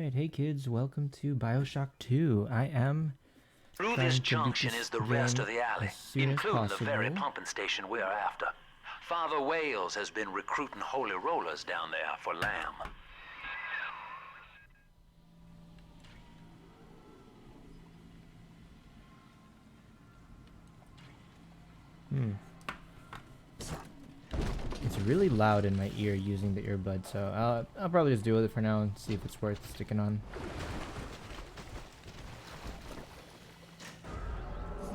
Alright, hey kids, welcome to Bioshock 2. I am Through trying this to beat junction this is the rest game of the alley, as soon as including the possible. very pumping station we're after. Father Wales has been recruiting holy rollers down there for lamb. It's really loud in my ear using the earbud, so I'll probably just deal with it for now and see if it's worth sticking on.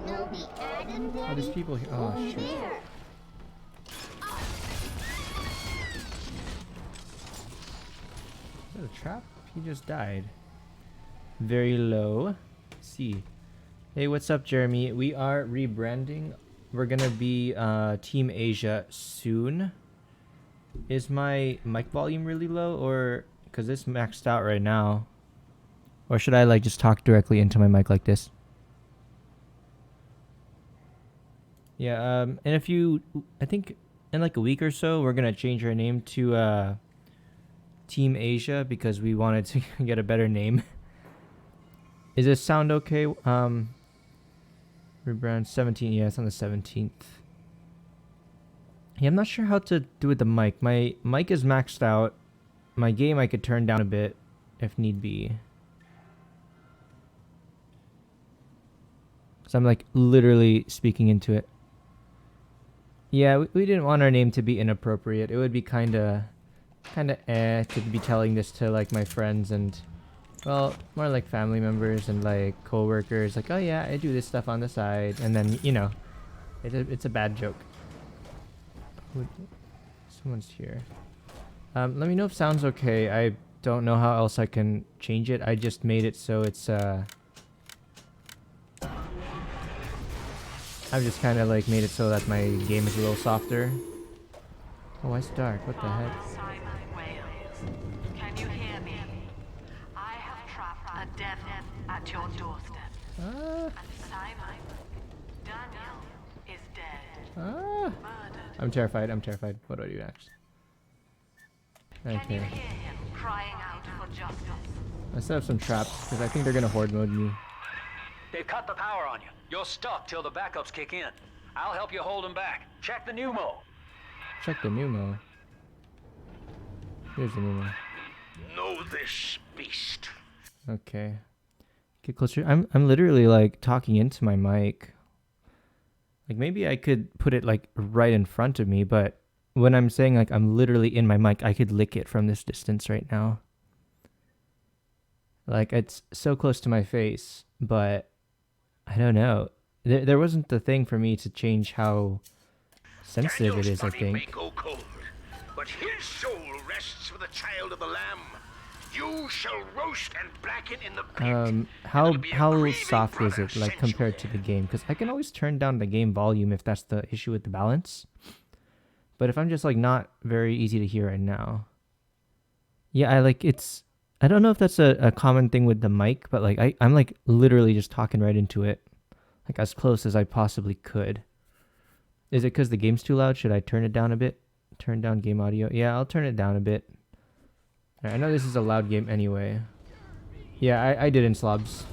Oh, there's people here. Oh, shit. Is that a trap? He just died. Very low. Let's see. Hey, what's up, Jeremy? We are rebranding. We're gonna be Team Asia soon. Is my mic volume really low, or because it's maxed out right now? Or should I like just talk directly into my mic like this? Yeah, in a few, I think in like a week or so, we're gonna change our name to Team Asia because we wanted to get a better name. Is this sound okay? Rebrand 17, yeah, it's on the 17th. Yeah, I'm not sure how to do with the mic. My mic is maxed out. My game I could turn down a bit if need be. So I'm like literally speaking into it. Yeah, we didn't want our name to be inappropriate. It would be kinda to be telling this to like my friends and, well, more like family members and like co-workers. Like, oh yeah, I do this stuff on the side, and then it's a bad joke. Someone's here. Let me know if sounds okay. I don't know how else I can change it. I just made it so it's I've just kind of like made it so that my game is a little softer. Oh, why it's dark? What the heck? Can you hear me? I have trapped a devil at your doorstep. And Simon, Daniel is dead. Murdered. I'm terrified. I'm terrified. What do I do next? Can you Okay. hear him crying out for justice? I set up some traps because I think they're gonna horde mode me. They've cut the power on you. You're stuck till the backups kick in. I'll help you hold them back. Check the pneumo. Check the pneumo. Here's the pneumo. Know this beast. Okay. Get closer. I'm literally like talking into my mic. Like maybe I could put it like right in front of me, but when I'm saying like I'm literally in my mic, I could lick it from this distance right now. Like it's so close to my face, but I don't know. There wasn't the thing for me to change how sensitive it is, I think. May go cold, but his soul rests with the child of the lamb. You shall roast and blacken in the pit. How soft is it like compared to the game? Because I can always turn down the game volume if that's the issue with the balance. But if I'm just like not very easy to hear right now. Yeah, I don't know if that's a common thing with the mic, but like I'm like literally just talking right into it. Like as close as I possibly could. Is it because the game's too loud? Should I turn it down a bit? Turn down game audio? Yeah, I'll turn it down a bit. I know this is a loud game anyway. Yeah, I did in slobs.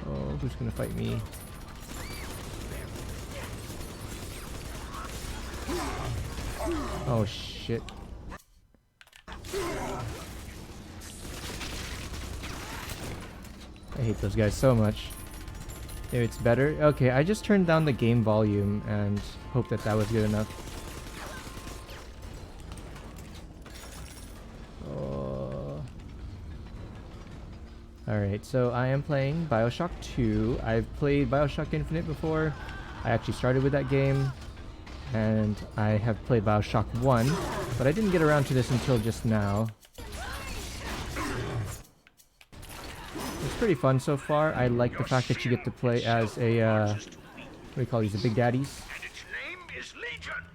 Oh, who's gonna fight me? Oh shit. I hate those guys so much. If it's better. Okay, I just turned down the game volume and hope that was good enough. Oh. Alright, so I am playing Bioshock 2. I've played Bioshock Infinite before. I actually started with that game. And I have played Bioshock 1. But I didn't get around to this until just now. It's pretty fun so far. I like the fact that you get to play as a, what do you call these, the Big Daddies?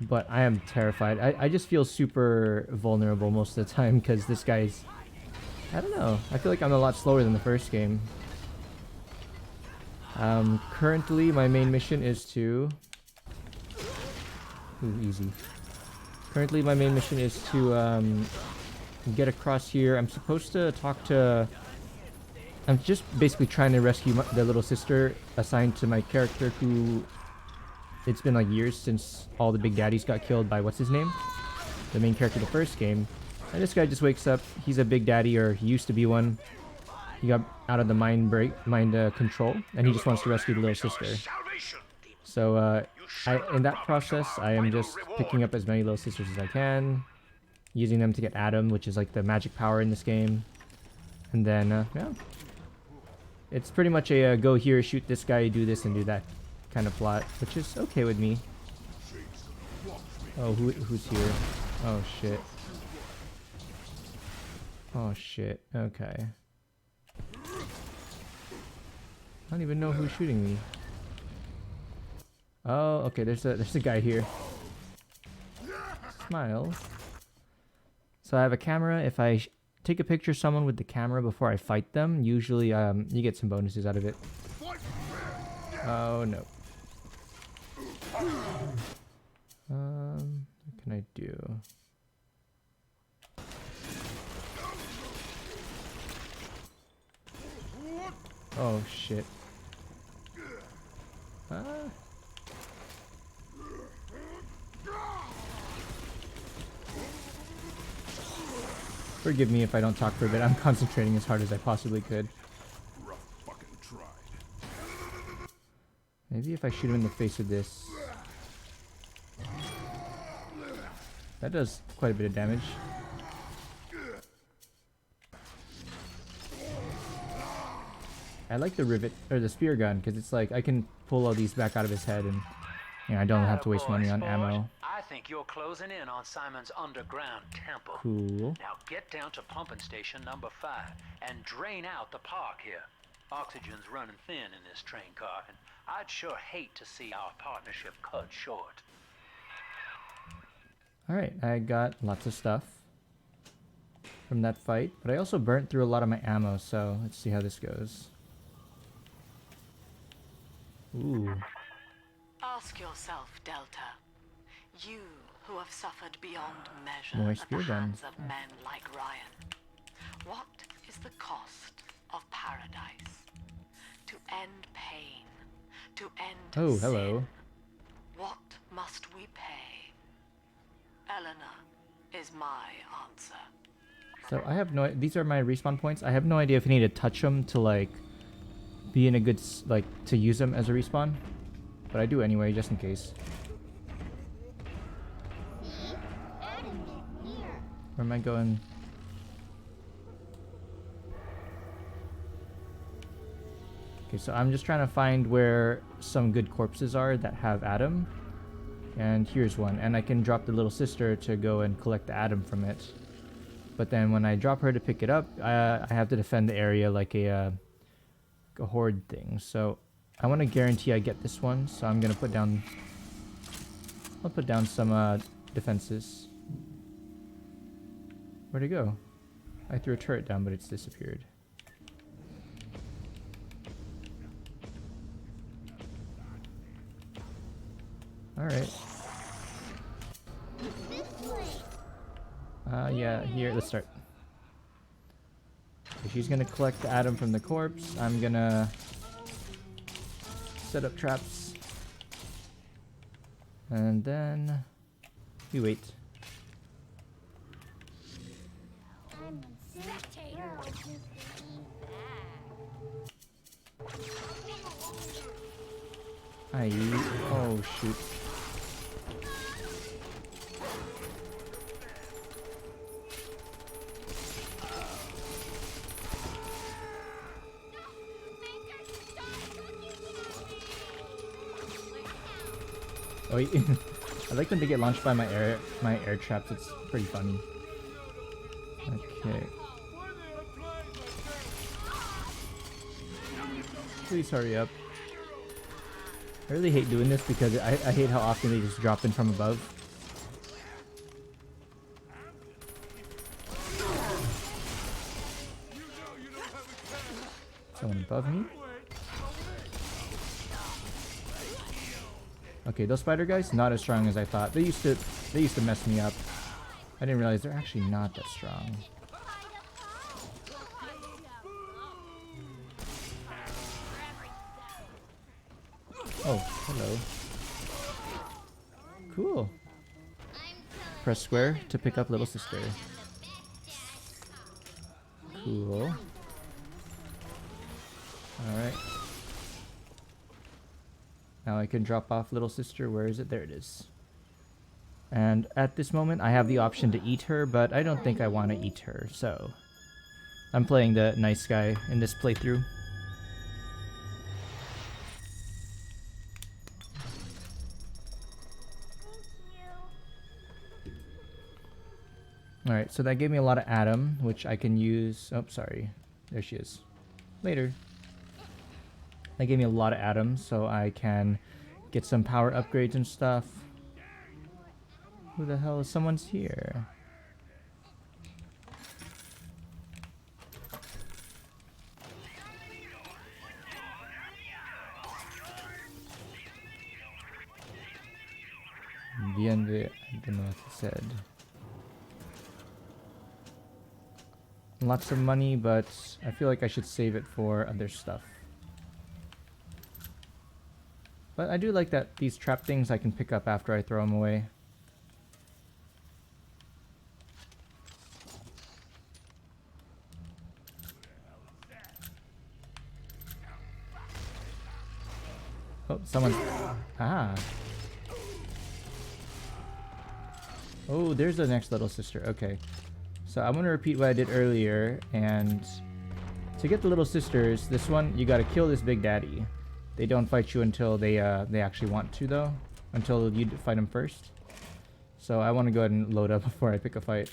But I am terrified. I just feel super vulnerable most of the time because this guy's, I don't know. I feel like I'm a lot slower than the first game. Currently my main mission is to... Ooh, easy. Currently, my main mission is to get across here. I'm supposed to talk to... I'm just basically trying to rescue the little sister assigned to my character who... It's been like years since all the big daddies got killed by what's his name? The main character of the first game. And this guy just wakes up. He's a big daddy, or he used to be one. He got out of the mind control, and he just wants to rescue the little sister. So in that process, I am just picking up as many little sisters as I can, using them to get Adam, which is like the magic power in this game. And then, yeah. It's pretty much a go here, shoot this guy, do this and do that kind of plot, which is okay with me. Oh, who's here? Oh, shit. Oh, shit. Okay. I don't even know who's shooting me. Oh, okay, there's a guy here. Smile. So I have a camera. If I take a picture of someone with the camera before I fight them, usually you get some bonuses out of it. Oh no. What can I do? Oh shit. Forgive me if I don't talk for a bit. I'm concentrating as hard as I possibly could. Maybe if I shoot him in the face with this. That does quite a bit of damage. I like the rivet or the spear gun because it's like I can pull all these back out of his head, and you know, I don't have to waste money on ammo. I think you're closing in on Simon's underground temple. Cool. Now get down to pumping station number 5 and drain out the park here. Oxygen's running thin in this train car, and I'd sure hate to see our partnership cut short. Alright, I got lots of stuff from that fight, but I also burnt through a lot of my ammo, so let's see how this goes. Ooh. Ask yourself, Delta. You who have suffered beyond measure More at the spear hands guns. of men like Ryan. What is the cost of paradise? To end pain, to end Oh, sin. hello. What must we pay? Eleanor is my answer. So I have no... These are my respawn points. I have no idea if I need to touch them to like be in a good... like to use them as a respawn. But I do anyway, just in case. Where am I going? Okay, so I'm just trying to find where some good corpses are that have Adam. And here's one. And I can drop the little sister to go and collect the Adam from it. But then when I drop her to pick it up, I have to defend the area like a horde thing. So I want to guarantee I get this one. So I'm going to put down... I'll put down some defenses. Where'd it go? I threw a turret down, but it's disappeared. Alright. Yeah, here, let's start. So she's gonna collect the Adam from the corpse. I'm gonna set up traps. And then we wait. Oh shoot. Oh, I like when they get launched by my air traps. It's pretty funny. Okay. Please hurry up. I really hate doing this because I hate how often they just drop in from above. Someone above me? Okay, those spider guys not as strong as I thought. They used to mess me up. I didn't realize they're actually not that strong. Oh, hello. Cool. Press square to pick up little sister. Cool. Alright. Now I can drop off little sister. Where is it? There it is. And at this moment I have the option to eat her, but I don't think I want to eat her, so I'm playing the nice guy in this playthrough. Alright, so that gave me a lot of Atom, which I can use... Oh, sorry. There she is. Later. That gave me a lot of atoms, so I can get some power upgrades and stuff. Who the hell is someone's here? Bien de... I don't know what it said. Lots of money, but I feel like I should save it for other stuff. But I do like that these trap things I can pick up after I throw them away. Oh, someone's... Ah. Oh, there's the next little sister. Okay. So I'm going to repeat what I did earlier, and to get the little sisters, this one, you got to kill this big daddy. They don't fight you until they actually want to, though. Until you fight them first. So I want to go ahead and load up before I pick a fight.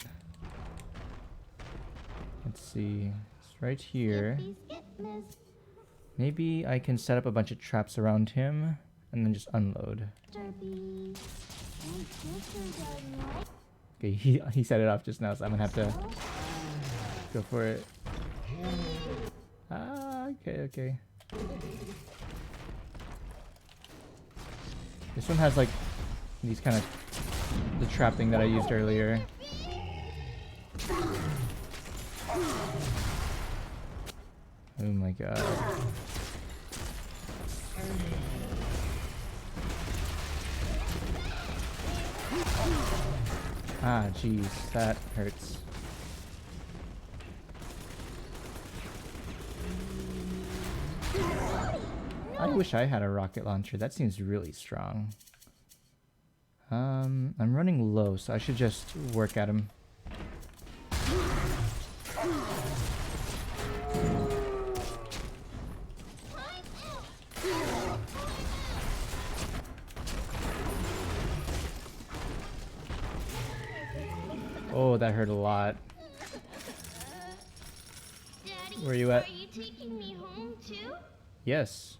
Let's see. It's right here. Maybe I can set up a bunch of traps around him and then just unload. Okay, he set it off just now, so I'm gonna have to go for it. Ah, okay. This one has like these kind of the trap thing that I used earlier. Oh my god. Ah, jeez, that hurts. I wish I had a rocket launcher. That seems really strong. I'm running low, so I should just work at him. Oh, that hurt a lot. Daddy, Where are you at? Are you taking me home too? Yes.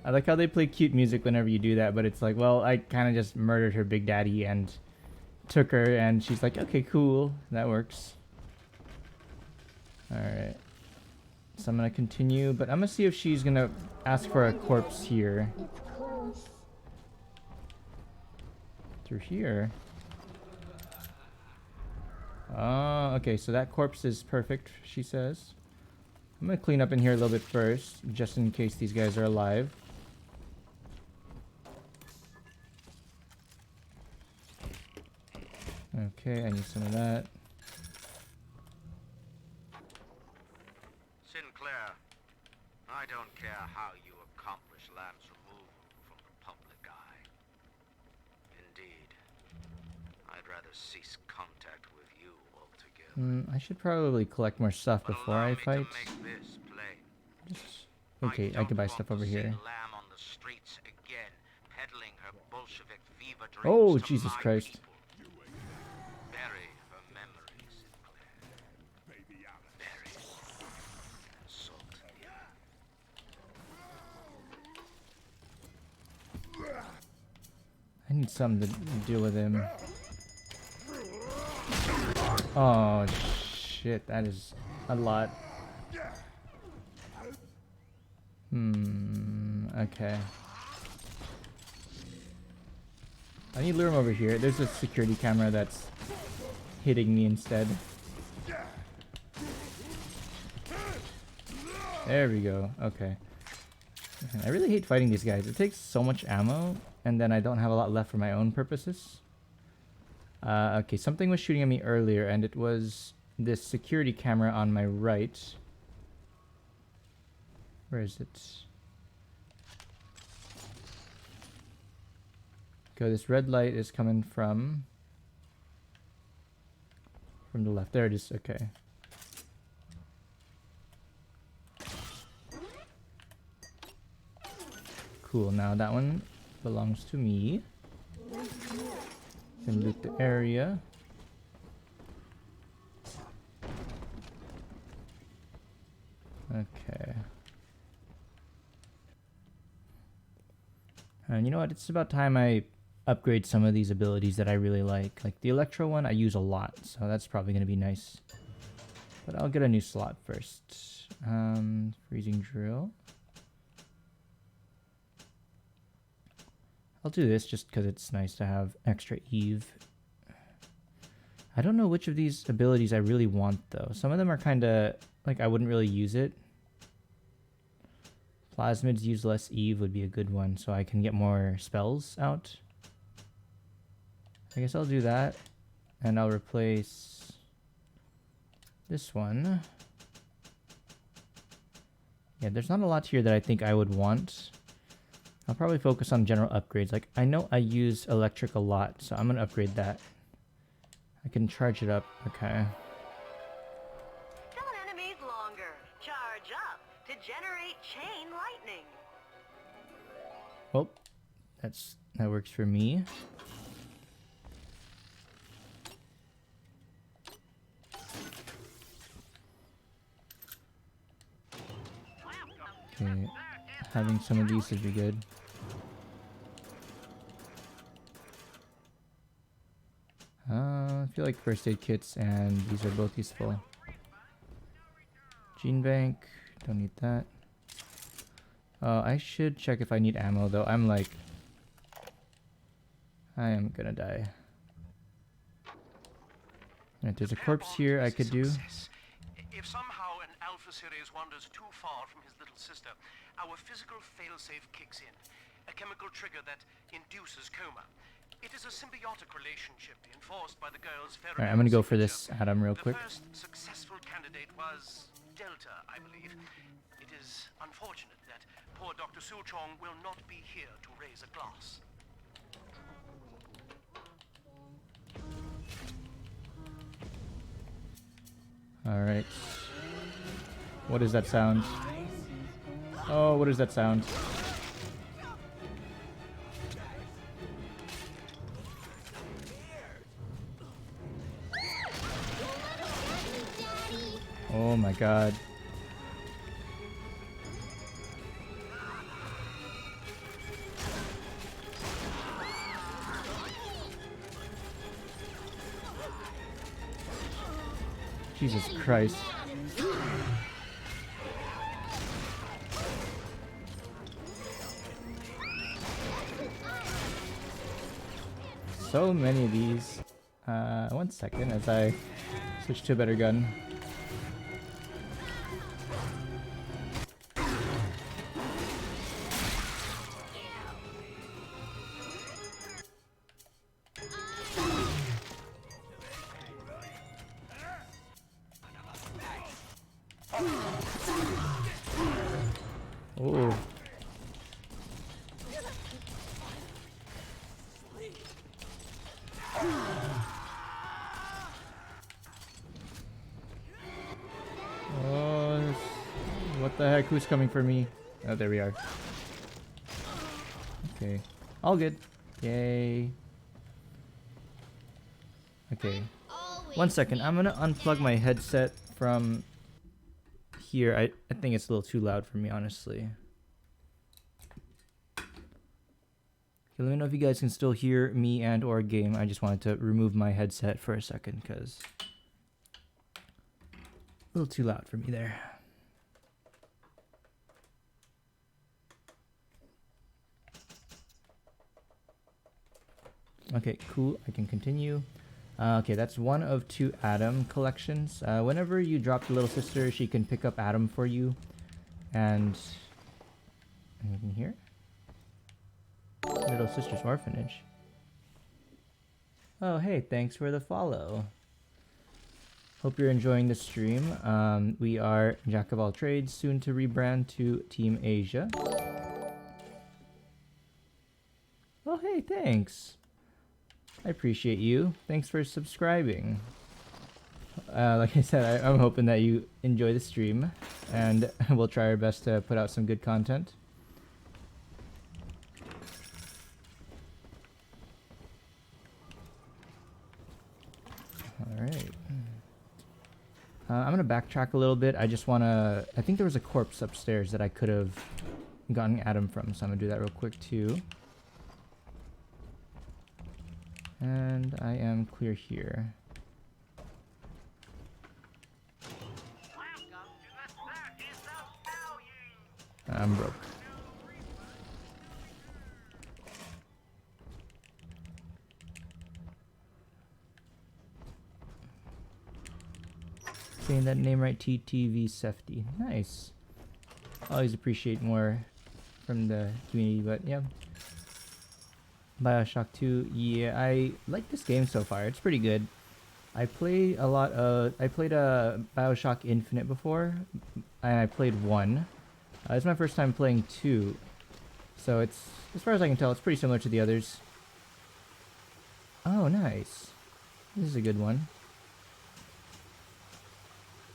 I like how they play cute music whenever you do that, but it's like, well, I kind of just murdered her big daddy and took her, and she's like, okay, cool, that works. Alright. So I'm gonna continue, but I'm gonna see if she's gonna ask for a corpse here. It's close. Through here. Oh, okay, so that corpse is perfect, she says. I'm gonna clean up in here a little bit first, just in case these guys are alive. Okay, I need some of that. Sinclair, I don't care how you accomplish Lamb's removal from the public eye. Indeed, I'd rather cease contact with you altogether. I should probably collect more stuff But before allow I me to fight. make this plain. Just, okay, I can buy stuff over here. Lamb on the streets again, peddling her Bolshevik fever dreams Oh, to Jesus my Christ. people. Bury her memories, Sinclair. Bury and salt. I need something to deal with him. Oh, shit, that is a lot. Okay. I need to lure him over here. There's a security camera that's hitting me instead. There we go. Okay. I really hate fighting these guys. It takes so much ammo, and then I don't have a lot left for my own purposes. Okay, something was shooting at me earlier, and it was this security camera on my right. Where is it? Okay, this red light is coming from the left. There it is. Okay. Cool. Now that one belongs to me. Can loot the area. Okay. And you know what? It's about time I upgrade some of these abilities that I really like. Like the Electro one I use a lot, so that's probably going to be nice. But I'll get a new slot first. Freezing Drill. I'll do this just because it's nice to have extra Eve. I don't know which of these abilities I really want though. Some of them are kind of like I wouldn't really use it. Plasmids use less Eve would be a good one so I can get more spells out. I guess I'll do that. And I'll replace this one. Yeah, there's not a lot here that I think I would want. I'll probably focus on general upgrades. Like, I know I use electric a lot, so I'm going to upgrade that. I can charge it up. Okay. Stun enemies longer. Charge up to generate chain lightning. Well, that works for me. Okay. Having some of these would be good. I feel like first aid kits and these are both useful. Gene bank, don't need that. I should check if I need ammo though. I am gonna die. Alright, there's a corpse here I could do. If somehow an Alpha Series wanders too far from his little sister, our physical failsafe kicks in, a chemical trigger that induces coma. It is a symbiotic relationship enforced by the girl's pheromone. Alright, I'm gonna go for this Adam real quick. The first successful candidate was Delta, I believe. It is unfortunate that poor Dr. Austiechan will not be here to raise a glass. Alright. What is that sound? Oh, what is that sound? Oh my god. Jesus Christ. So many of these. 1 second as I switch to a better gun. Oh. Oh, what the heck? Who's coming for me? Oh, there we are. Okay. All good. Yay. Okay. 1 second. I'm gonna unplug my headset from here. I think it's a little too loud for me, honestly. Okay, let me know if you guys can still hear me and or game. I just wanted to remove my headset for a second because a little too loud for me there. Okay, cool. I can continue. Okay, that's one of 2 Adam collections. Whenever you drop the little sister, she can pick up Adam for you. And anything here? Little sister's orphanage. Oh, hey, thanks for the follow. Hope you're enjoying the stream. We are Jack of All Trades, soon to rebrand to Team Asia. Oh, hey, thanks. I appreciate you. Thanks for subscribing. Like I said, I'm hoping that you enjoy the stream, and we'll try our best to put out some good content. Alright. I'm gonna backtrack a little bit. I just wanna... I think there was a corpse upstairs that I could have gotten Adam from, so I'm gonna do that real quick too. And I am clear here. I'm broke. Saying that name right, TTV Sefty. Nice. Always appreciate more from the community, but yeah. Bioshock 2, yeah, I like this game so far. It's pretty good. I played Bioshock Infinite before, and I played 1. It's my first time playing 2, so it's, as far as I can tell, it's pretty similar to the others. Oh, nice. This is a good one.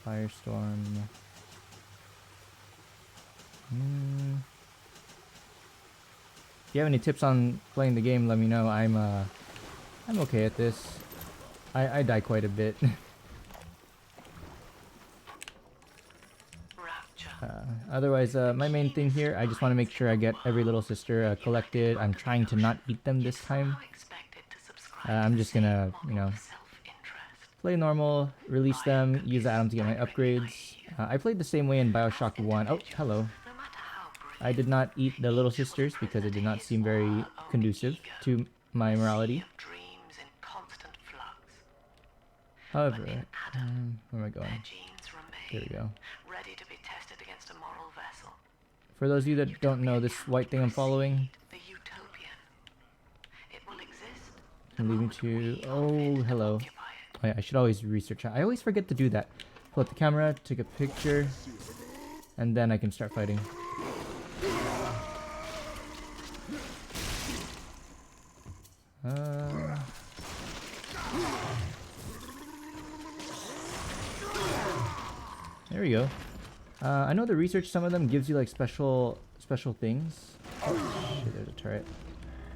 Firestorm. If you have any tips on playing the game, let me know. I'm okay at this. I die quite a bit. Otherwise, my main thing here, I just want to make sure I get every little sister collected. I'm trying to not eat them this time. I'm just gonna, you know, play normal, release them, use Adam to get my upgrades. I played the same way in Bioshock 1. Oh, hello. I did not eat the little sisters because it did not seem very conducive to my morality. However, where am I going? There we go. For those of you that don't know, this white thing I'm following, I'm leaving to... Oh, hello. Oh, yeah, I should always research. I always forget to do that. Pull out the camera, take a picture, and then I can start fighting. There we go. I know the research, some of them gives you like special things. Oh shit, there's a turret.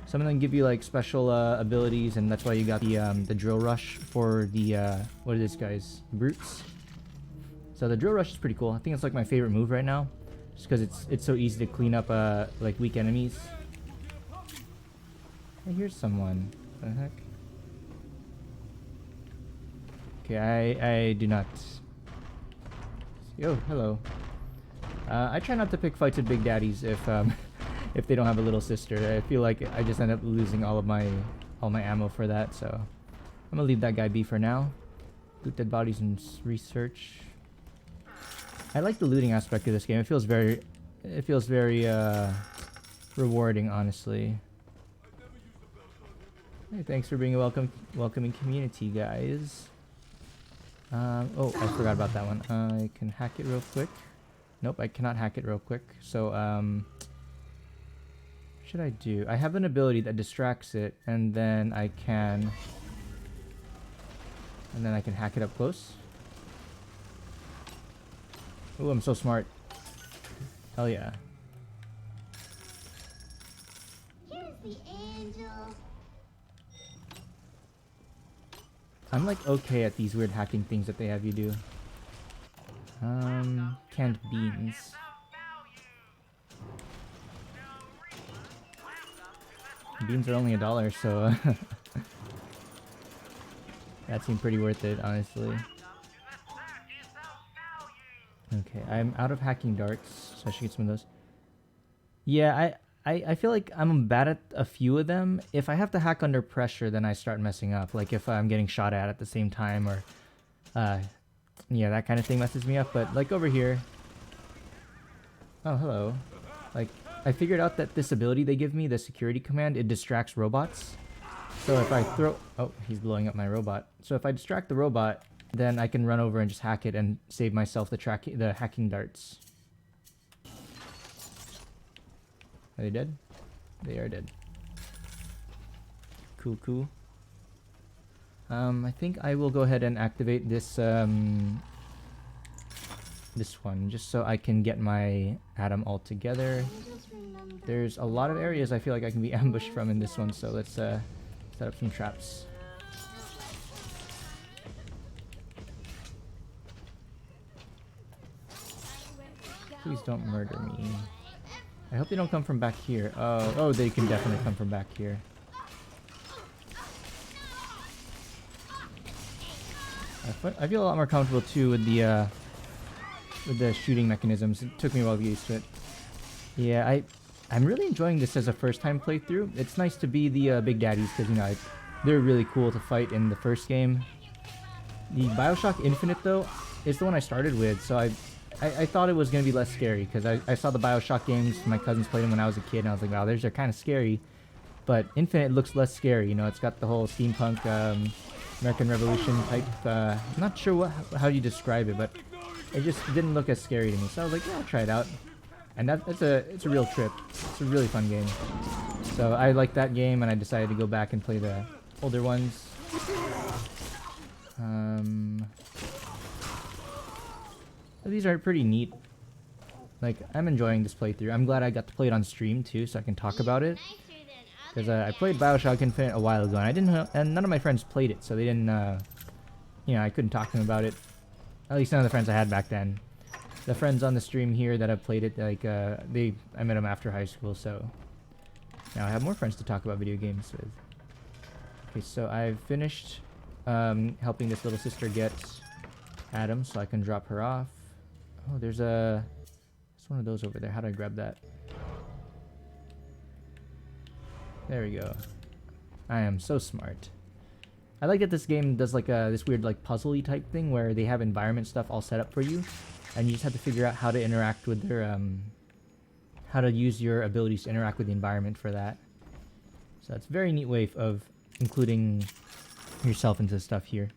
Some of them give you like special abilities, and that's why you got the drill rush for the what are these guys? Brutes. So the drill rush is pretty cool. I think it's like my favorite move right now, just because it's so easy to clean up like weak enemies. Hey, here's someone. What the heck? Okay, I do not. Oh, hello. I try not to pick fights with big daddies if if they don't have a little sister. I feel like I just end up losing all my ammo for that, so I'm gonna leave that guy be for now. Loot dead bodies and research. I like the looting aspect of this game. It feels very rewarding, honestly. Hey, thanks for being a welcoming community, guys. Oh, I forgot about that one. I can hack it real quick. Nope, I cannot hack it real quick. So, what should I do? I have an ability that distracts it, and then I can hack it up close. Oh, I'm so smart. Hell yeah. Here's the angel. I'm like okay at these weird hacking things that they have you do. Canned beans. Beans are only $1, so that seemed pretty worth it, honestly. Okay, I'm out of hacking darts, so I should get some of those. Yeah, I feel like I'm bad at a few of them. If I have to hack under pressure, then I start messing up. Like if I'm getting shot at the same time, or yeah, that kind of thing messes me up. But like over here, oh hello, like I figured out that this ability they give me, the security command, it distracts robots. So if I throw, oh, he's blowing up my robot. So if I distract the robot, then I can run over and just hack it and save myself the hacking darts. Are they dead? They are dead. Cool, cool. I think I will go ahead and activate this this one just so I can get my Atom all together. There's a lot of areas I feel like I can be ambushed from in this one, so let's set up some traps. Please don't murder me. I hope they don't come from back here. Oh, they can definitely come from back here. I feel a lot more comfortable too with the shooting mechanisms. It took me a while to get used to it. Yeah, I'm really enjoying this as a first-time playthrough. It's nice to be the big daddies because, you know, they're really cool to fight in the first game. The Bioshock Infinite, though, is the one I started with, so I thought it was going to be less scary because I saw the Bioshock games. My cousins played them when I was a kid, and I was like, wow, they're kind of scary. But Infinite looks less scary. You know, it's got the whole steampunk American Revolution type. I'm not sure how you describe it, but it just didn't look as scary to me. So I was like, yeah, I'll try it out. And it's a real trip. It's a really fun game. So I liked that game, and I decided to go back and play the older ones. These are pretty neat. Like, I'm enjoying this playthrough. I'm glad I got to play it on stream too, so I can talk about it. Because I played Bioshock Infinite a while ago, and I didn't, and none of my friends played it, so they didn't, you know, I couldn't talk to them about it. At least none of the friends I had back then. The friends on the stream here that have played it, like, I met them after high school, so now I have more friends to talk about video games with. Okay, so I've finished helping this little sister get Adam, so I can drop her off. Oh, there's one of those over there. How do I grab that? There we go. I am so smart. I like that this game does like this weird like puzzle-y type thing where they have environment stuff all set up for you, and you just have to figure out how to interact with their how to use your abilities to interact with the environment for that. So that's a very neat way of including yourself into stuff here.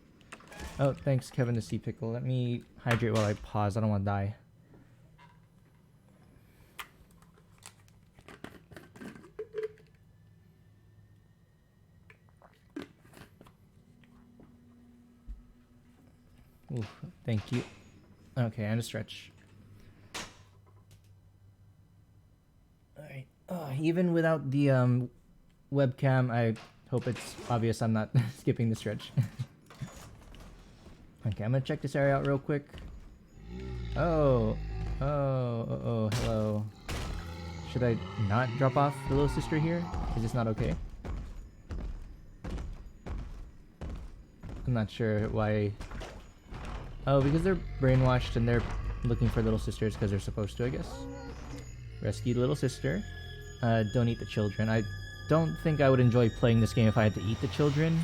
Oh, thanks, Kevin the Sea Pickle. Let me hydrate while I pause. I don't want to die. Oof, thank you. Okay, and a stretch. Alright. Even without the webcam, I hope it's obvious I'm not skipping the stretch. Okay, I'm gonna check this area out real quick. Oh, hello. Should I not drop off the little sister here? Is this not okay? I'm not sure why. Oh, because they're brainwashed and they're looking for little sisters because they're supposed to, I guess. Rescue little sister. Don't eat the children. I don't think I would enjoy playing this game if I had to eat the children.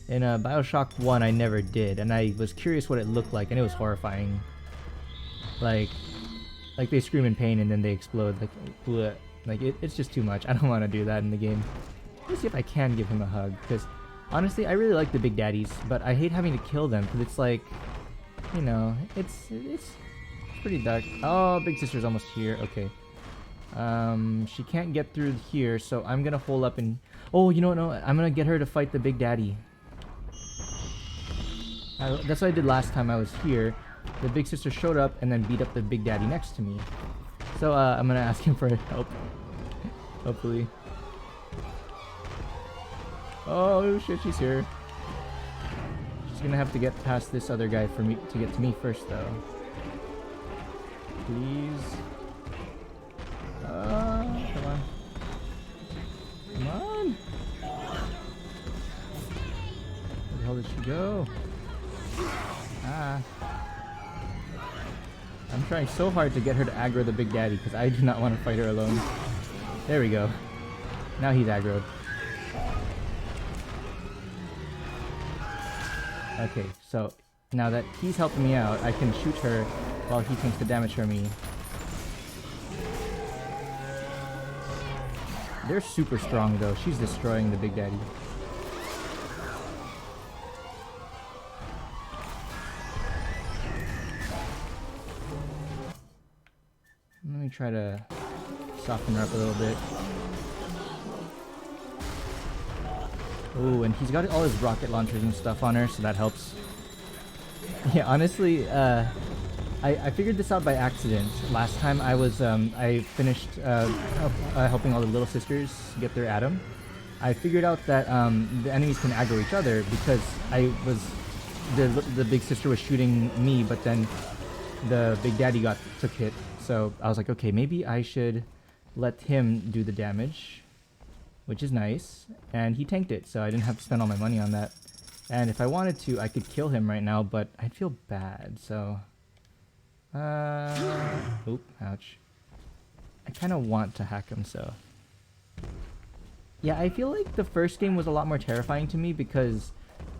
In Bioshock 1, I never did, and I was curious what it looked like, and it was horrifying. Like they scream in pain and then they explode. Like, bleh. Like it's just too much. I don't want to do that in the game. Let's see if I can give him a hug, because honestly, I really like the big daddies, but I hate having to kill them, because it's like, you know, it's pretty dark. Oh, big sister's almost here. Okay. She can't get through here, so I'm gonna hole up and... Oh, you know what? No, I'm gonna get her to fight the big daddy. That's what I did last time I was here. The big sister showed up and then beat up the big daddy next to me. So, I'm gonna ask him for help. Hopefully. Oh shit, she's here. She's gonna have to get past this other guy for me to get to me first, though. Please. Come on. Come on. Where the hell did she go? Ah. I'm trying so hard to get her to aggro the big daddy because I do not want to fight her alone. There we go. Now he's aggroed. Okay, so now that he's helping me out, I can shoot her while he takes the damage from me. They're super strong though. She's destroying the Big Daddy. Let me try to soften her up a little bit. Oh, and he's got all his rocket launchers and stuff on her, so that helps. Yeah, honestly, I figured this out by accident. Last time I finished helping all the little sisters get their Atom. I figured out that the enemies can aggro each other because the big sister was shooting me, but then the Big Daddy took hit. So I was like, okay, maybe I should let him do the damage, which is nice. And he tanked it, so I didn't have to spend all my money on that. And if I wanted to, I could kill him right now, but I'd feel bad, so... Oop, ouch. I kind of want to hack him, so... Yeah, I feel like the first game was a lot more terrifying to me because...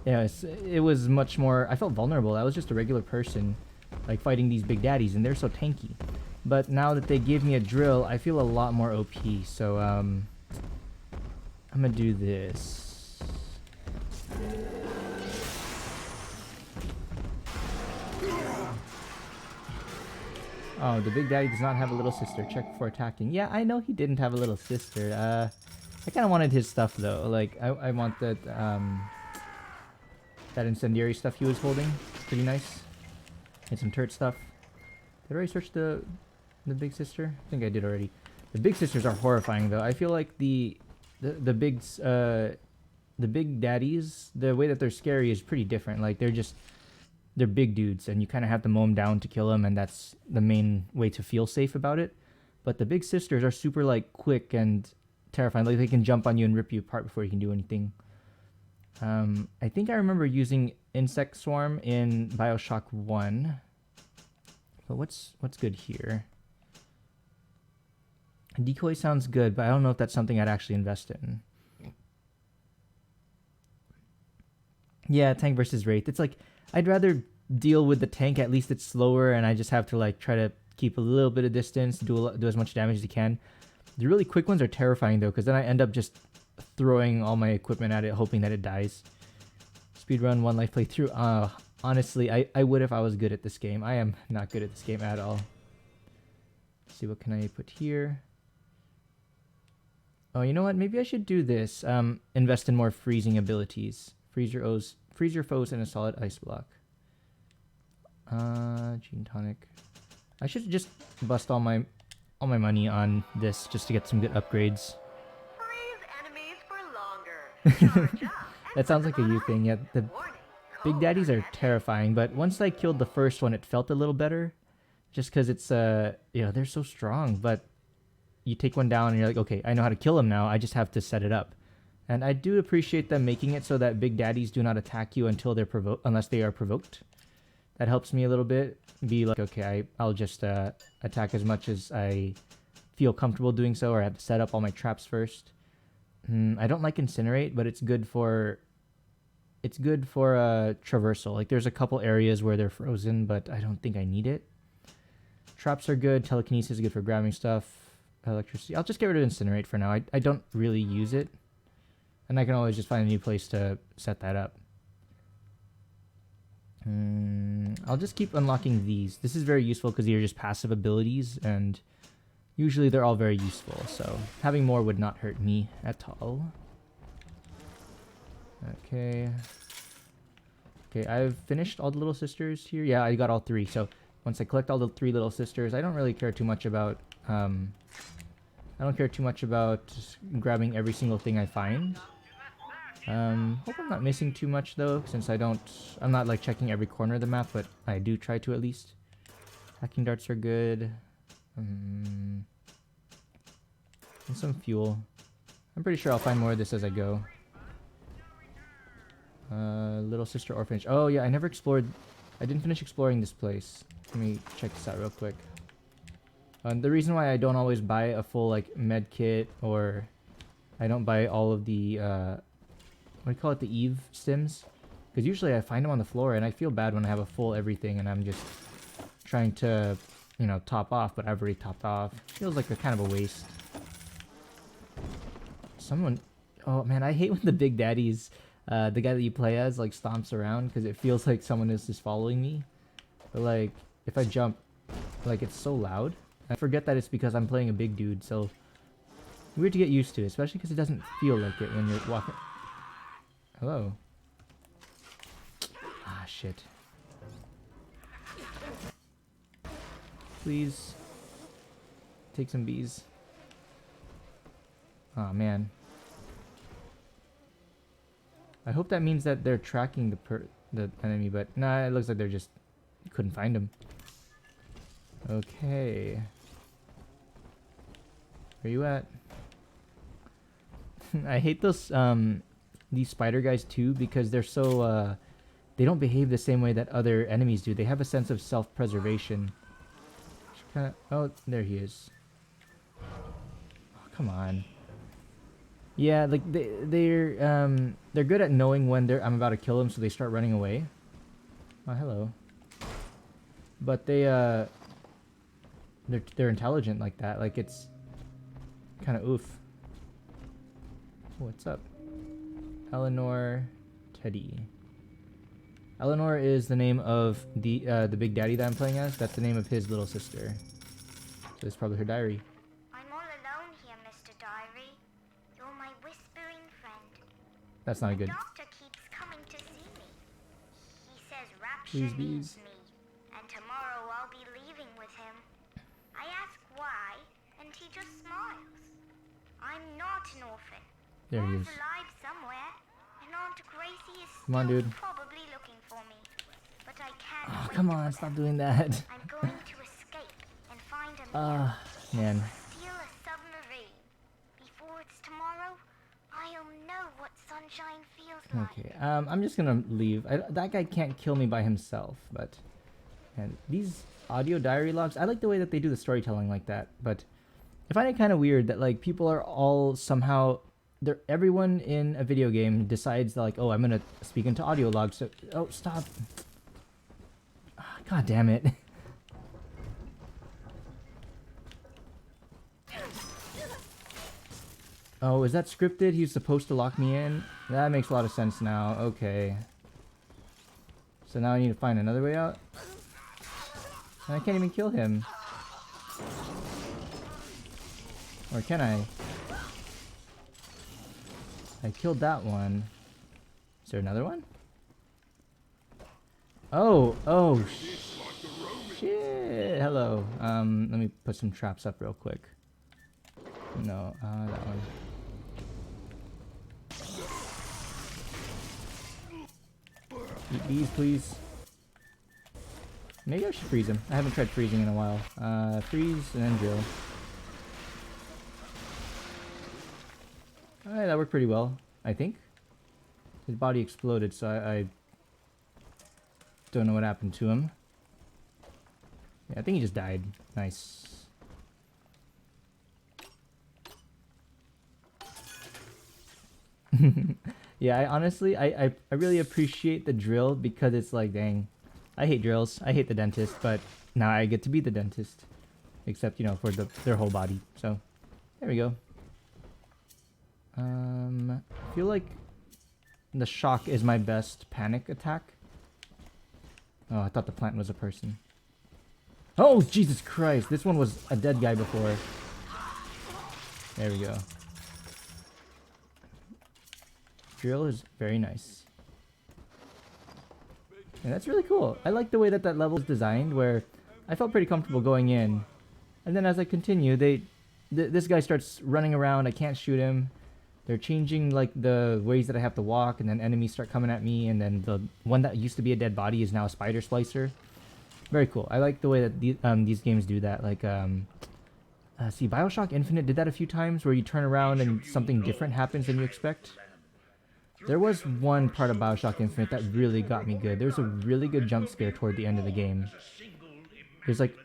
Yeah, it was much more... I felt vulnerable. I was just a regular person, like, fighting these Big Daddies, and they're so tanky. But now that they gave me a drill, I feel a lot more OP, so, I'm gonna do this. Oh, the Big Daddy does not have a little sister. Check before attacking. Yeah, I know he didn't have a little sister. I kind of wanted his stuff, though. Like, I want that, that incendiary stuff he was holding. Pretty nice. And some turret stuff. Did I already search the big sister? I think I did already. The big sisters are horrifying, though. I feel like the big daddies, the way that they're scary is pretty different. Like, they're big dudes, and you kind of have to mow them down to kill them, and that's the main way to feel safe about it. But the big sisters are super, like, quick and terrifying. Like, they can jump on you and rip you apart before you can do anything. I think I remember using Insect Swarm in Bioshock 1. But what's good here? Decoy sounds good, but I don't know if that's something I'd actually invest in. Yeah, tank versus Wraith. It's like, I'd rather deal with the tank. At least it's slower, and I just have to like try to keep a little bit of distance, do as much damage as you can. The really quick ones are terrifying though, because then I end up just throwing all my equipment at it, hoping that it dies. Speedrun 1 life playthrough. Honestly, I would if I was good at this game. I am not good at this game at all. Let's see, what can I put here? Oh, you know what? Maybe I should do this. Invest in more freezing abilities. Freeze your foes in a solid ice block. Gene tonic. I should just bust all my money on this just to get some good upgrades. Freeze enemies for longer. Charge up. That sounds like a you thing. Yeah, the Big Daddies are terrifying, but once I killed the first one, it felt a little better. Just because it's, they're so strong, but you take one down and you're like, okay, I know how to kill him now. I just have to set it up. And I do appreciate them making it so that Big Daddies do not attack you until they're unless they are provoked. That helps me a little bit. Be like, okay, I'll just attack as much as I feel comfortable doing so, or I have to set up all my traps first. I don't like Incinerate, but it's good for traversal. Like, there's a couple areas where they're frozen, but I don't think I need it. Traps are good. Telekinesis is good for grabbing stuff. Electricity. I'll just get rid of Incinerate for now. I don't really use it. And I can always just find a new place to set that up. I'll just keep unlocking these. This is very useful because these are just passive abilities, and usually they're all very useful. So having more would not hurt me at all. Okay. Okay, I've finished all the little sisters here. Yeah, I got all 3. So once I collect all the 3 little sisters, I don't really care too much about... I don't care too much about grabbing every single thing I find. Hope I'm not missing too much though, since I'm not like checking every corner of the map, but I do try to at least. Hacking darts are good. And some fuel. I'm pretty sure I'll find more of this as I go. Little Sister Orphanage. Oh yeah, I didn't finish exploring this place. Let me check this out real quick. The reason why I don't always buy a full like med kit, or I don't buy all of the what do you call it, the Eve stims, because usually I find them on the floor and I feel bad when I have a full everything and I'm just trying to, you know, top off, but I've already topped off. Feels like a kind of a waste. Someone, oh man, I hate when the big daddies, the guy that you play as, like stomps around, because it feels like someone is just following me. But like, if I jump, like it's so loud. I forget that it's because I'm playing a big dude, so weird to get used to, especially because it doesn't feel like it when you're walking. Hello. Ah, shit. Please. Take some bees. Oh man. I hope that means that they're tracking the enemy, but nah, it looks like they're just couldn't find him. Okay. Where you at? I hate those these spider guys too, because they're so they don't behave the same way that other enemies do. They have a sense of self-preservation. Oh, there he is. Oh, come on. Yeah, like they're good at knowing when I'm about to kill them, so they start running away. Oh, hello. But they're intelligent like that. Like it's kind of oof. What's up? Eleanor Teddy. Eleanor is the name of the big daddy that I'm playing as. That's the name of his little sister. So it's probably her diary. I'm all alone here, Mr. Diary. You're my whispering friend. That's not The good. doctor keeps coming to see me. He says rapture Please, needs bees. me, and tomorrow I'll be leaving with him. I ask why, and he just smiles. I'm not an orphan. There he Mom's is. alive somewhere, and Aunt Gracie is Come on, still dude. probably looking for me. But I can't Oh, wait come for on, them. stop doing that. I'm going to escape and find a Ah, man. steal a submarine. Before it's tomorrow, I'll know what sunshine feels like. Okay, I'm just gonna leave. That guy can't kill me by himself, but... And these audio diary logs, I like the way that they do the storytelling like that, but I find it kind of weird that like people are all somehow... Everyone in a video game decides that, like, oh, I'm gonna speak into audio logs, so... Oh, stop. God damn it. Oh, is that scripted? He's supposed to lock me in? That makes a lot of sense now. Okay. So now I need to find another way out? And I can't even kill him. Or can I? I killed that one. Is there another one? Oh, oh, shit. Hello. Let me put some traps up real quick. No, that one. Eat these, please. Maybe I should freeze him. I haven't tried freezing in a while. Freeze and then drill. Alright, that worked pretty well, I think. His body exploded, so I don't know what happened to him. Yeah, I think he just died. Nice. Yeah, I honestly, I really appreciate the drill, because it's like, dang, I hate drills. I hate the dentist, but now I get to be the dentist. Except, you know, for their whole body. So, there we go. I feel like the shock is my best panic attack. Oh, I thought the plant was a person. Oh, Jesus Christ. This one was a dead guy before. There we go. Drill is very nice. And that's really cool. I like the way that level is designed, where I felt pretty comfortable going in. And then as I continue, this guy starts running around. I can't shoot him. They're changing like the ways that I have to walk, and then enemies start coming at me, and then the one that used to be a dead body is now a spider splicer. Very cool. I like the way that these games do that. Like, see, Bioshock Infinite did that a few times, where you turn around and something different happens than you expect. There was one part of Bioshock Infinite that really got me good. There's a really good jump scare toward the end of the game. There's like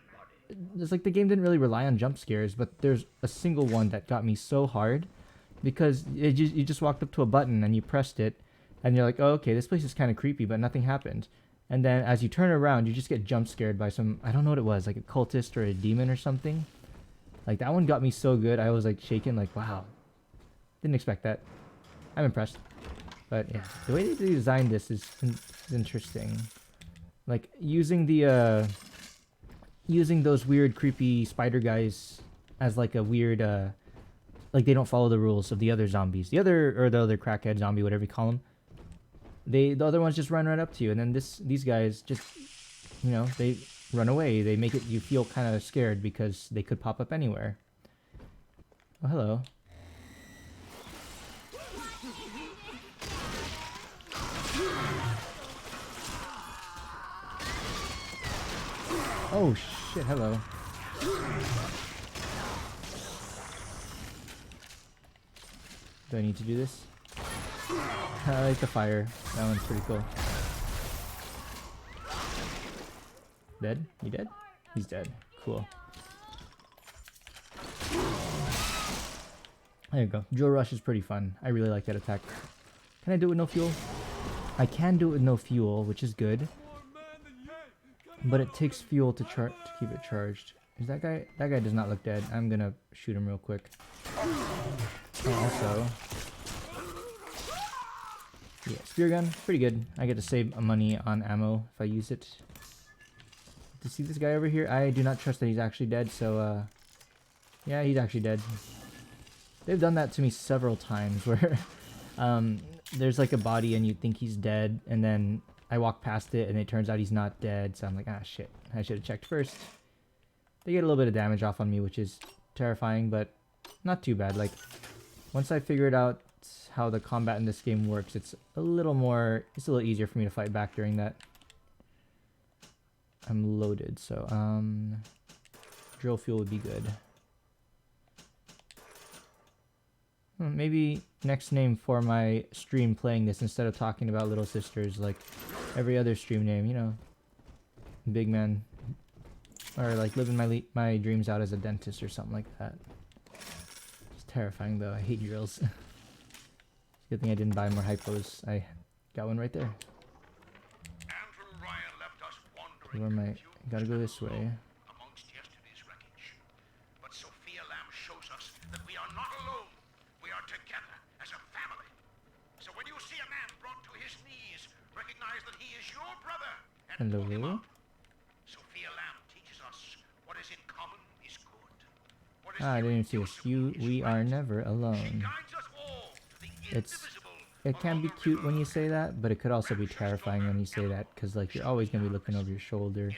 it's like the game didn't really rely on jump scares, but there's a single one that got me so hard because you just walked up to a button and you pressed it, and you're like, oh, okay, this place is kind of creepy, but nothing happened. And then as you turn around, you just get jump scared by some, I don't know what it was, like a cultist or a demon or something. Like that one got me so good, I was like shaking, like, wow, didn't expect that. I'm impressed. But yeah, the way they designed this is interesting. Like using the using those weird creepy spider guys as like a weird like they don't follow the rules of the other zombies. The other crackhead zombie, whatever you call them. The other ones just run right up to you, and then these guys just, you know, they run away. They make it you feel kind of scared because they could pop up anywhere. Oh, hello. Oh shit, hello. Do I need to do this? I like the fire. That one's pretty cool. Dead? You dead? He's dead. Cool. There you go. Drill Rush is pretty fun. I really like that attack. Can I do it with no fuel? I can do it with no fuel, which is good. But it takes fuel to keep it charged. Is that guy? That guy does not look dead. I'm gonna shoot him real quick. Oh, also, yeah, spear gun, pretty good. I get to save money on ammo if I use it. To see this guy over here, I do not trust that he's actually dead. So, yeah, he's actually dead. They've done that to me several times where there's like a body and you think he's dead, and then I walk past it and it turns out he's not dead, so I'm like, ah, shit, I should have checked first. They get a little bit of damage off on me, which is terrifying, but not too bad. Like, once I figured out how the combat in this game works, it's a little easier for me to fight back during that. I'm loaded, so, drill fuel would be good. Maybe next name for my stream playing this, instead of talking about Little Sisters like every other stream name, you know, big man, or like living my dreams out as a dentist or something like that. It's terrifying though. I hate drills. Good thing I didn't buy more hypos. I got one right there. Where am I? Gotta go this way. Hello. Ah, I didn't even see this. We are never alone. It can be cute when you say that, but it could also be terrifying when you say that, because like you're always gonna be looking over your shoulder.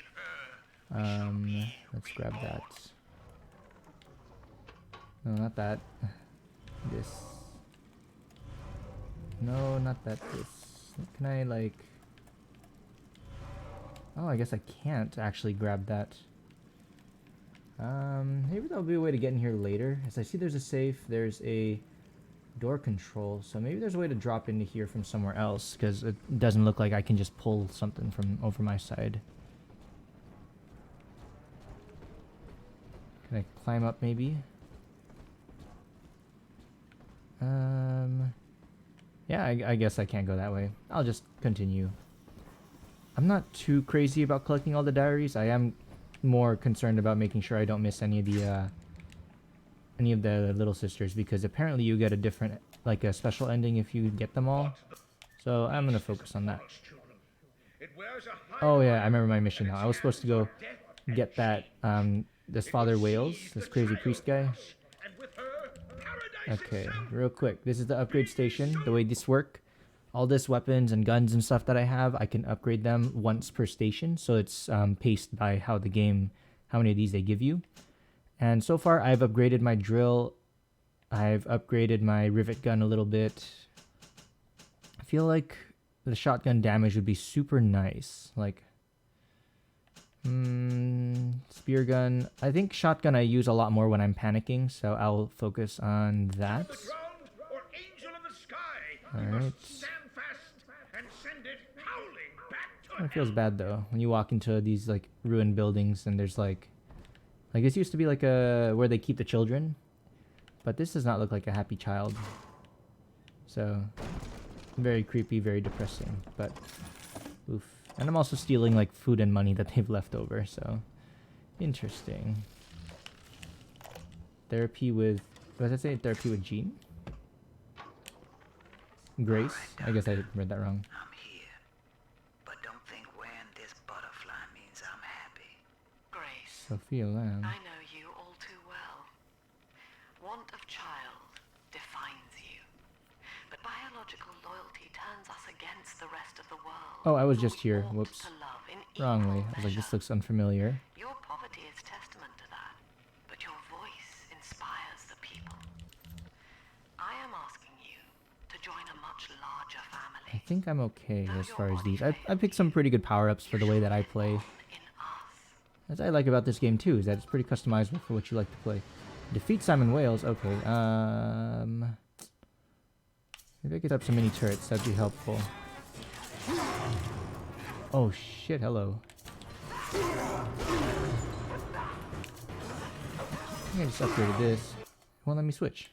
Let's grab that. No, not that. This. No, not that. This. Can I like? Oh, I guess I can't actually grab that. Maybe there'll be a way to get in here later. As I see there's a safe, there's a door control, so maybe there's a way to drop into here from somewhere else, because it doesn't look like I can just pull something from over my side. Can I climb up maybe? Yeah, I guess I can't go that way. I'll just continue. I'm not too crazy about collecting all the diaries. I am more concerned about making sure I don't miss any of the Little Sisters, because apparently you get a different, like a special ending if you get them all. So I'm gonna focus on that. Oh yeah, I remember my mission now. I was supposed to go get that this Father Wales, this crazy priest guy. Okay, real quick. This is the upgrade station. The way this works. All this weapons and guns and stuff that I have, I can upgrade them once per station. So it's paced by how many of these they give you. And so far, I've upgraded my drill. I've upgraded my rivet gun a little bit. I feel like the shotgun damage would be super nice. Like, spear gun. I think shotgun I use a lot more when I'm panicking, so I'll focus on that. Alright. It feels bad though when you walk into these like ruined buildings and there's like Like this used to be like a where they keep the children, but this does not look like a happy child. So very creepy, very depressing. But oof. And I'm also stealing like food and money that they've left over. So interesting. Therapy with what did I say? Therapy with Jean? Grace? I guess I read that wrong. I'm here, but don't think wearing this butterfly means I'm happy. Grace, Sophia Lamb. I know you all too well. Want of child defines you. But biological loyalty turns us against the rest of the world. Oh, I was just who we here. ought Whoops. to love in Wrong equal way. I was like, this measure. looks unfamiliar. Your poverty is testament to that, but your voice inspires the people. I am asking you to join a much larger family. I think I'm okay as far as these. I picked some pretty good power-ups for the way that I play. In us. As I like about this game too, is that it's pretty customizable for what you like to play. Defeat Simon Wales. Okay. Maybe I could set up some mini turrets. That'd be helpful. Oh shit! Hello. I think I just upgraded this. It won't let me switch.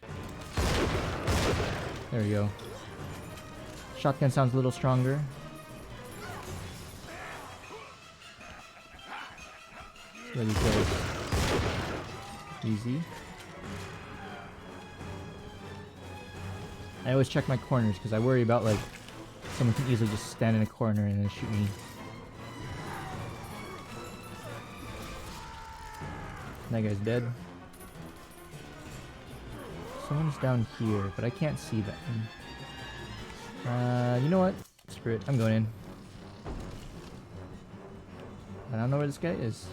There we go. Shotgun sounds a little stronger. Ready kills. Easy. I always check my corners because I worry about like someone can easily just stand in a corner and then shoot me. That guy's dead. Someone's down here, but I can't see them. You know what? Screw it. I'm going in. I don't know where this guy is.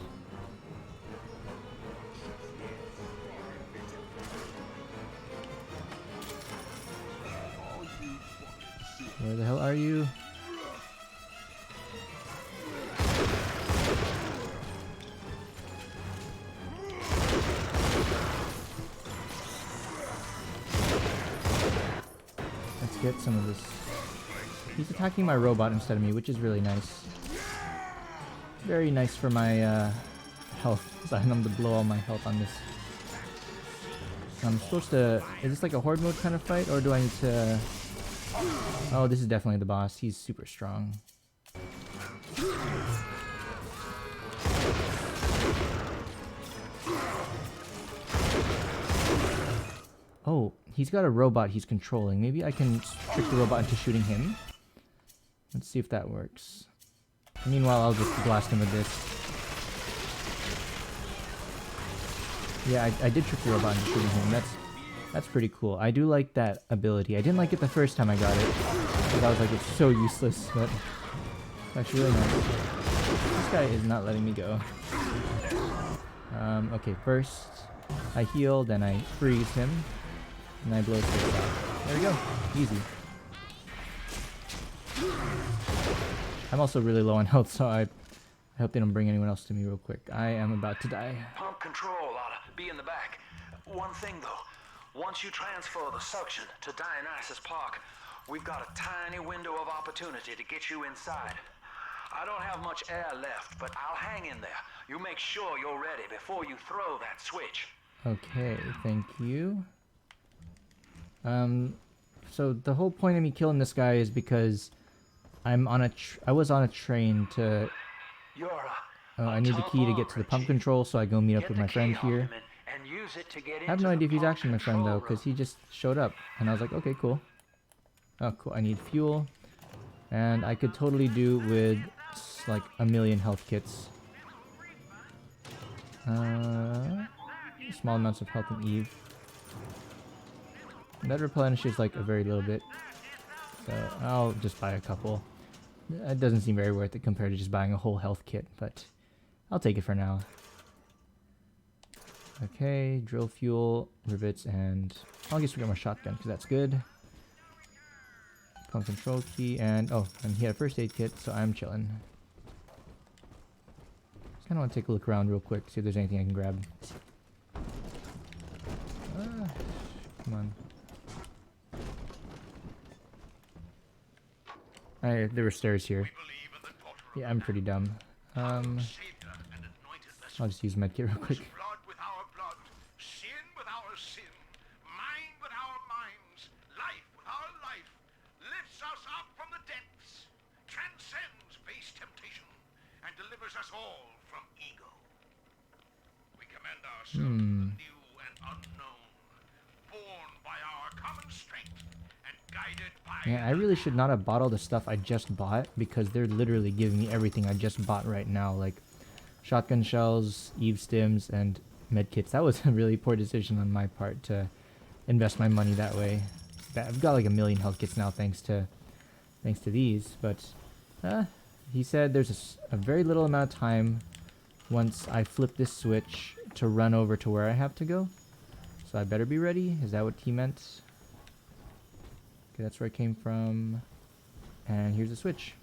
Where the hell are you? Let's get some of this. He's attacking my robot instead of me, which is really nice. Very nice for my health, because I know to blow all my health on this. I'm supposed to... Is this like a horde mode kind of fight, or do I need to... Oh, this is definitely the boss. He's super strong. Oh, he's got a robot he's controlling. Maybe I can trick the robot into shooting him. Let's see if that works. Meanwhile, I'll just blast him with this. Yeah, I did trick the robot into shooting him. That's pretty cool. I do like that ability. I didn't like it the first time I got it, because I was like, it's so useless, but it's actually really nice. This guy is not letting me go. Okay, first I heal, then I freeze him, and I blow his face off. There we go. Easy. I'm also really low on health, so I hope they don't bring anyone else to me real quick. I am about to die. Pump control ought to be in the back. One thing though, once you transfer the suction to Dionysus Park, we've got a tiny window of opportunity to get you inside. I don't have much air left, but I'll hang in there. You make sure you're ready before you throw that switch. Okay, thank you. So the whole point of me killing this guy is because I'm on a I was on a train to... I need the key to get to the pump control, so I go meet up with my friend here. I have no idea if he's actually my friend though, because he just showed up, and I was like, okay, cool. Oh, cool. I need fuel, and I could totally do with like 1,000,000 health kits. Small amounts of health in Eve. That replenishes like a very little bit, so I'll just buy a couple. It doesn't seem very worth it compared to just buying a whole health kit, but I'll take it for now. Okay, drill fuel, rivets, and I'll just get my shotgun because that's good. Pump control key, and oh, and he had a first aid kit, so I'm chilling. Just kind of want to take a look around real quick, see if there's anything I can grab. Come on. There were stairs here. Yeah, I'm pretty dumb. I'll just use medkit real quick. us all from ego. We commend ourselves to the new and unknown, born by our common strength and guided by... Yeah, I really should not have bought all the stuff I just bought, because they're literally giving me everything I just bought right now, like shotgun shells, Eve stims, and medkits. That was a really poor decision on my part to invest my money that way. I've got like 1,000,000 health kits now thanks to these, but he said there's a very little amount of time once I flip this switch to run over to where I have to go. So I better be ready. Is that what he meant? Okay, that's where I came from. And here's the switch.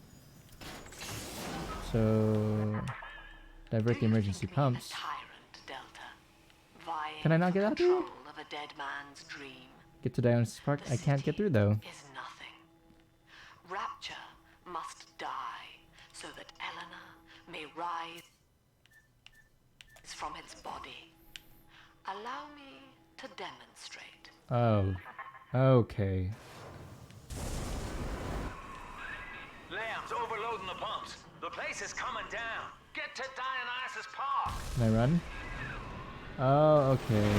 So divert the emergency pumps. Can I not get out here? Get to Dionysus Park? I can't get through though. Is nothing. Rapture must die so that Eleanor may rise from its body. Allow me to demonstrate. Oh, okay. Lamb's overloading the pumps. The place is coming down. Get to Dionysus Park. Can I run? Oh, okay.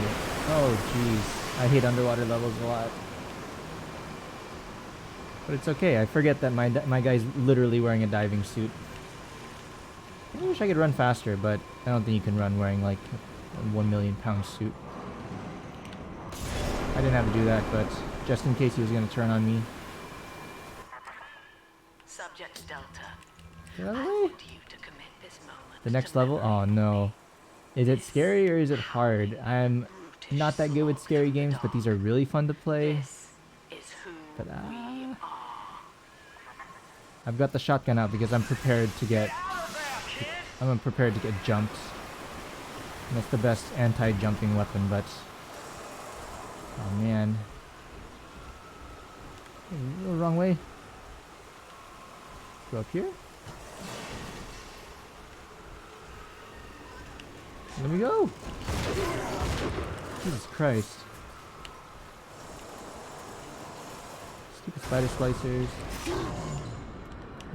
Oh, jeez. I hate underwater levels a lot. But it's okay. I forget that my guy's literally wearing a diving suit. I wish I could run faster, but I don't think you can run wearing like a 1,000,000 pound suit. I didn't have to do that, but just in case he was going to turn on me. Subject Delta. Get out of I the way. want you to commit this moment The next to level? memory. Oh no. Is it scary or is it hard? I'm not that good with scary games, but these are really fun to play. This is who But we are. I've got the shotgun out because I'm prepared to get jumped. And that's the best anti-jumping weapon, but oh man. Go the wrong way. Go up here. Let me go. Jesus Christ. Stupid spider splicers.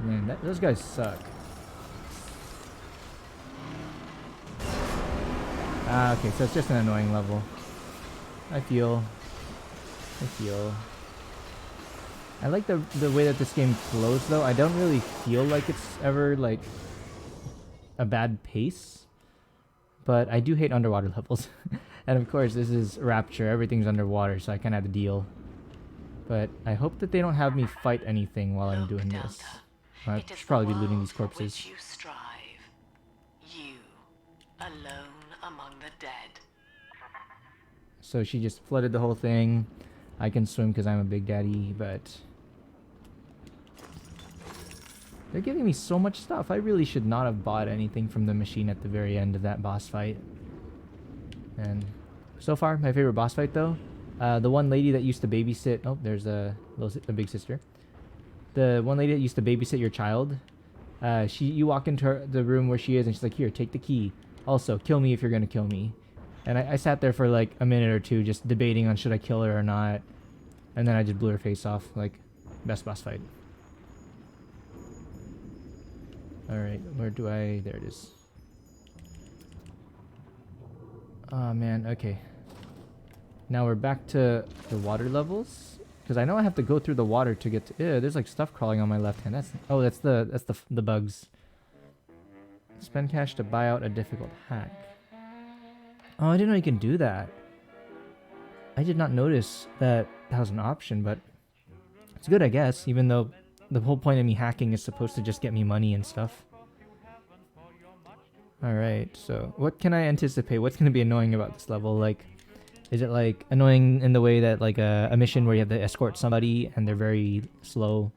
Man, those guys suck. Ah, okay, so it's just an annoying level. I feel. I like the way that this game flows though. I don't really feel like it's ever like a bad pace. But I do hate underwater levels. And of course this is Rapture, everything's underwater, so I kinda have to deal. But I hope that they don't have me fight anything while I'm doing this. I should probably be looting these corpses. You strive. You, alone among the dead. So she just flooded the whole thing. I can swim because I'm a big daddy, but they're giving me so much stuff. I really should not have bought anything from the machine at the very end of that boss fight. And so far, my favorite boss fight though, the one lady that used to babysit. Oh, there's the big sister. The one lady that used to babysit your child. You walk into the room where she is, and she's like, "Here, take the key. Also, kill me if you're gonna kill me." And I sat there for like a minute or two just debating on should I kill her or not. And then I just blew her face off. Like, best boss fight. Alright, where do I... There it is. Oh man, okay. Now we're back to the water levels. Because I know I have to go through the water to get to... Ew, there's like stuff crawling on my left hand. That's the bugs. Spend cash to buy out a difficult hack. Oh, I didn't know you can do that. I did not notice that that was an option, but it's good, I guess, even though the whole point of me hacking is supposed to just get me money and stuff. Alright, so what can I anticipate? What's going to be annoying about this level? Like, is it like annoying in the way that like a mission where you have to escort somebody and they're very slow?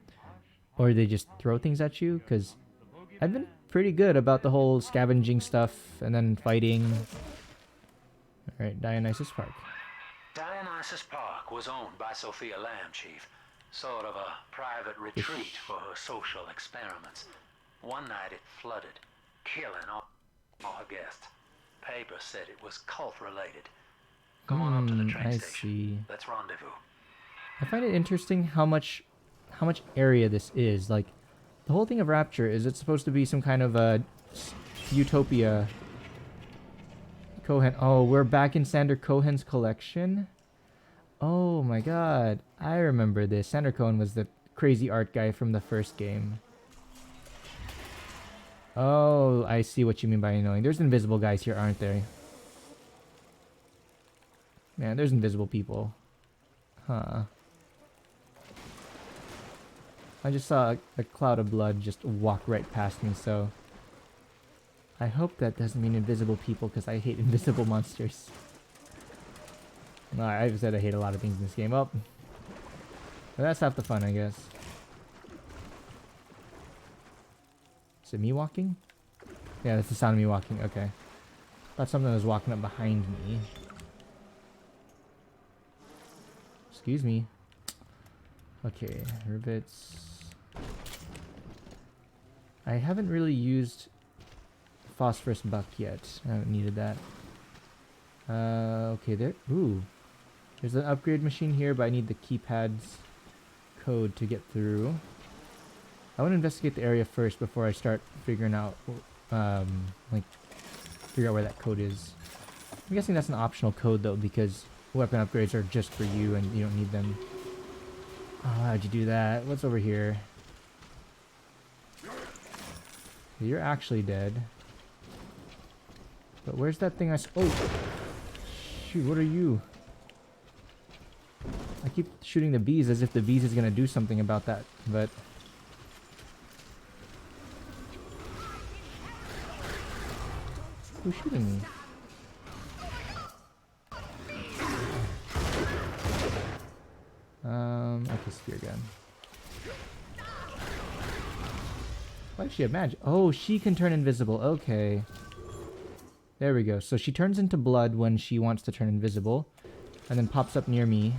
Or they just throw things at you? Because I've been pretty good about the whole scavenging stuff and then fighting. Alright, Dionysus Park. Dionysus Park was owned by Sophia Lamb, Chief. Sort of a private retreat for her social experiments. One night it flooded, killing all her guests. Papers said it was cult-related. Go on up to the train I station. see. Let's rendezvous. I find it interesting how much area this is. Like, the whole thing of Rapture is it's supposed to be some kind of a Utopia. Cohen. Oh, we're back in Sander Cohen's collection? Oh my god. I remember this. Sander Cohen was the crazy art guy from the first game. Oh, I see what you mean by annoying. There's invisible guys here, aren't there? Man, there's invisible people. Huh. I just saw a cloud of blood just walk right past me, so... I hope that doesn't mean invisible people, because I hate invisible monsters. No, I've said I hate a lot of things in this game. Oh. But that's half the fun, I guess. Is it me walking? Yeah, that's the sound of me walking. Okay. Thought something was walking up behind me. Excuse me. Okay, rivets. I haven't really used phosphorus buck yet. I haven't needed that. Okay, there. Ooh. There's an upgrade machine here, but I need the keypad's code to get through. I want to investigate the area first before I start figuring out, like, figure out where that code is. I'm guessing that's an optional code, though, because weapon upgrades are just for you and you don't need them. Oh, how'd you do that? What's over here? You're actually dead. But where's that thing oh! Shoot, what are you? I keep shooting the bees as if the bees is gonna do something about that, but... Who's shooting me? Okay, spear gun. Why does she have magic? Oh, she can turn invisible. Okay. There we go. So she turns into blood when she wants to turn invisible. And then pops up near me.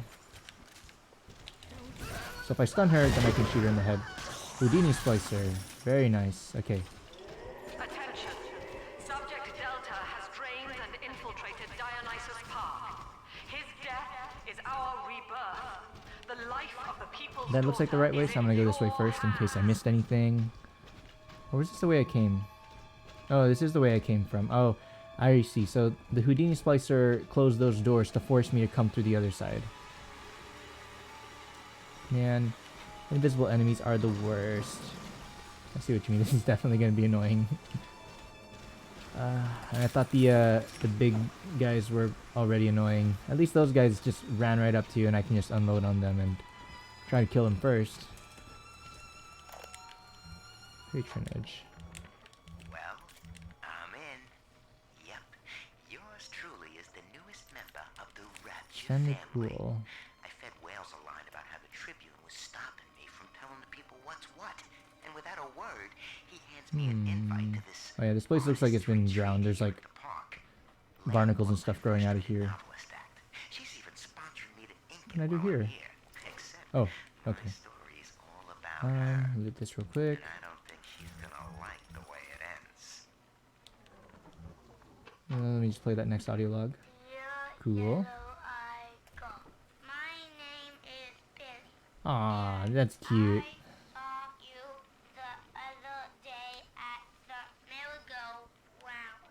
So if I stun her, then I can shoot her in the head. Houdini Splicer. Very nice. Okay. Attention. Subject Delta has drained and infiltrated Dionysus Park. His death is our rebirth. The life of the people. That looks like the right way, so I'm gonna go this way first in case I missed anything. Or was this the way I came? Oh, this is the way I came from. Oh, I see. So the Houdini Splicer closed those doors to force me to come through the other side. Man, invisible enemies are the worst. I see what you mean. This is definitely going to be annoying. And I thought the big guys were already annoying. At least those guys just ran right up to you and I can just unload on them and try to kill them first. Patronage. Well, I'm in. Yep. Yours truly is the newest member of the Rapture Semi family. cool. I fed Wales a line about how the Tribune was stopping me from telling the people what's what. And without a word, he hands me an invite to this. Oh yeah, this place looks like it's been drowned. There's like barnacles and stuff growing out of here. She's even sponsoring me to ink What can I do here? Except Oh, okay. my story's all about her. Loot this real quick. And I don't think she's gonna like the way it ends. Let me just play that next audio log. Cool. My name is Billy. Aw, that's cute. I saw you the other day at the merry-go-round.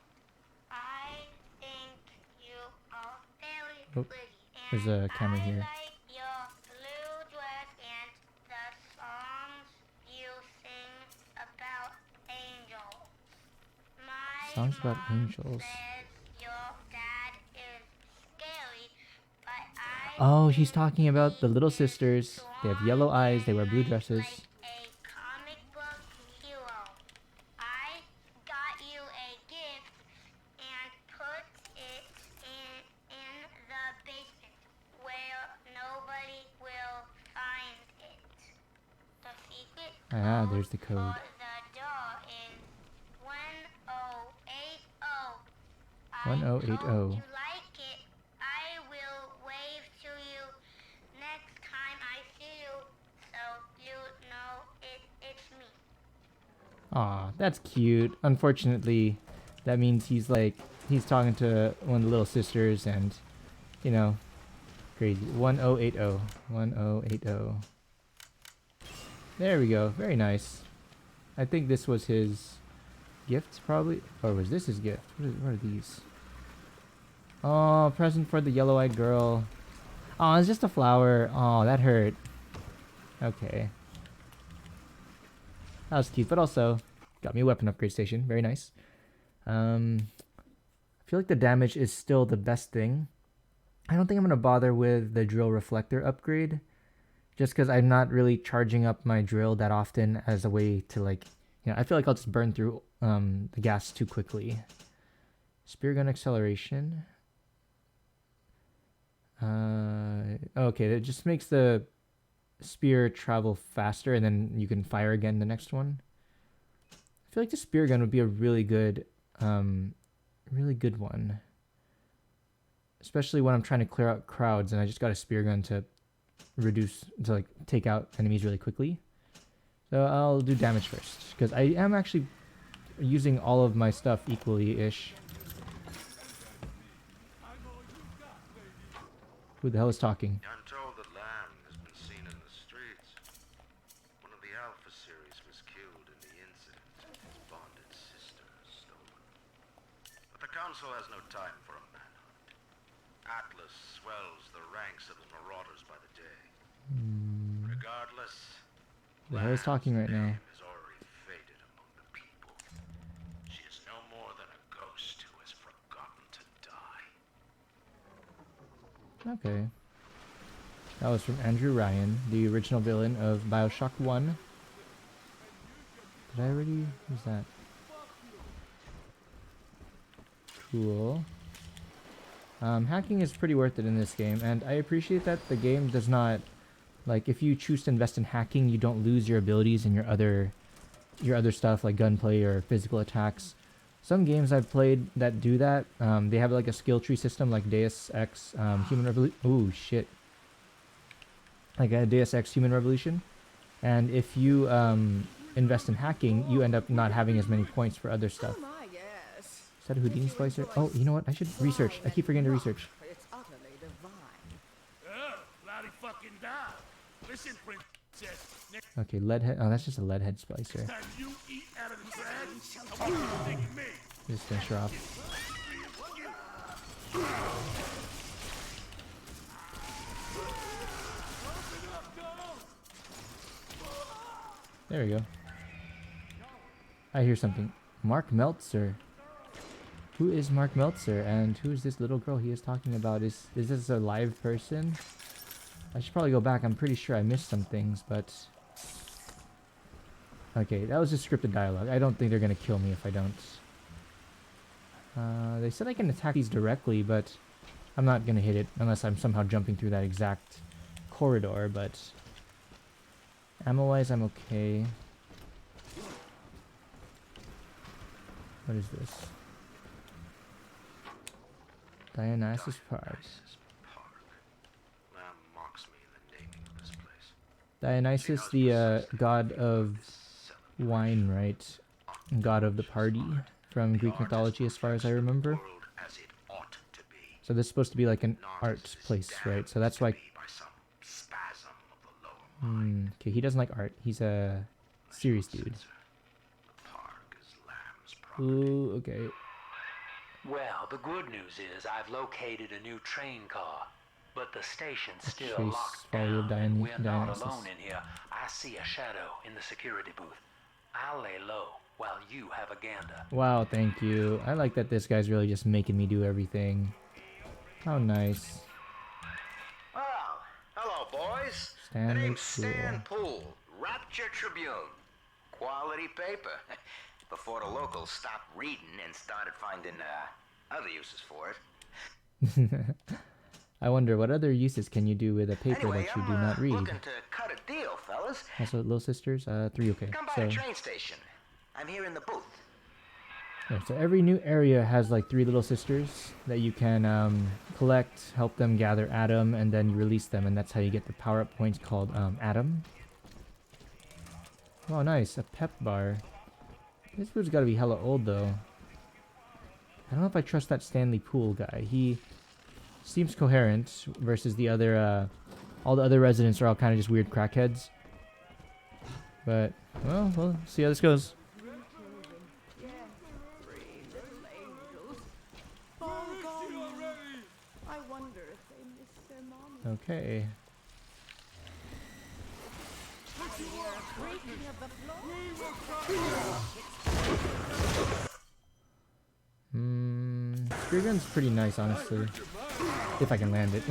I think you are very Oh, pretty. there's a camera here. I like your blue dress and the songs you sing about angels. My Songs about mom angels. says your dad is scary, but I Oh, she's talking about the little sisters. They have yellow eyes. They wear blue dresses. like a comic book hero. I got you a gift and put it in the basement where nobody will find it. The secret Ah, there's the for code. the door is 1080. 1080. I hope you like it. I will wave to you next time I see you, so you know it's me. Aw, that's cute. Unfortunately, that means he's talking to one of the little sisters and, you know, crazy. 1080. 1080. There we go. Very nice. I think this was his gifts, probably? Or was this his gift? What are these? Oh, present for the yellow-eyed girl. Oh, it's just a flower. Oh, that hurt. Okay. That was cute, but also got me a weapon upgrade station. Very nice. I feel like the damage is still the best thing. I don't think I'm going to bother with the drill reflector upgrade. Just because I'm not really charging up my drill that often as a way to, like, you know, I feel like I'll just burn through the gas too quickly. Spear gun acceleration. Okay, it just makes the spear travel faster, and then you can fire again the next one. I feel like the spear gun would be a really good one, especially when I'm trying to clear out crowds and I just got a spear gun to like take out enemies really quickly. So I'll do damage first because I am actually using all of my stuff equally-ish. Who the hell is talking? I'm told that Lamb has been seen in the streets. One of the Alpha series was killed in the incident. His bonded sister was stolen. But the Council has no time for a manhunt. Atlas swells the ranks of his marauders by the day. Regardless, The hell is talking right now? has already faded among the people. She is no more than a ghost who has forgotten to die. Okay. That was from Andrew Ryan, the original villain of Bioshock 1. Did I already use that? Cool. Hacking is pretty worth it in this game, and I appreciate that the game does not, like, if you choose to invest in hacking, you don't lose your abilities and your other stuff like gunplay or physical attacks. Some games I've played that do that, they have like a skill tree system like Deus Ex Human Revolution. Ooh, shit. Like a Deus Ex Human Revolution. And if you invest in hacking, you end up not having as many points for other stuff. Is that a Houdini splicer? Oh, you know what? I should research. I keep forgetting to research. Okay, lead head. Oh, that's just a lead head splicer. Just finish her off. There we go. I hear something. Mark Meltzer. Who is Mark Meltzer, and who is this little girl he is talking about? Is this a live person? I should probably go back. I'm pretty sure I missed some things, but... Okay, that was just scripted dialogue. I don't think they're gonna kill me if I don't. They said I can attack these directly, but I'm not gonna hit it unless I'm somehow jumping through that exact corridor, but... Ammo-wise, I'm okay. What is this? Dionysus Park. Lamb mocks me in the naming of this place. Dionysus, the god of wine, right? God of the party from Greek mythology, as far as I remember. World as it ought to be. So this is supposed to be like an art place, right? So that's why... By some spasm of the lower mind. Okay, he doesn't like art. He's a serious dude. The park is Lamb's property. Ooh, okay. Well, the good news is I've located a new train car, but the station's still Chase locked follow down, and we're not Dionysus. alone in here. I see a shadow in the security booth. I'll lay low while you have a gander. Wow, thank you. I like that this guy's really just making me do everything. How nice. Oh, hello, boys. Stanley My name's Stan Poole. Poole, Rapture Tribune. Quality paper. Before the locals stopped reading and started finding other uses for it. I wonder what other uses can you do with a paper Anyway, that you I'm do not read. looking to cut a deal, fellas. Also, Little Sisters, 3, okay. Come by So, the train station. I'm here in the booth. yeah, so every new area has like 3 Little Sisters that you can collect, help them gather Atom, and then you release them, and that's how you get the power-up points called Atom. Oh, nice, a pep bar. This food's gotta be hella old, though. I don't know if I trust that Stanley Poole guy. He seems coherent versus the other, all the other residents are all kind of just weird crackheads. But, well, we'll see how this goes. I wonder if they miss their mommy. Okay. Breaking of the floor. Spear gun's pretty nice, honestly. If I can land it.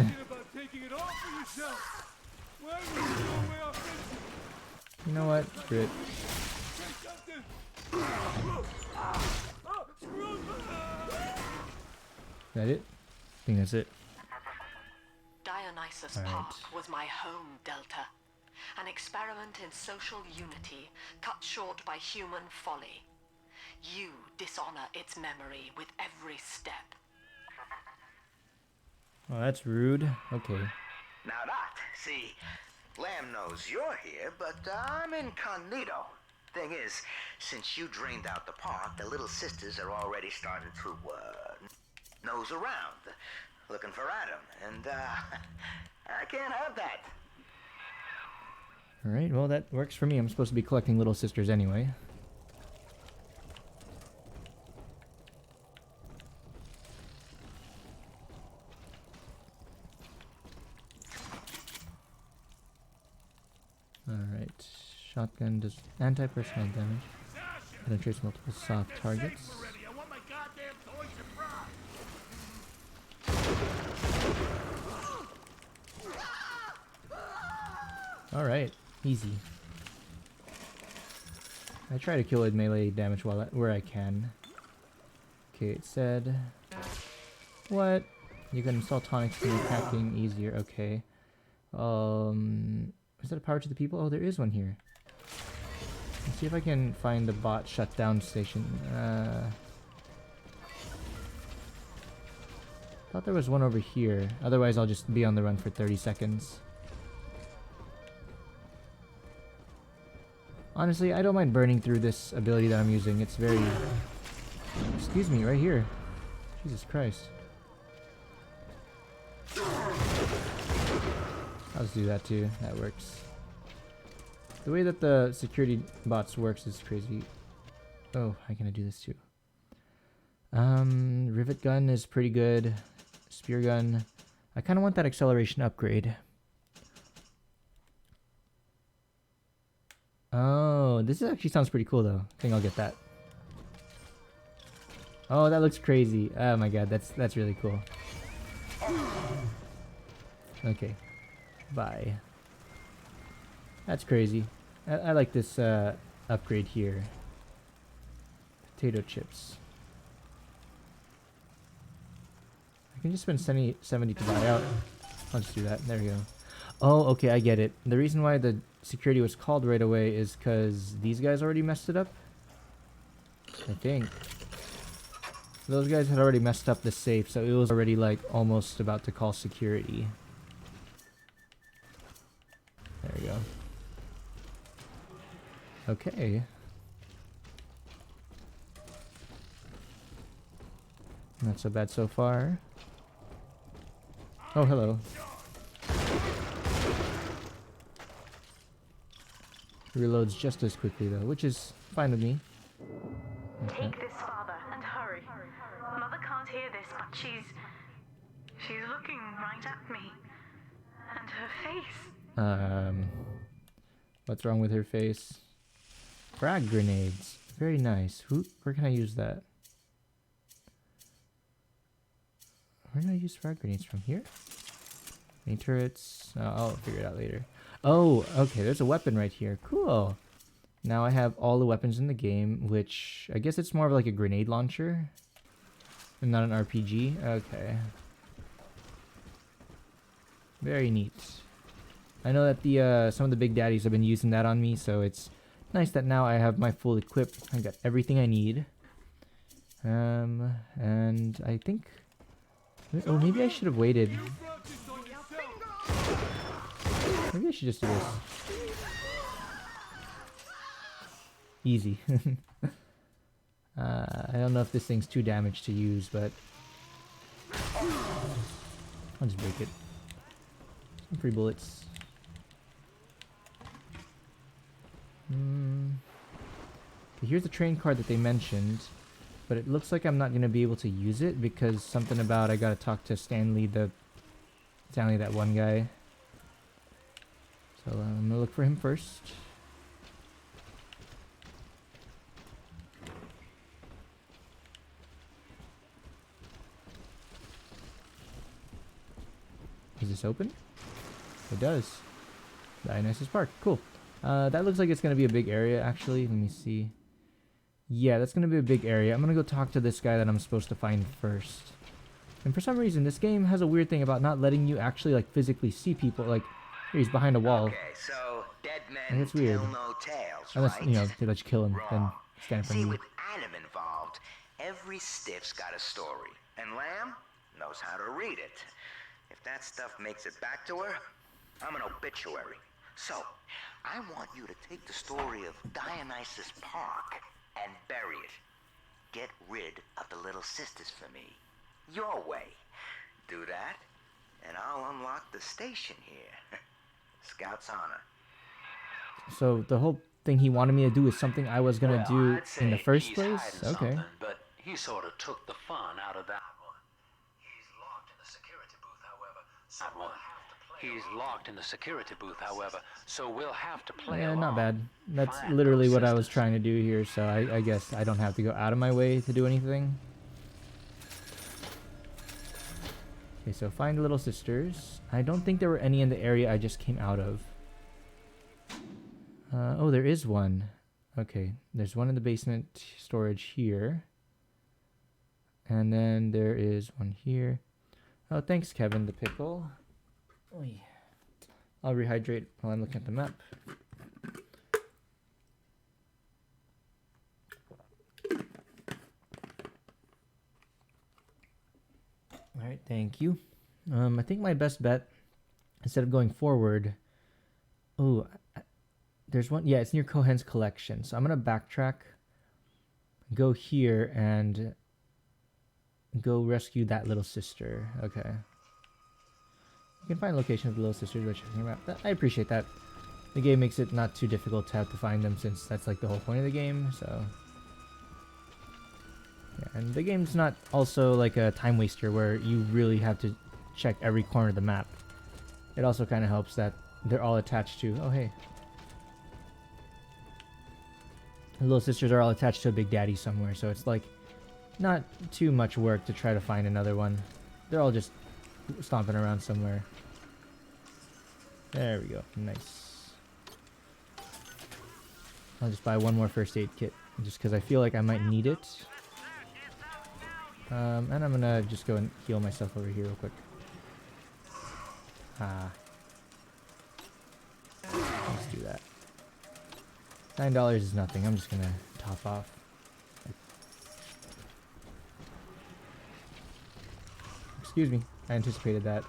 You know what? Screw it. Is that it? I think that's it. Dionysus All right. Park was my home, Delta. An experiment in social unity, cut short by human folly. You dishonor its memory with every step. Oh, that's rude. Okay. Now that, see, Lamb knows you're here, but I'm incognito. Thing is, since you drained out the park, the little sisters are already starting to, nose around, looking for Adam, and, I can't have that. Alright, well that works for me. I'm supposed to be collecting little sisters anyway. Alright. Shotgun does anti-personnel damage. Penetrates multiple soft targets. Alright, easy. I try to kill with melee damage where I can. Okay, it said... What? You can install tonics to make hacking easier. Okay. Is that a power to the people? Oh, there is one here. Let's see if I can find the bot shutdown station. Thought there was one over here. Otherwise, I'll just be on the run for 30 seconds. Honestly, I don't mind burning through this ability that I'm using. It's very... Excuse me, right here. Jesus Christ. I'll just do that too. That works. The way that the security bots works is crazy. Oh, how can I do this too? Rivet gun is pretty good. Spear gun. I kind of want that acceleration upgrade. Oh, this actually sounds pretty cool though. I think I'll get that. Oh, that looks crazy. Oh my god, that's really cool. Okay. Bye. That's crazy. I like this upgrade here. Potato chips. I can just spend 70 to buy out. I'll just do that. There we go. Oh, okay, I get it. The reason why the security was called right away is because these guys already messed it up. I think. Those guys had already messed up the safe, so it was already like almost about to call security. There we go. Okay. Not so bad so far. Oh, hello. Reloads just as quickly though, which is fine with me. Okay. Take this, father, and hurry. Mother can't hear this, but she's looking right at me. And her face. What's wrong with her face? Frag grenades. Very nice. Where can I use that? Where do I use frag grenades from? Here? Any turrets? Oh, I'll figure it out later. Oh, okay, there's a weapon right here. Cool. Now I have all the weapons in the game, which I guess it's more of like a grenade launcher and not an RPG. Okay. Very neat. I know that the some of the big daddies have been using that on me, so it's nice that now I have my full equip. I got everything I need. And I think... Oh, maybe I should have waited. Maybe I should just do this. Easy. I don't know if this thing's too damaged to use, but I'll just break it. Some free bullets. Okay, here's the train card that they mentioned. but it looks like I'm not gonna be able to use it because something about I gotta talk to Stanley, that one guy. So I'm gonna look for him first. Is this open? It does. Dionysus Park. Cool. That looks like it's going to be a big area, actually. Let me see. Yeah, that's going to be a big area. I'm going to go talk to this guy that I'm supposed to find first. And for some reason, this game has a weird thing about not letting you actually, like, physically see people. Like, here, he's behind a wall. Okay, so dead men And it's weird. tell no tales, Unless, right? you know, they let you kill him, then Wrong. stand in front See, of you. with Adam involved, every stiff's got a story, and Lamb knows how to read it. If that stuff makes it back to her, I'm an obituary. So, I want you to take the story of Dionysus Park and bury it. Get rid of the little sisters for me. Your way. Do that, and I'll unlock the station here. Scout's honor. So the whole thing he wanted me to do is something I was going to do I'd say in the first he's place? hiding Okay. something, but he sort of took the fun out of that one. He's locked in the security booth, however. So we'll have to play. He's locked in the security booth, however. So we'll have to play Yeah, along. not bad. That's Find literally those what I was sisters. trying to do here, so I guess I don't have to go out of my way to do anything. Okay, so find little sisters. I don't think there were any in the area I just came out of. Oh, there is one. Okay, there's one in the basement storage here. And then there is one here. Oh, thanks, Kevin the Pickle. Oy. I'll rehydrate while I'm looking at the map. Alright, thank you. I think my best bet, instead of going forward... Oh, there's one... Yeah, it's near Cohen's collection. So I'm going to backtrack, go here, and go rescue that little sister. Okay. You can find location of the little sisters by checking them out. I appreciate that. The game makes it not too difficult to have to find them, since that's like the whole point of the game, so... Yeah, and the game's not also like a time waster where you really have to check every corner of the map. It also kind of helps that they're all attached to... Oh, hey. The little sisters are all attached to a big daddy somewhere, so it's like not too much work to try to find another one. They're all just stomping around somewhere. There we go. Nice. I'll just buy one more first aid kit just because I feel like I might need it. And I'm gonna just go and heal myself over here real quick. Let's do that. $9 is nothing. I'm just gonna top off. Excuse me. I anticipated that.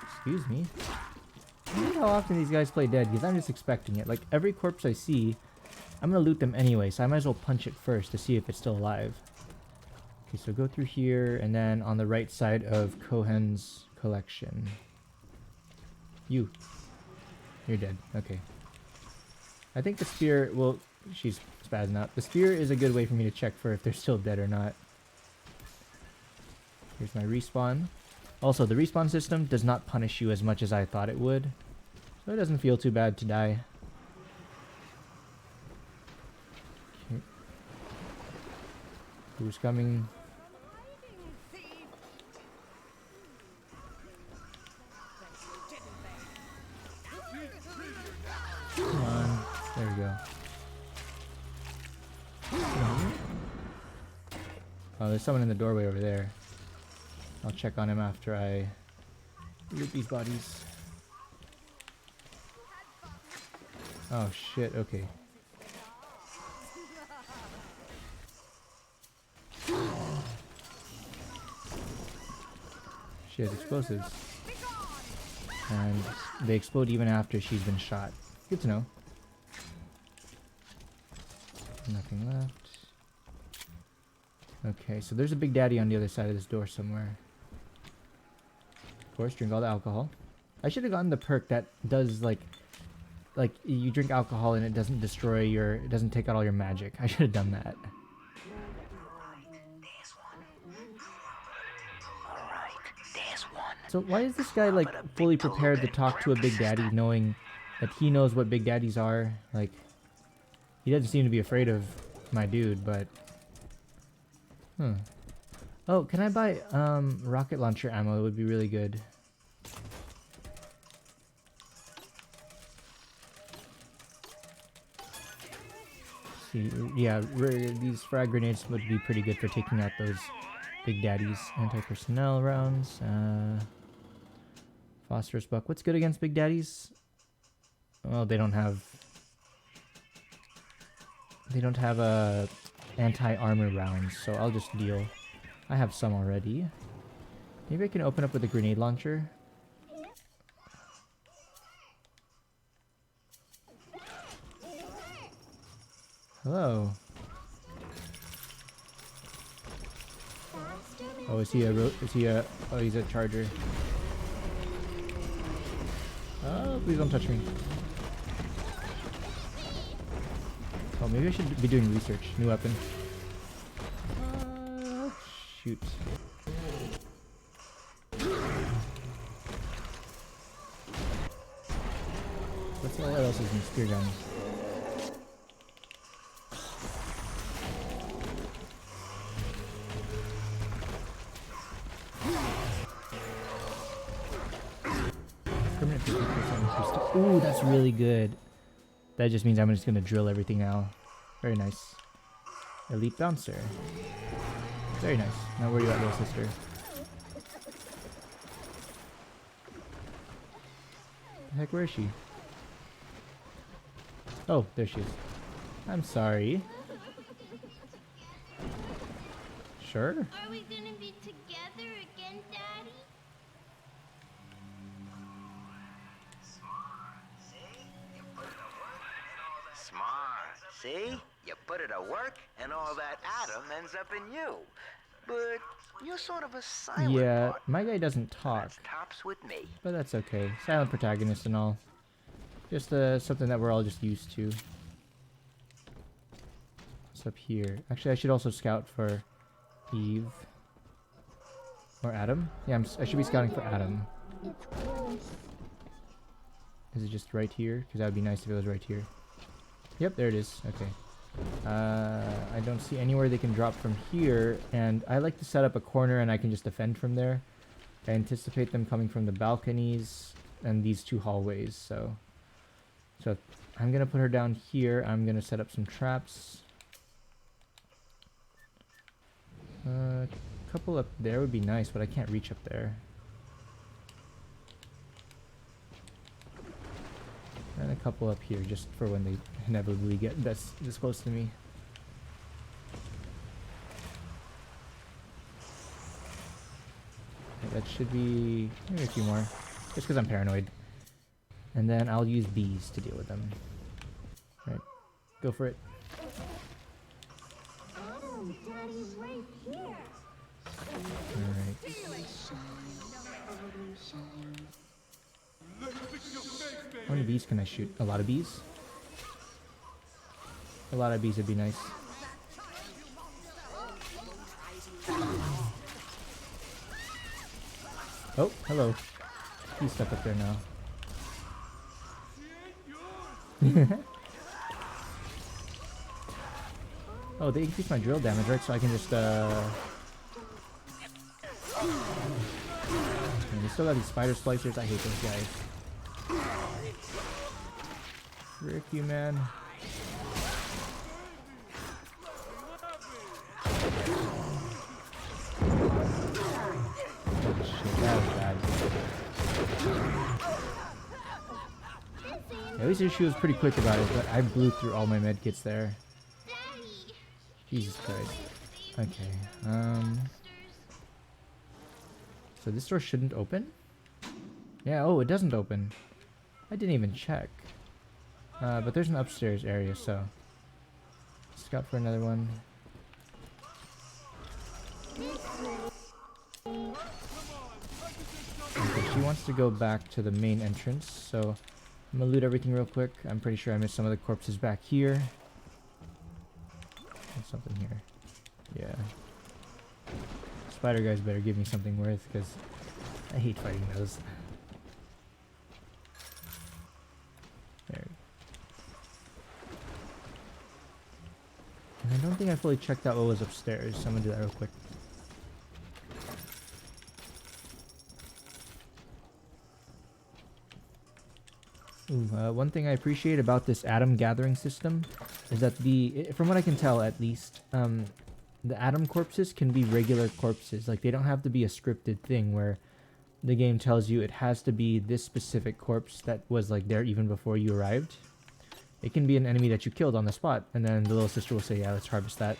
Excuse me. I wonder how often these guys play dead, because I'm just expecting it. Like, every corpse I see, I'm gonna loot them anyway, so I might as well punch it first to see if it's still alive. Okay, so go through here, and then on the right side of Cohen's collection. You're dead. Okay. I think the spear, well, she's spazzing out. The spear is a good way for me to check for if they're still dead or not. Here's my respawn. Also, the respawn system does not punish you as much as I thought it would, so it doesn't feel too bad to die. Okay. Who's coming? Come on. There we go. Oh, there's someone in the doorway over there. I'll check on him after I loot these bodies. Oh shit, okay. She has explosives. And they explode even after she's been shot. Good to know. Nothing left. Okay, so there's a big daddy on the other side of this door somewhere. Of course, drink all the alcohol. I should have gotten the perk that does, like, like you drink alcohol and it doesn't destroy your, it doesn't take out all your magic. I should have done that. So why is this guy like fully prepared to talk to a Big Daddy, knowing that he knows what Big Daddies are? Like, he doesn't seem to be afraid of my dude, but oh, can I buy rocket launcher ammo? It would be really good. See, yeah, these frag grenades would be pretty good for taking out those Big Daddies. Anti-personnel rounds. Phosphorus buck. What's good against Big Daddies? Well, they don't have anti-armor rounds, so I'll just deal. I have some already. Maybe I can open up with a grenade launcher. Hello. Oh, is he a, oh, he's a charger. Oh, please don't touch me. Oh, maybe I should be doing research. New weapon. Shoot. What else is in spear guns? Permanent 50% increase. Ooh, that's really good. That just means I'm just gonna drill everything now. Very nice. Elite bouncer. Very nice. Now where are you at, little sister? The heck, where is she? Oh, there she is. I'm sorry. Sure. Are we gonna be together again, Daddy? Smart. See? You put it to work, and all that Adam ends up in you. But you're sort of a silent Yeah, partner. my guy doesn't talk, That's tops with me. but that's okay. Silent protagonist and all. Just something that we're all just used to. What's up here? Actually, I should also scout for Eve. Or Adam? Yeah, I should be scouting for Adam. It's close. Is it just right here? Because that would be nice if it was right here. Yep, there it is. Okay. I don't see anywhere they can drop from here, and I like to set up a corner and I can just defend from there. I anticipate them coming from the balconies and these two hallways, so I'm gonna put her down here. I'm gonna set up some traps. A couple up there would be nice, but I can't reach up there. And a couple up here, just for when they inevitably get this close to me. Okay, that should be maybe a few more, just because I'm paranoid. And then I'll use bees to deal with them. Alright, go for it. Oh, Daddy's right here. Alright. How many bees can I shoot? A lot of bees? A lot of bees would be nice. Oh, hello. He's stuck up there now. Oh, they increased my drill damage, right? So I can just, Man, they still got these spider splicers. I hate those guys. Frick you, man. Oh, shit, that was bad. At least she was pretty quick about it, but I blew through all my medkits there. Jesus Christ. Okay, so this door shouldn't open? Yeah, oh, it doesn't open. I didn't even check. But there's an upstairs area, so scout for another one. Okay, she wants to go back to the main entrance, so I'm I'm gonna loot everything real quick. I'm pretty sure I missed some of the corpses back here. There's something here. Yeah. Spider guys better give me something worth, because I hate fighting those. There. And I don't think I fully checked out what was upstairs, so I'm gonna do that real quick. Ooh, one thing I appreciate about this atom gathering system is that from what I can tell at least, the atom corpses can be regular corpses. Like, they don't have to be a scripted thing where the game tells you it has to be this specific corpse that was like there even before you arrived. It can be an enemy that you killed on the spot, and then the little sister will say, yeah, let's harvest that.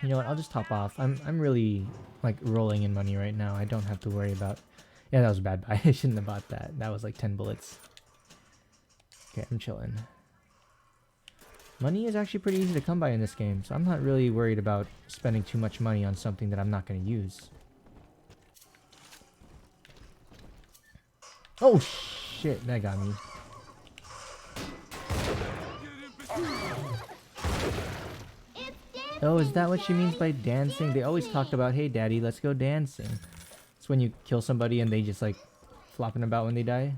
You know what, I'll just top off. I'm really like rolling in money right now. I don't have to worry about... Yeah, that was a bad buy. I shouldn't have bought that. That was like 10 bullets. Okay, I'm chilling. Money is actually pretty easy to come by in this game, so I'm not really worried about spending too much money on something that I'm not going to use. Oh shit, that got me. Oh, is that what she means by dancing? They always talk about, hey daddy, let's go dancing. It's when you kill somebody and they just like flopping about when they die.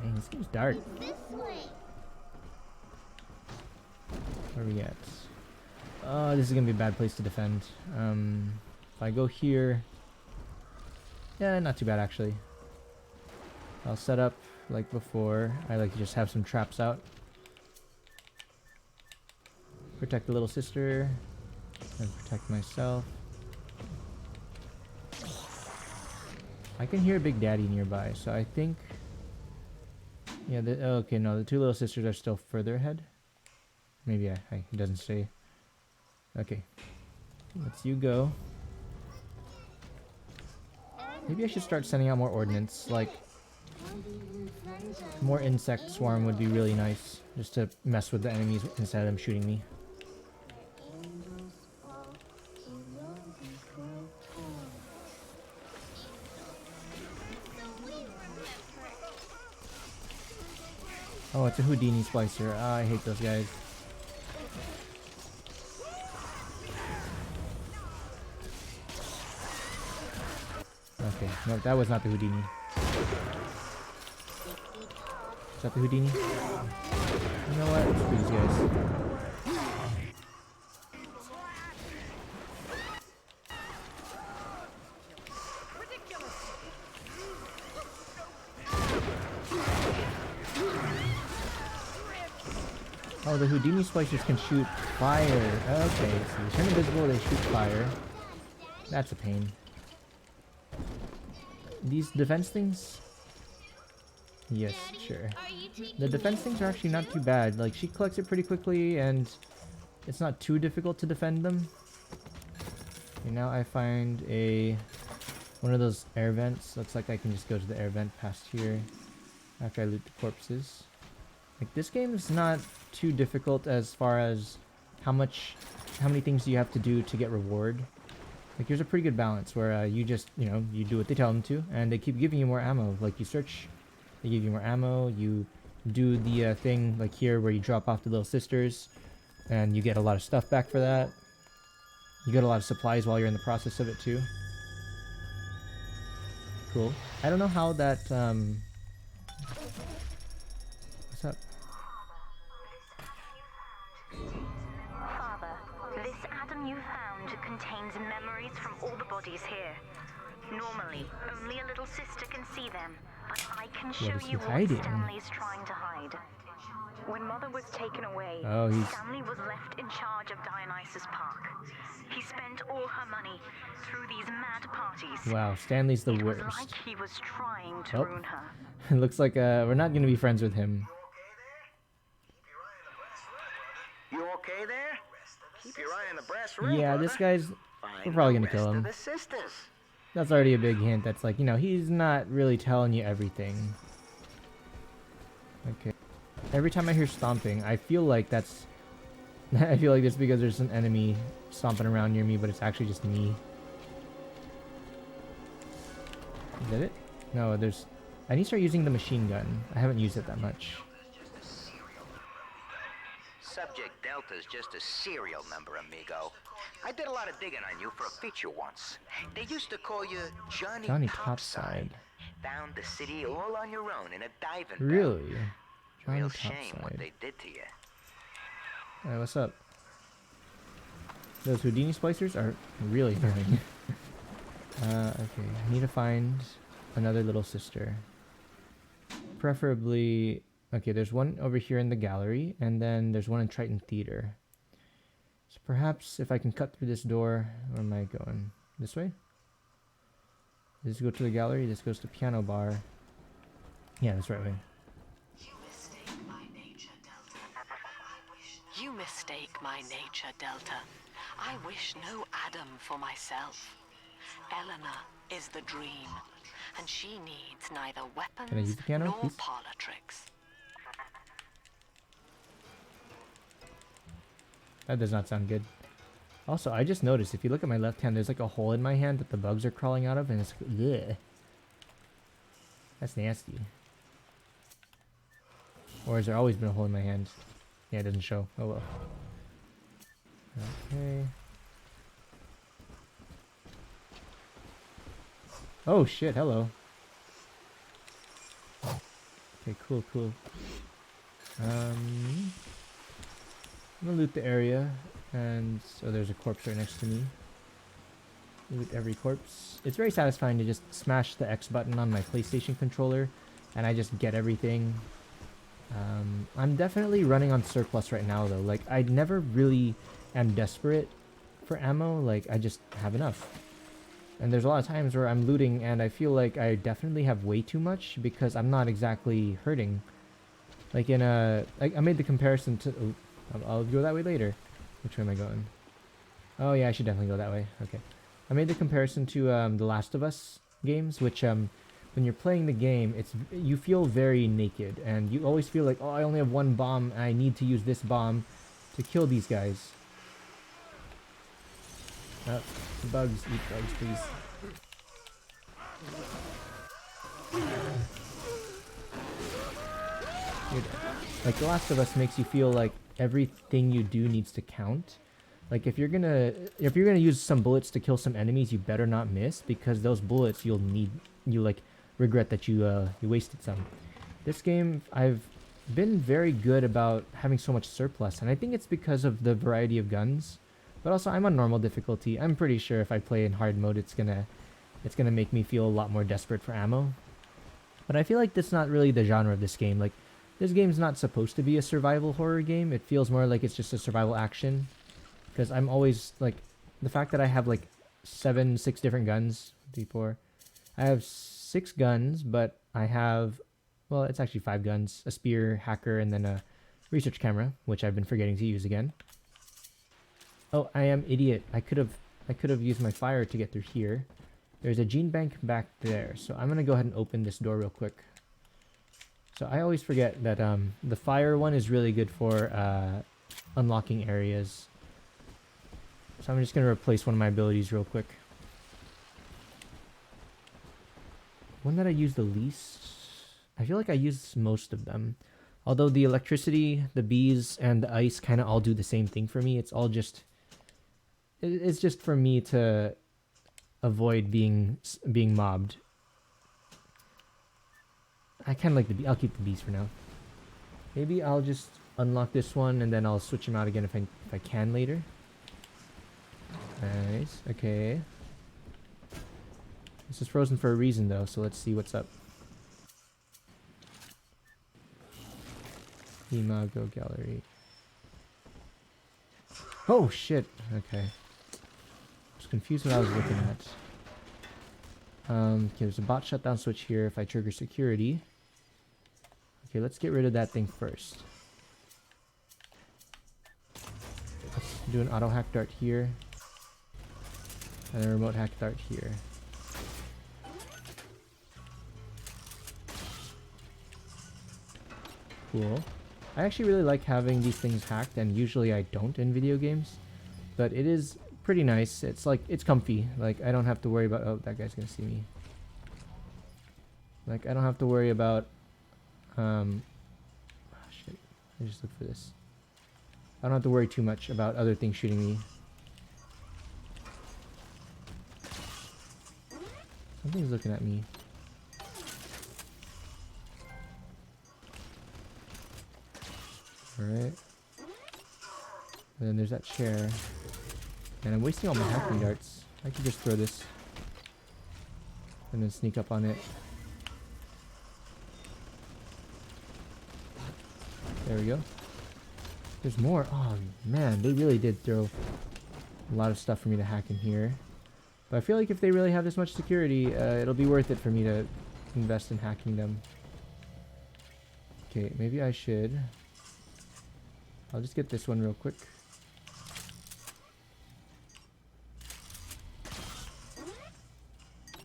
Dang, this game's dark. Where are we at? Oh, this is gonna be a bad place to defend. If I go here... Yeah, not too bad actually. I'll set up like before. I like to just have some traps out. Protect the little sister. And protect myself. I can hear Big Daddy nearby, so I think... Yeah, okay, no, the two little sisters are still further ahead. Maybe it doesn't say. Okay. Let's you go. Maybe I should start sending out more ordnance, like... More insect swarm would be really nice, just to mess with the enemies instead of them shooting me. Oh, it's a Houdini splicer. Ah, I hate those guys. Okay, no, that was not the Houdini. Is that the Houdini? You know what? Screw these guys. Oh, the Houdini splicers can shoot fire. Okay, so they turn invisible, they shoot fire. That's a pain. These defense things? Yes, sure. The defense things are actually not too bad. Like, she collects it pretty quickly, and it's not too difficult to defend them. Okay, now I find one of those air vents. Looks like I can just go to the air vent past here after I loot the corpses. Like, this game is not too difficult as far as how many things you have to do to get reward. Like, there's a pretty good balance where you just, you do what they tell them to, and they keep giving you more ammo. Like, you search, they give you more ammo, you do the thing, like here, where you drop off the little sisters, and you get a lot of stuff back for that. You get a lot of supplies while you're in the process of it, too. Cool. I don't know how that, what's up? Father, this atom you found contains memories from all the bodies here. Normally, only a little sister can see them, but I can show you what Stanley's trying to hide. When Mother was taken away, Stanley was left in charge of Dionysus Park. He spent all her money through these mad parties. Wow, Stanley's the worst. It was like he was trying to ruin her. It looks like we're not going to be friends with him. You okay there? Keep your eye on the brass ring. Yeah, this guy's... We're probably going to kill him. That's already a big hint. That's like, he's not really telling you everything. Okay. Every time I hear stomping, I feel like that's... I feel like it's because there's an enemy stomping around near me, but it's actually just me. Is that it? No, there's... I need to start using the machine gun. I haven't used it that much. Subject Delta's just a serial number, amigo. I did a lot of digging on you for a feature once. They used to call you Johnny Topside. Found the city all on your own in a diving bell. Really? Real Johnny shame what Topside. they did to you. Alright, what's up? Those Houdini splicers are really annoying. Okay, I need to find another little sister. Preferably... Okay, there's one over here in the gallery, and then there's one in Triton Theater. So perhaps if I can cut through this door... Where am I going? This way? Does this go to the gallery? This goes to piano bar. Yeah, that's the right way. You mistake my nature, Delta. I wish no Adam for myself. Eleanor is the dream, and she needs neither Can I use weapons the piano, nor please? parlor tricks. That does not sound good. Also, I just noticed, if you look at my left hand, there's like a hole in my hand that the bugs are crawling out of, and it's... Ugh. That's nasty. Or has there always been a hole in my hand? Yeah, it doesn't show. Oh well. Okay. Oh shit, hello. Okay, cool, cool. I'm gonna loot the area, and so there's a corpse right next to me. Loot every corpse. It's very satisfying to just smash the X button on my PlayStation controller, and I just get everything. I'm definitely running on surplus right now though. Like, I never really am desperate for ammo. Like, I just have enough. And there's a lot of times where I'm looting and I feel like I definitely have way too much because I'm not exactly hurting. Like in a... I made the comparison to... Oh, I'll go that way later. Which way am I going? Oh yeah, I should definitely go that way. Okay. I made the comparison to The Last of Us games, which when you're playing the game, you feel very naked, and you always feel like, oh, I only have one bomb, and I need to use this bomb to kill these guys. Bugs, eat bugs, please. Dude, like The Last of Us makes you feel like everything you do needs to count. Like if you're gonna use some bullets to kill some enemies, you better not miss, because those bullets you'll regret that you wasted some. This game, I've been very good about having so much surplus, and I think it's because of the variety of guns. But also, I'm on normal difficulty. I'm pretty sure if I play in hard mode, it's gonna make me feel a lot more desperate for ammo. But I feel like that's not really the genre of this game. Like, this game's not supposed to be a survival horror game. It feels more like it's just a survival action. Because I'm always, like, the fact that I have, like, 6 different guns, D4. I have 6 guns, but I have, well, it's actually 5 guns. A spear, hacker, and then a research camera, which I've been forgetting to use again. Oh, I am idiot. I could have used my fire to get through here. There's a gene bank back there, so I'm gonna go ahead and open this door real quick. So I always forget that the fire one is really good for unlocking areas. So I'm just gonna replace one of my abilities real quick. One that I use the least, I feel like I use most of them. Although the electricity, the bees, and the ice kind of all do the same thing for me. It's all just... It's just for me to avoid being mobbed. I kind of like the bee. I'll keep the bees for now. Maybe I'll just unlock this one and then I'll switch them out again if I can later. Nice. Okay. This is frozen for a reason though, so let's see what's up. Imago gallery. Oh shit. Okay. Confused what I was looking at. Okay, there's a bot shutdown switch here if I trigger security. Okay, let's get rid of that thing first. Let's do an auto hack dart here. And a remote hack dart here. Cool. I actually really like having these things hacked, and usually I don't in video games. But it is pretty nice. It's like, it's comfy. Like, I don't have to worry about... Oh, that guy's gonna see me. Like, I don't have to worry about, shit. I just looked for this. I don't have to worry too much about other things shooting me. Something's looking at me. Alright. And then there's that chair. And I'm wasting all my hacking darts. I could just throw this. And then sneak up on it. There we go. There's more. Oh man, they really did throw a lot of stuff for me to hack in here. But I feel like if they really have this much security, it'll be worth it for me to invest in hacking them. Okay, maybe I should. I'll just get this one real quick.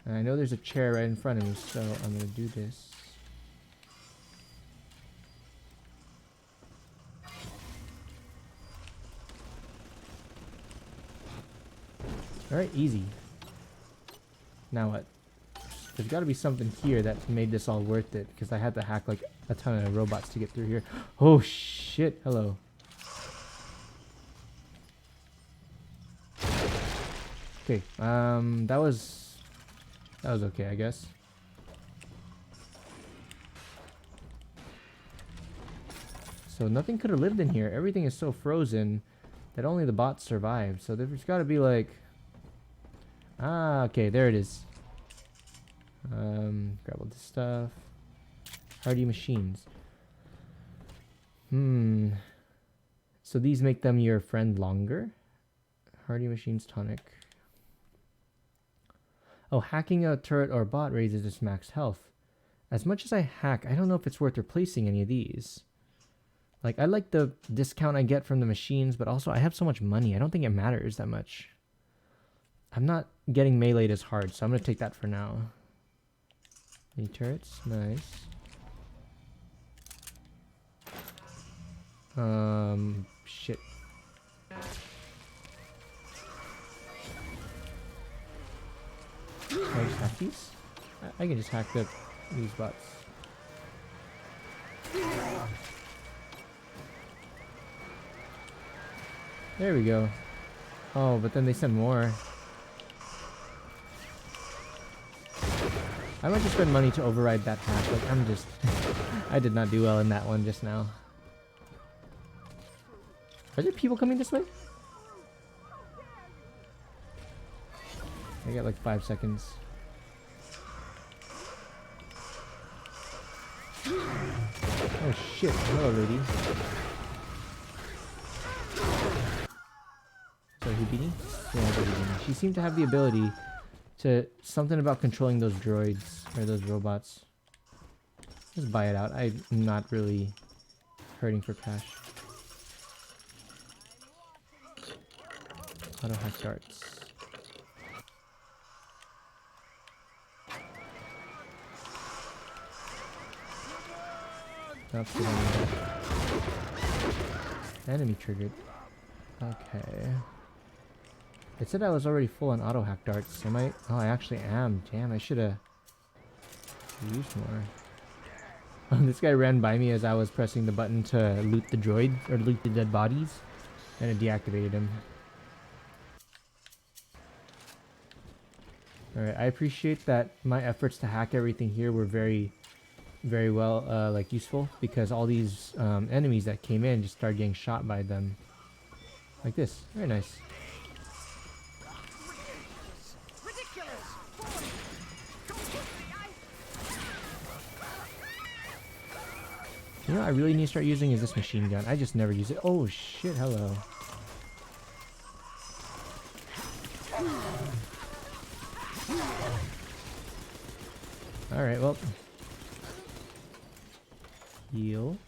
And I know there's a chair right in front of me, so I'm gonna do this. Alright, easy. Now what? There's gotta be something here that made this all worth it, because I had to hack like a ton of robots to get through here. Oh shit, hello. Okay, that was okay, I guess. So nothing could have lived in here. Everything is so frozen that only the bots survive. So there's got to be like, okay, there it is. Grab all this stuff. Hardy machines. So these make them your friend longer. Hardy machines tonic. Oh, hacking a turret or bot raises its max health. As much as I hack, I don't know if it's worth replacing any of these. Like, I like the discount I get from the machines, but also I have so much money. I don't think it matters that much. I'm not getting meleeed as hard, so I'm going to take that for now. Any turrets? Nice. Shit. Can I just hack these? I can just hack these bots. There we go. Oh, but then they send more. I might just spend money to override that hack. Like, I'm just... I did not do well in that one just now. Are there people coming this way? I got like 5 seconds. Oh shit, hello lady. So Houdini? Yeah, Houdini. She seemed to have the ability to... Something about controlling those droids, or those robots. Just buy it out. I'm not really hurting for cash. Auto hack darts. That's the one. Enemy triggered. Okay. It said I was already full on auto hack darts. Am I? Oh, I actually am. Damn, I should have used more. This guy ran by me as I was pressing the button to loot the droid, or loot the dead bodies, and it deactivated him. Alright, I appreciate that my efforts to hack everything here were very well like useful, because all these enemies that came in just started getting shot by them. Like this. Very nice. You know what I really need to start using is this machine gun. I just never use it. Oh shit, hello. Alright, well. Heal.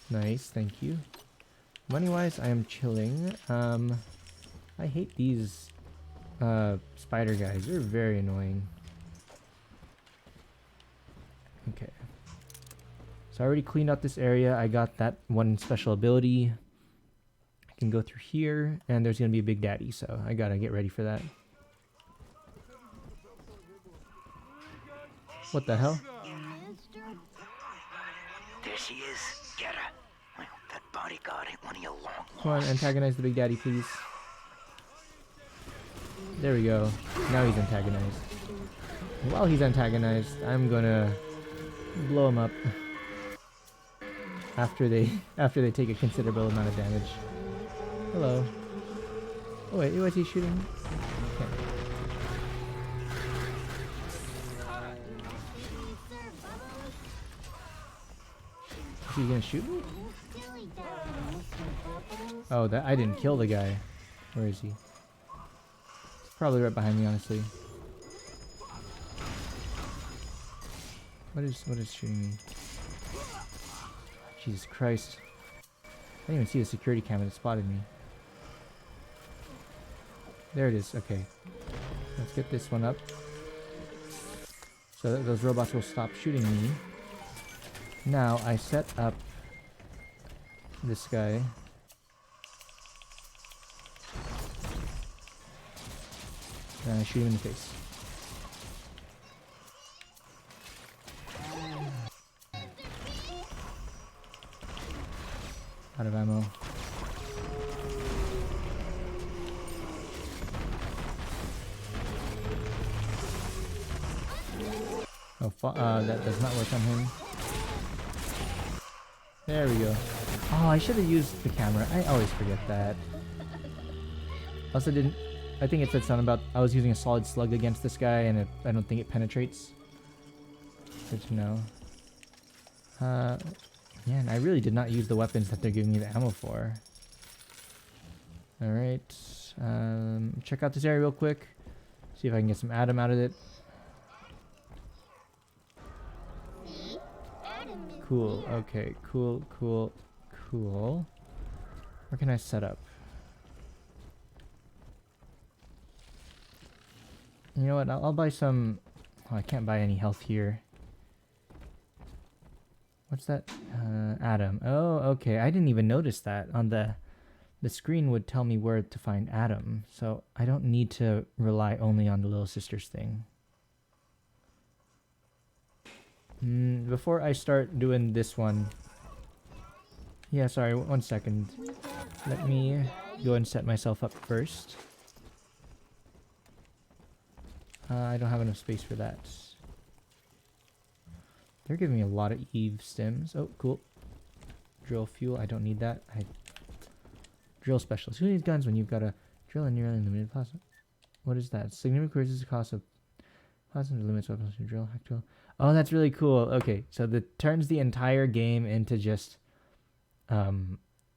Nice, thank you. Money-wise, I am chilling. I hate these spider guys. They're very annoying. Okay. So I already cleaned out this area. I got that one special ability. I can go through here, and there's gonna be a Big Daddy, so I gotta get ready for that. What the hell? There she is. Get her. Well, that bodyguard ain't one of your long Come on, antagonize the big daddy, please. There we go. Now he's antagonized. While he's antagonized, I'm gonna blow him up. After they take a considerable amount of damage. Hello. Oh wait, was he shooting? Okay. Is he gonna shoot me? Oh, that I didn't kill the guy. Where is he? He's probably right behind me, honestly. What is shooting me? Jesus Christ. I didn't even see the security camera that spotted me. There it is. Okay. Let's get this one up. So that those robots will stop shooting me. Now I set up this guy. And I shoot him in the face. Out of ammo. Oh, that does not work on him. There we go. Oh, I should have used the camera. I always forget that. Also didn't... I think it said something about I was using a solid slug against this guy and I don't think it penetrates. Good to know. Yeah, and I really did not use the weapons that they're giving me the ammo for. Alright. Check out this area real quick. See if I can get some Adam out of it. Cool. Okay. Cool. Where can I set up? You know what? I'll buy some... Oh, I can't buy any health here. What's that? Adam. Oh, okay. I didn't even notice that. On the screen would tell me where to find Adam. So I don't need to rely only on the Little Sisters thing. Before I start doing this one... Yeah, sorry. 1 second. Let me go and set myself up first. I don't have enough space for that. They're giving me a lot of Eve stems. Oh, cool. Drill fuel. I don't need that. Drill specialist. Who needs guns when you've got a drill and nearly unlimited plasma? What is that? Significant increases the cost of plasma to limits weapons to drill. Hack drill. Oh, that's really cool. Okay, so that turns the entire game into just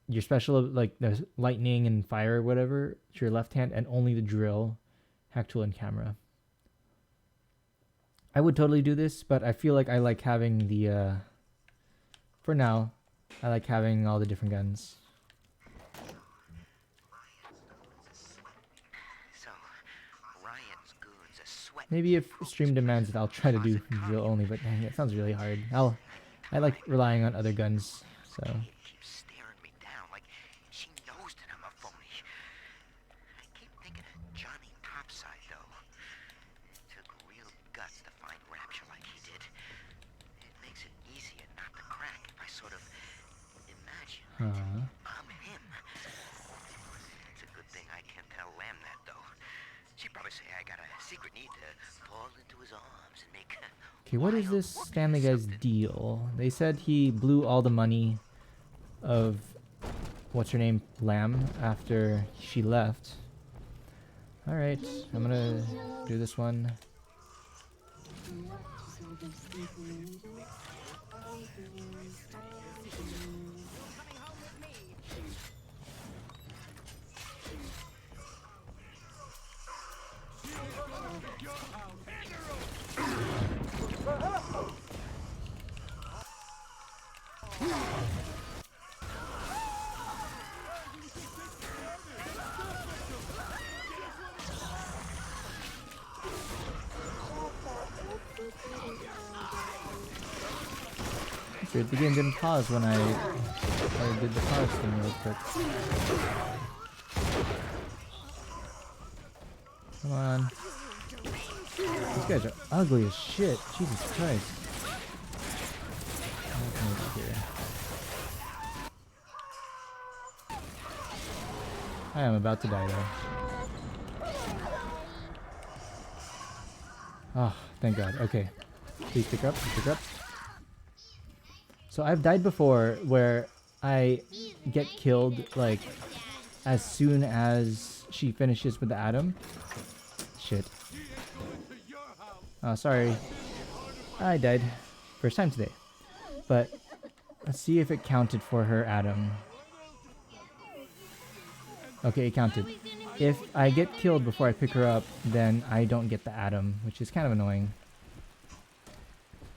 your special, like the lightning and fire or whatever to your left hand, and only the drill, hack tool, and camera. I would totally do this, but I feel like I like having the, for now, I like having all the different guns. So, Ryan's goons are sweating. Maybe if stream demands it, I'll try to do drill only, but dang, it sounds really hard. I like relying on other guns, so. Keeps staring me down like she knows that I'm a phony. I keep thinking of Johnny Topside, though. It took real guts to find Rapture like he did. It makes it easier not to crack if I sort of imagine I'm him. It's a good thing I can't tell Lamb that, though. She'd probably say I got a secret need to fall into his arms and make... Okay, what is this Stanley guy's deal? They said he blew all the money of, what's her name, Lamb, after she left. Alright, I'm gonna do this one. Weird, the game didn't pause when I did the pause thing real quick. Come on. These guys are ugly as shit. Jesus Christ. What can I do here? I am about to die though. Oh, thank God. Okay. Please pick up. Pick up. So I've died before where I get killed like as soon as she finishes with the atom. Shit. Oh, sorry. I died. First time today. But let's see if it counted for her atom. Okay, it counted. If I get killed before I pick her up, then I don't get the atom, which is kind of annoying.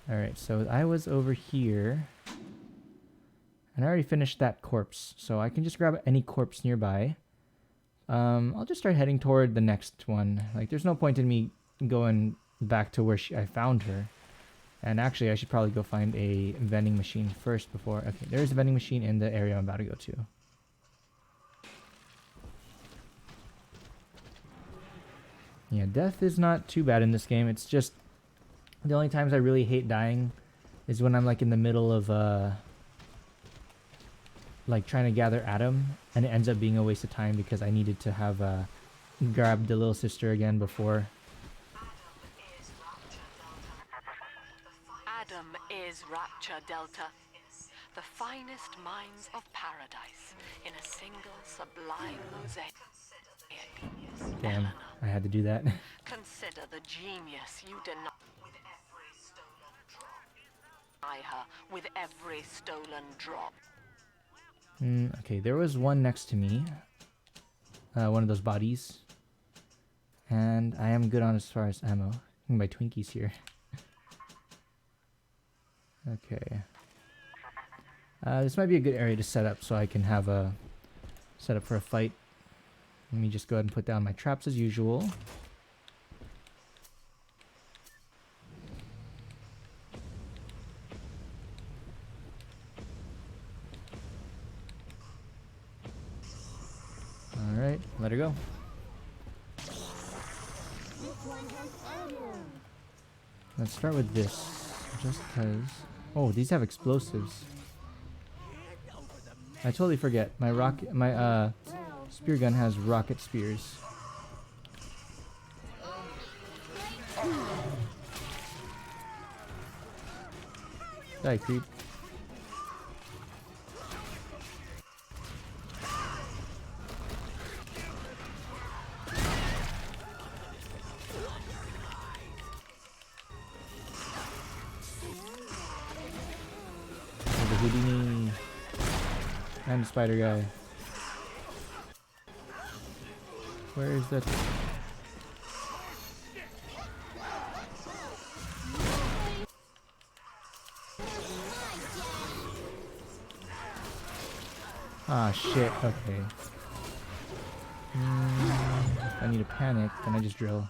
Alright, so I was over here. And I already finished that corpse, so I can just grab any corpse nearby. I'll just start heading toward the next one. Like, there's no point in me going back to where I found her. And actually, I should probably go find a vending machine first before... Okay, there's a vending machine in the area I'm about to go to. Yeah, death is not too bad in this game. It's just... The only times I really hate dying is when I'm, like, in the middle of, like, trying to gather Atom, and it ends up being a waste of time because I needed to have, grabbed the little sister again before. Adam is Rapture Delta, the finest minds of paradise in a single sublime mosaic. Damn, I had to do that. Consider the genius you deny her with every stolen drop. Okay, there was one next to me. One of those bodies. And I am good on as far as ammo. I can buy Twinkies here. Okay. This might be a good area to set up so I can have a set up for a fight. Let me just go ahead and put down my traps as usual. Alright, let her go. Let's start with this, just because... Oh, these have explosives. I totally forget. My spear gun has rocket spears. Die, creep. The Houdini and the spider guy. Where is that? Ah, shit. Okay. If I need to panic, then I just drill.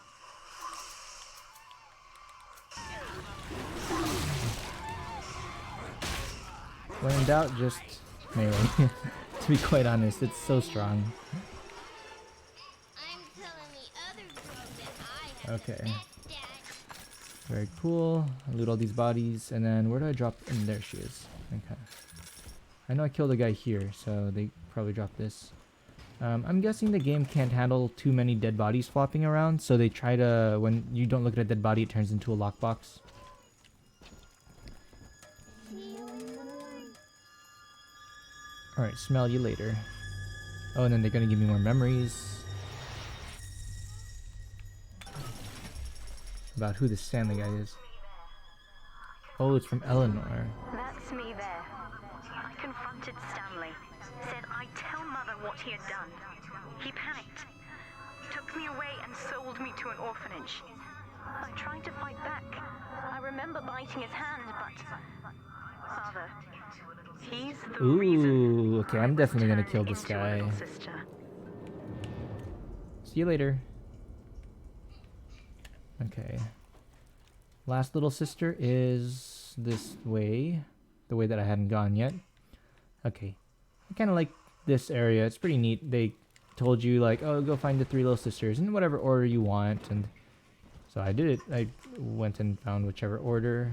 When in doubt, just melee. To be quite honest, it's so strong. Okay. Very cool. I loot all these bodies, and then where do I drop? And there she is. Okay. I know I killed a guy here, so they probably dropped this. I'm guessing the game can't handle too many dead bodies flopping around, so they try to, when you don't look at a dead body, it turns into a lockbox. Alright, smell you later. Oh, and then they're gonna give me more memories. About who the Stanley guy is. Oh, it's from Eleanor. That's me there. I confronted Stanley. Said I'd tell Mother what he had done. He panicked. Took me away and sold me to an orphanage. I tried to fight back. I remember biting his hand, but... Father, he's the reason. Ooh, okay, I'm definitely gonna kill this guy. See you later. Okay. Last little sister is this way. The way that I hadn't gone yet. Okay. I kind of like this area. It's pretty neat. They told you, like, oh, go find the 3 little sisters in whatever order you want. And So I did it. I went and found whichever order.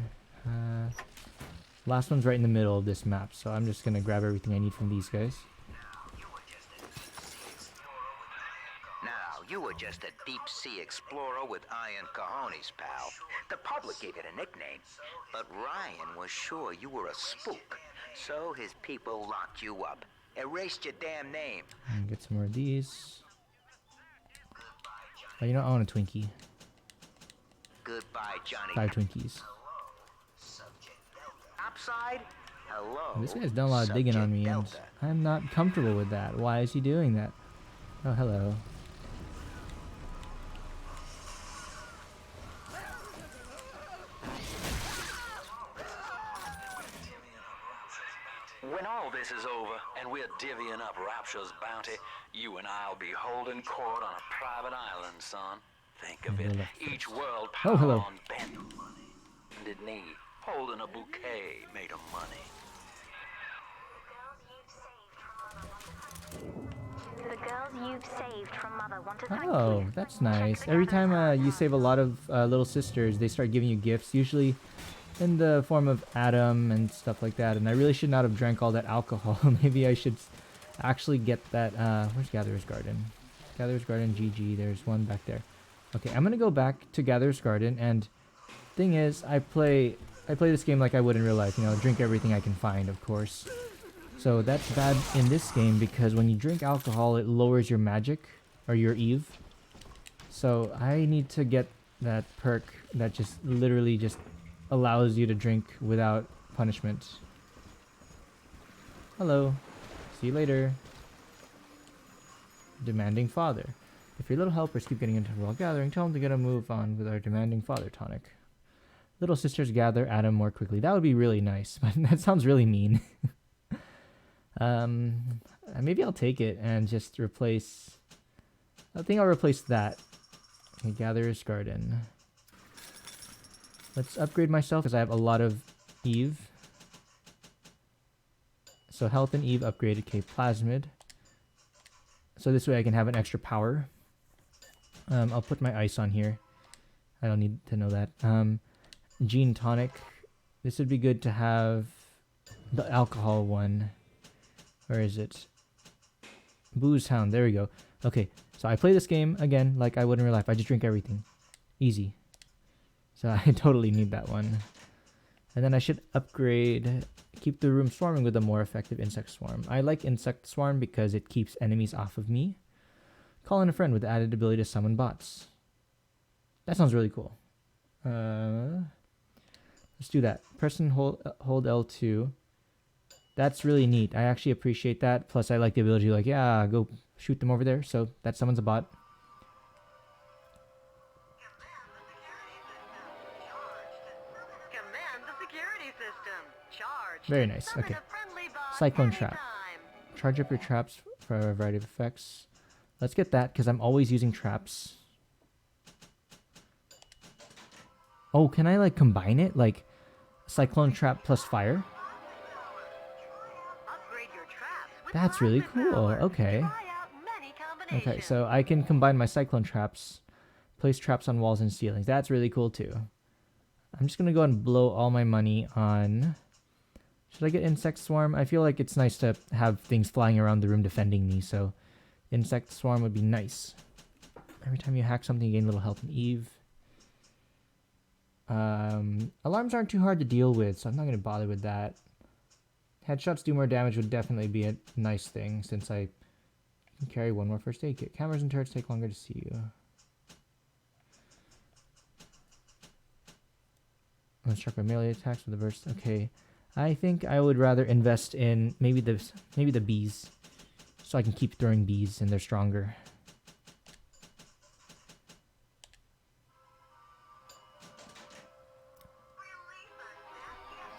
Last one's right in the middle of this map, so I'm just gonna grab everything I need from these guys. Now, you were just a deep-sea explorer with iron cojones, pal. The public gave it a nickname, but Ryan was sure you were a spook, so his people locked you up, erased your damn name. And get some more of these. Oh, you know, I want a Twinkie. Goodbye, Johnny. 5 Twinkies. Upside? Hello. This guy's done a lot of digging on me, and Delta. I'm not comfortable with that. Why is he doing that? Oh, hello. When all this is over and we're divvying up Rapture's bounty, you and I'll be holding court on a private island, son. Think of it. Each world power Oh, hello. on bended knee, holding a bouquet made of money. The girls you've saved from Mother want to thank you. Oh, that's nice. Every time you save a lot of little sisters, they start giving you gifts, usually in the form of Adam and stuff like that. And I really should not have drank all that alcohol. Maybe I should actually get that. Where's Gatherer's Garden? Gatherer's Garden, GG. There's one back there. Okay, I'm gonna go back to Gatherer's Garden. And thing is, I play this game like I would in real life. You know, drink everything I can find, of course. So that's bad in this game because when you drink alcohol, it lowers your magic or your Eve. So I need to get that perk that just literally just allows you to drink without punishment. Hello. See you later. Demanding father. If your little helpers keep getting into a gathering, tell them to get a move on with our demanding father tonic. Little sisters gather Adam more quickly. That would be really nice, but that sounds really mean. Maybe I'll take it and just replace. I think I'll replace that. Okay, Gatherer's Garden. Let's upgrade myself because I have a lot of Eve. So health and Eve upgraded. Okay, Plasmid. So this way I can have an extra power. I'll put my ice on here. I don't need to know that. Gene Tonic. This would be good to have the alcohol one. Where is it? Booze Hound. There we go. Okay, so I play this game again like I would in real life. I just drink everything. Easy. So I totally need that one. And then I should upgrade, keep the room swarming with a more effective insect swarm. I like insect swarm because it keeps enemies off of me. Call in a friend with the added ability to summon bots. That sounds really cool. Let's do that. Person hold L2. That's really neat. I actually appreciate that. Plus I like the ability to like, yeah, go shoot them over there. So that summons a bot. Very nice. Okay. Cyclone Trap. Charge up your traps for a variety of effects. Let's get that because I'm always using traps. Oh, can I like combine it? Like Cyclone Trap plus fire? That's really cool. Okay. Okay, so I can combine my Cyclone Traps, place traps on walls and ceilings. That's really cool too. I'm just going to go and blow all my money on... Should I get Insect Swarm? I feel like it's nice to have things flying around the room defending me, so Insect Swarm would be nice. Every time you hack something, you gain a little health and Eve. Alarms aren't too hard to deal with, so I'm not going to bother with that. Headshots do more damage would definitely be a nice thing, since I can carry one more first aid kit. Cameras and turrets take longer to see you. Let's check my melee attacks with the burst. Okay. I think I would rather invest in maybe the bees, so I can keep throwing bees and they're stronger.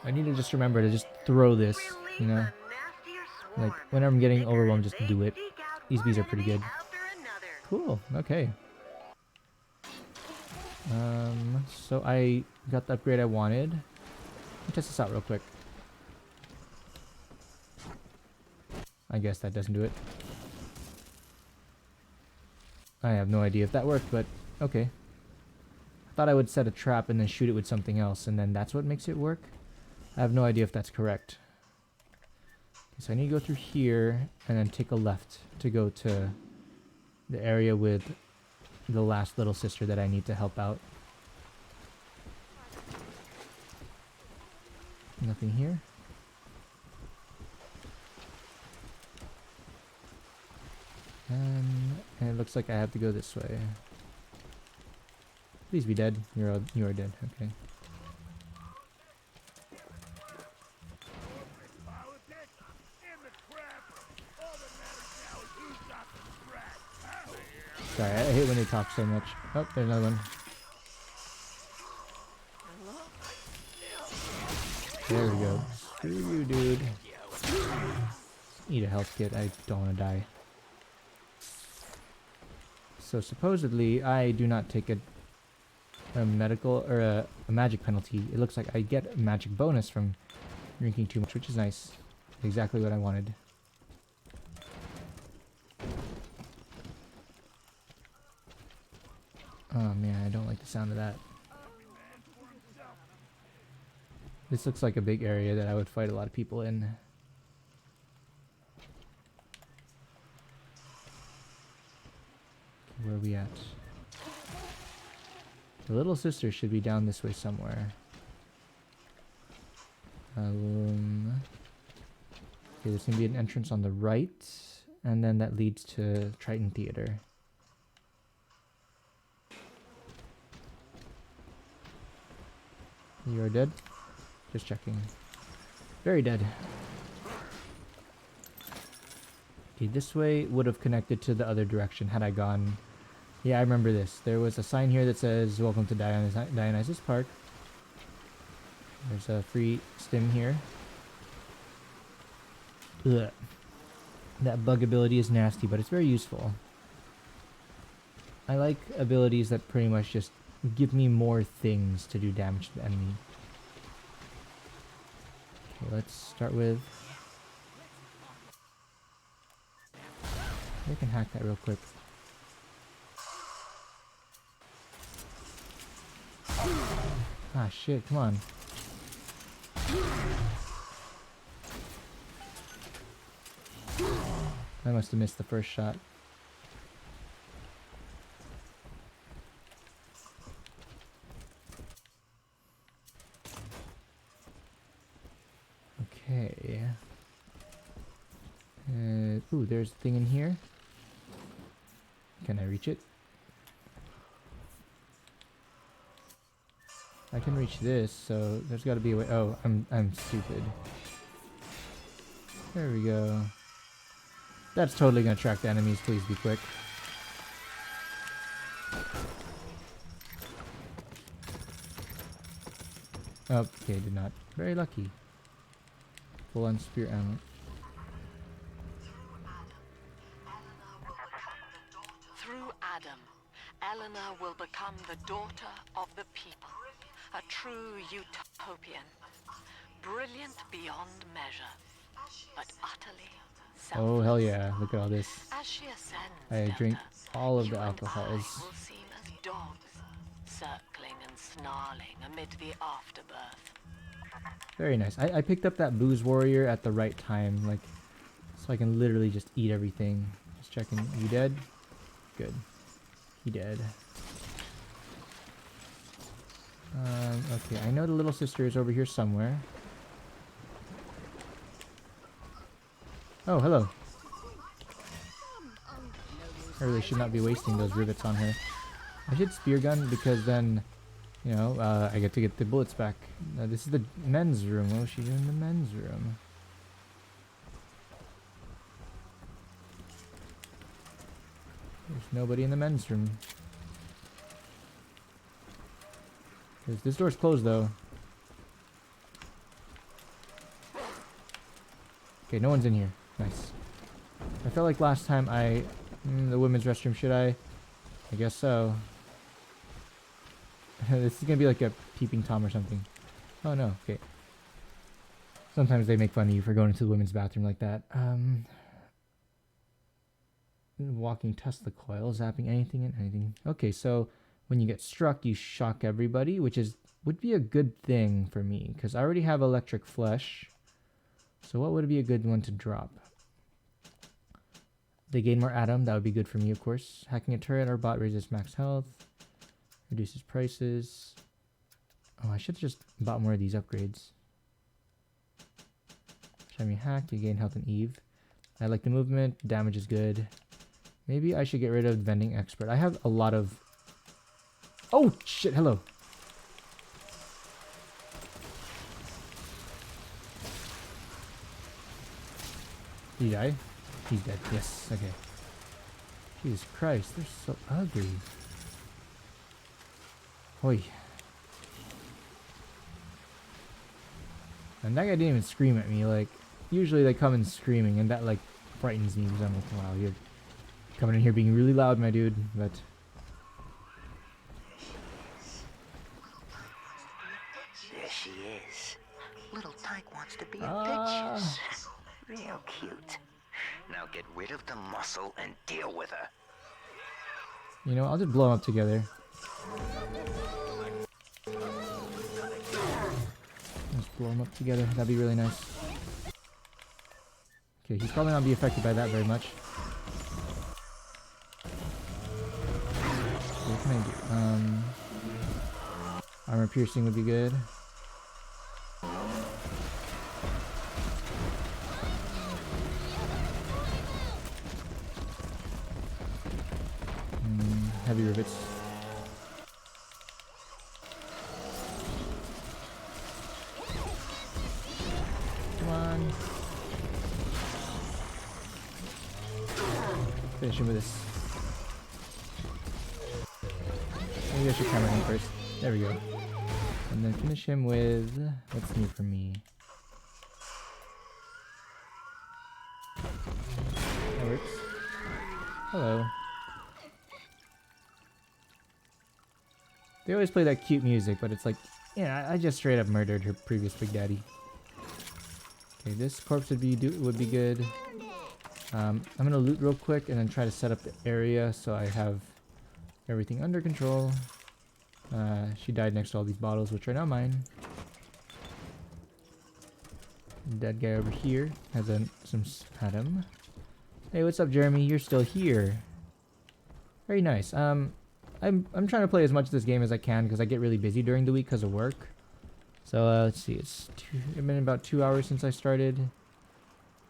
I need to just remember to just throw this, you know, like whenever I'm getting overwhelmed, just do it. These bees are pretty good. Cool. Okay. So I got the upgrade I wanted. Let me test this out real quick. I guess that doesn't do it. I have no idea if that worked, but okay. thought I would set a trap and then shoot it with something else, and then that's what makes it work. I have no idea if that's correct. So I need to go through here and then take a left to go to the area with the last little sister that I need to help out. Nothing here. And it looks like I have to go this way. Please be dead. You are dead. Okay. Sorry, I hate when they talk so much. Oh, there's another one. There we go. Screw you, dude. Need a health kit. I don't want to die. So supposedly, I do not take a medical or a magic penalty. It looks like I get a magic bonus from drinking too much, which is nice. Exactly what I wanted. Oh man, I don't like the sound of that. This looks like a big area that I would fight a lot of people in. Where are we at? The little sister should be down this way somewhere. Okay, there's gonna be an entrance on the right, and then that leads to Triton Theater. You are dead? Just checking. Very dead. Okay, this way would have connected to the other direction had I gone. Yeah, I remember this. There was a sign here that says, "Welcome to Dionysus Park." There's a free stim here. Ugh. That bug ability is nasty, but it's very useful. I like abilities that pretty much just give me more things to do damage to the enemy. Okay, let's start with... I can hack that real quick. Ah shit, come on. I must have missed the first shot. Okay. Ooh, there's a thing in here. Can I reach it? I can reach this, so there's got to be a way. Oh, I'm stupid. There we go. That's totally gonna attract the enemies. Please be quick. Oh, okay, did not. Very lucky. Full on spear ammo. Through Adam, Eleanor will become the daughter of the people. A true utopian. Brilliant beyond measure, but utterly selfless. Oh, hell yeah. Look at all this. As she ascends, I drink all of you the and alcohols. I will seem as dogs, circling and snarling amid the afterbirth. Very nice. I picked up that booze warrior at the right time, like, so I can literally just eat everything. Just checking. You dead? Good. He dead. Okay, I know the little sister is over here somewhere. Oh, hello. I really should not be wasting those rivets on her. I should spear gun because then, you know, I get to get the bullets back. This is the men's room. Oh, she's in the men's room. There's nobody in the men's room. This door's closed though. Okay, no one's in here. Nice. I felt like last time the women's restroom, should I? I guess so. This is gonna be like a peeping Tom or something. Oh no, okay. Sometimes they make fun of you for going into the women's bathroom like that. Walking Tesla coil, zapping anything and anything. Okay, so when you get struck, you shock everybody, which would be a good thing for me because I already have electric flesh. So what would be a good one to drop? They gain more Atom. That would be good for me, of course. Hacking a turret or bot raises max health. Reduces prices. Oh, I should have just bought more of these upgrades. Shiny hack. You gain health and Eve. I like the movement. Damage is good. Maybe I should get rid of vending expert. I have a lot of... Oh, shit. Hello. Did he die? He's dead. Yes. Okay. Jesus Christ. They're so ugly. Oi. And that guy didn't even scream at me. Like, usually they come in screaming, and that, like, frightens me because I'm like, wow, you're coming in here being really loud, my dude. But... There she is. Little Tyke wants to be in pictures. Real cute. Now get rid of the muscle and deal with her. You know, I'll just blow them up together. Let's blow them up together. That'd be really nice. Okay, he's probably not be affected by that very much. What can I do? Armor piercing would be good. Heavy rivets. Come on. Finish him with this. Maybe I should camera him first. There we go. And then finish him with... What's new for me? That works. Hello. They always play that cute music, but it's like, yeah, I just straight up murdered her previous Big Daddy. Okay, this corpse would be good. I'm gonna loot real quick and then try to set up the area so I have everything under control. She died next to all these bottles, which are now mine. Dead guy over here has some Atom. Hey, what's up, Jeremy? You're still here. Very nice. I'm trying to play as much of this game as I can because I get really busy during the week because of work. So let's see, it's been about 2 hours since I started.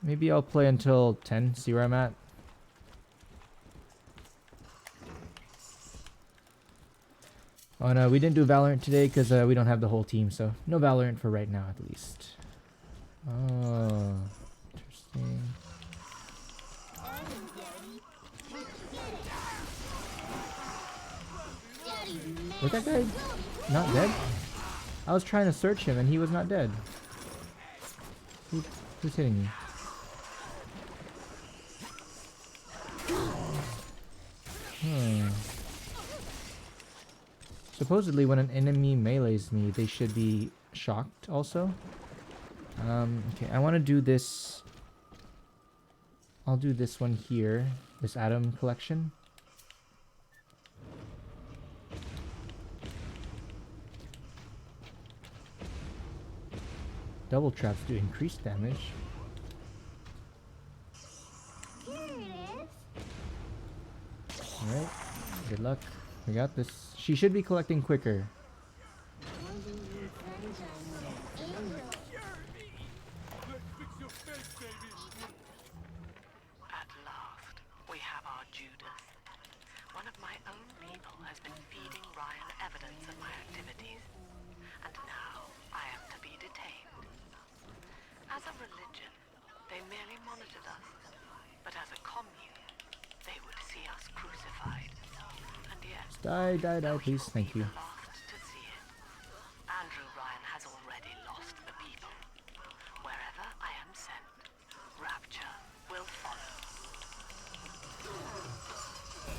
Maybe I'll play until 10, see where I'm at. Oh no, we didn't do Valorant today because we don't have the whole team, so no Valorant for right now at least. Oh, interesting. Was that guy not dead? I was trying to search him and he was not dead. Who's hitting me? Supposedly when an enemy melees me, they should be shocked also. Okay, I want to do this. I'll do this one here. This Atom collection. Double traps do increased damage. Alright, good luck. We got this. She should be collecting quicker. At last, we have our Judas. One of my own people has been feeding Ryan evidence of my activities. And now I am to be detained. As a religion, they merely monitored us. But as a commune, they would see us crucified. And yet, Die, please. Thank you. last to see it. Andrew Ryan has already lost the people. Wherever I am sent, rapture will follow.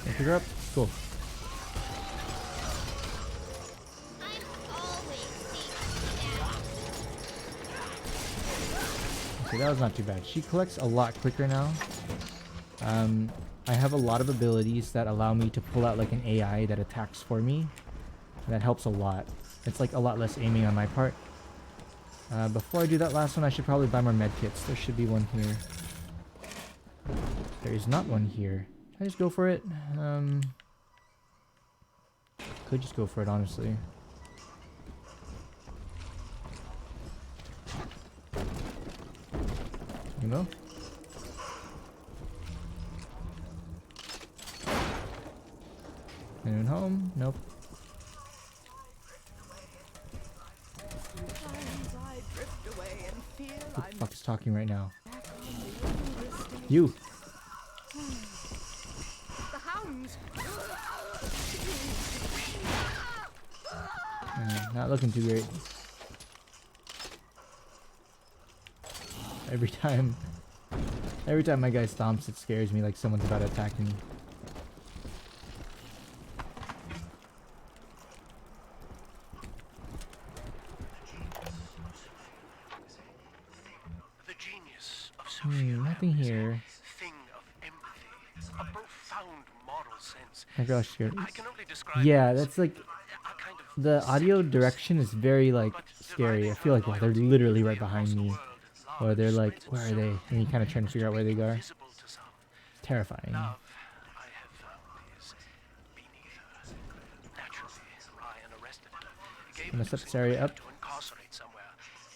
Pick her up. Cool. Okay, that was not too bad. She collects a lot quicker now. I have a lot of abilities that allow me to pull out like an AI that attacks for me. And that helps a lot. It's like a lot less aiming on my part. Before I do that last one, I should probably buy more medkits. There should be one here. There is not one here. Can I just go for it? Could just go for it, honestly. You know? Anyone home? Nope. Sometimes I drift away and feel Who the I'm fuck is talking right now? back on the older stage. You! The hounds. Not looking too great. Every time my guy stomps, it scares me like someone's about to attack me. The genius of Sophia Nothing Lamb is here. a thing of empathy, a profound moral sense. My gosh, here. I can only describe Yeah, it as that's like a kind of the audio secular direction is very like scary. I feel like, wow, they're literally right behind me. Or they're like, where are they? And you kind of trying to figure out where they are. visible to some. Terrifying. Love, I have found, is beneath her. Naturally, Ryan arrested her, gave I'm gonna her set to this area up. to incarcerate somewhere.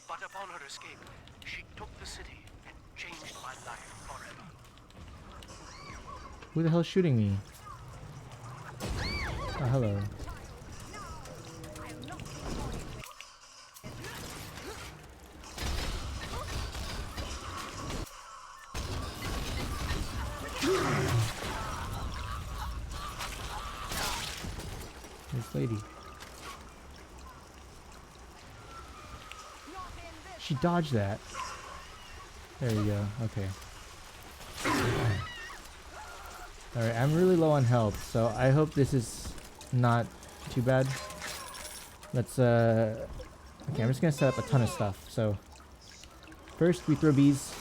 But upon her escape, she took the city and changed my life forever. Who the hell's shooting me? Oh, hello. This lady. She dodged that. There you go. Okay. Alright, I'm really low on health, so I hope this is not too bad. Let's, okay, I'm just gonna set up a ton of stuff. So, first we throw bees.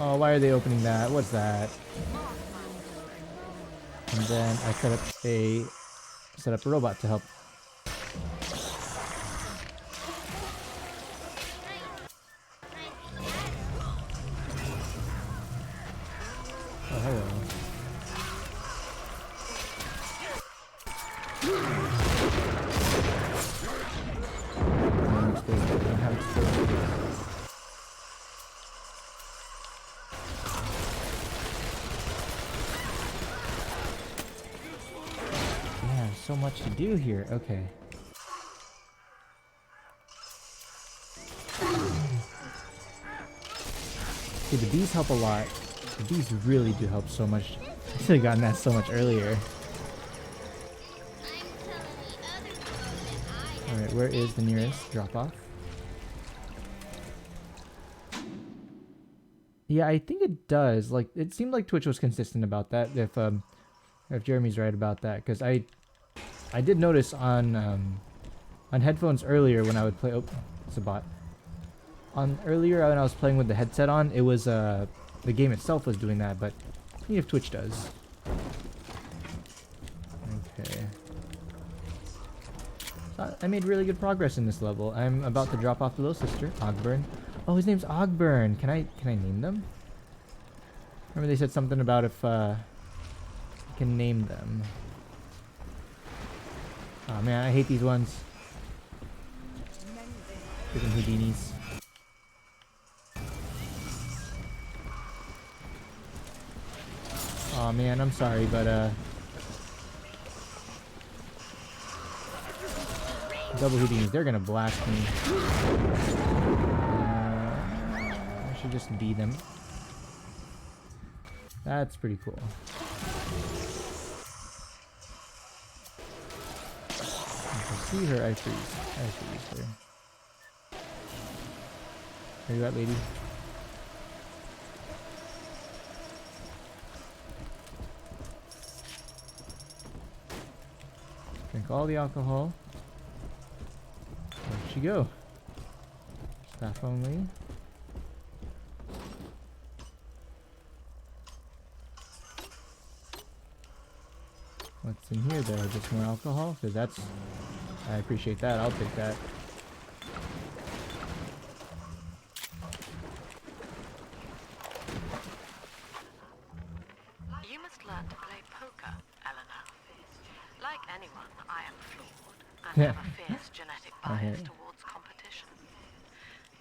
Oh, why are they opening that? What's that? And then I set up a robot to help. Oh, hello. Yeah, so much to do here. Okay. See, the bees help a lot. The bees really do help so much. I should have gotten that so much earlier. Alright, where is the nearest drop-off? Yeah, I think it does. Like, it seemed like Twitch was consistent about that. If Jeremy's right about that, because I did notice on headphones earlier when I would play. Oh, it's a bot. Earlier when I was playing with the headset on, it was the game itself was doing that, but see if Twitch does. Okay. So I made really good progress in this level. I'm about to drop off the little sister, Ogburn. Oh, his name's Ogburn. Can I name them? Remember they said something about if I can name them. Oh man, I hate these ones. Freaking Houdinis. Oh man, I'm sorry, but double Houdinis, they're gonna blast me. I should just beat them. That's pretty cool. If I see her, I freeze. I freeze her. Where you at, lady? Drink all the alcohol. Where'd she go? Staff only. What's in here though? Just more alcohol? Because that's... I appreciate that. I'll take that. You must learn to play poker, Eleanor. Like anyone, I am flawed and Yeah. have a fierce genetic bias towards competition.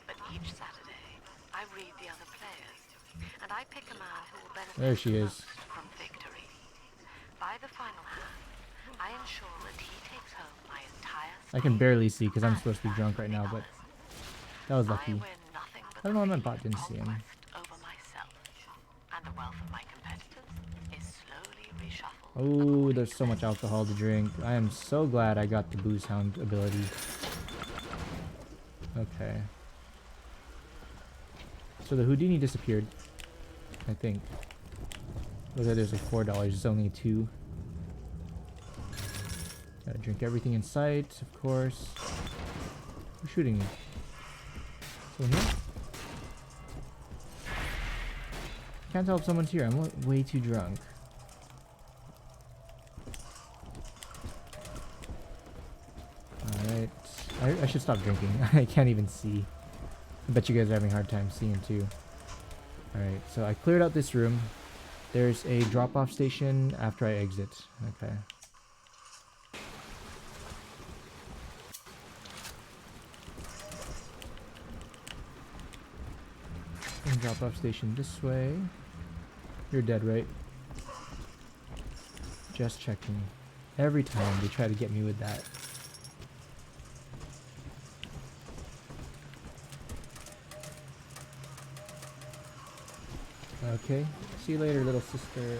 But each Saturday, I read the other players, and I pick a man who will benefit There she is. most from victory. By the final hand, I ensure that he takes home my entire I can stake barely see because I'm and supposed to be that drunk of right the now, but others. that was I lucky. win nothing but I don't know why my the bot didn't see him. conquest over myself, and the wealth of my competitors is slowly reshuffled. Oh, there's so much alcohol to drink. I am so glad I got the booze hound ability. Okay. So the Houdini disappeared, I think. Looks like there's like $4. It's only 2. Gotta drink everything in sight, of course. Who's shooting me? Someone here? Can't tell if someone's here. I'm way too drunk. Alright. I should stop drinking. I can't even see. I bet you guys are having a hard time seeing too. Alright, so I cleared out this room. There's a drop-off station after I exit. Okay. And drop-off station this way. You're dead, right? Just checking. Every time they try to get me with that. Okay. See you later, little sister.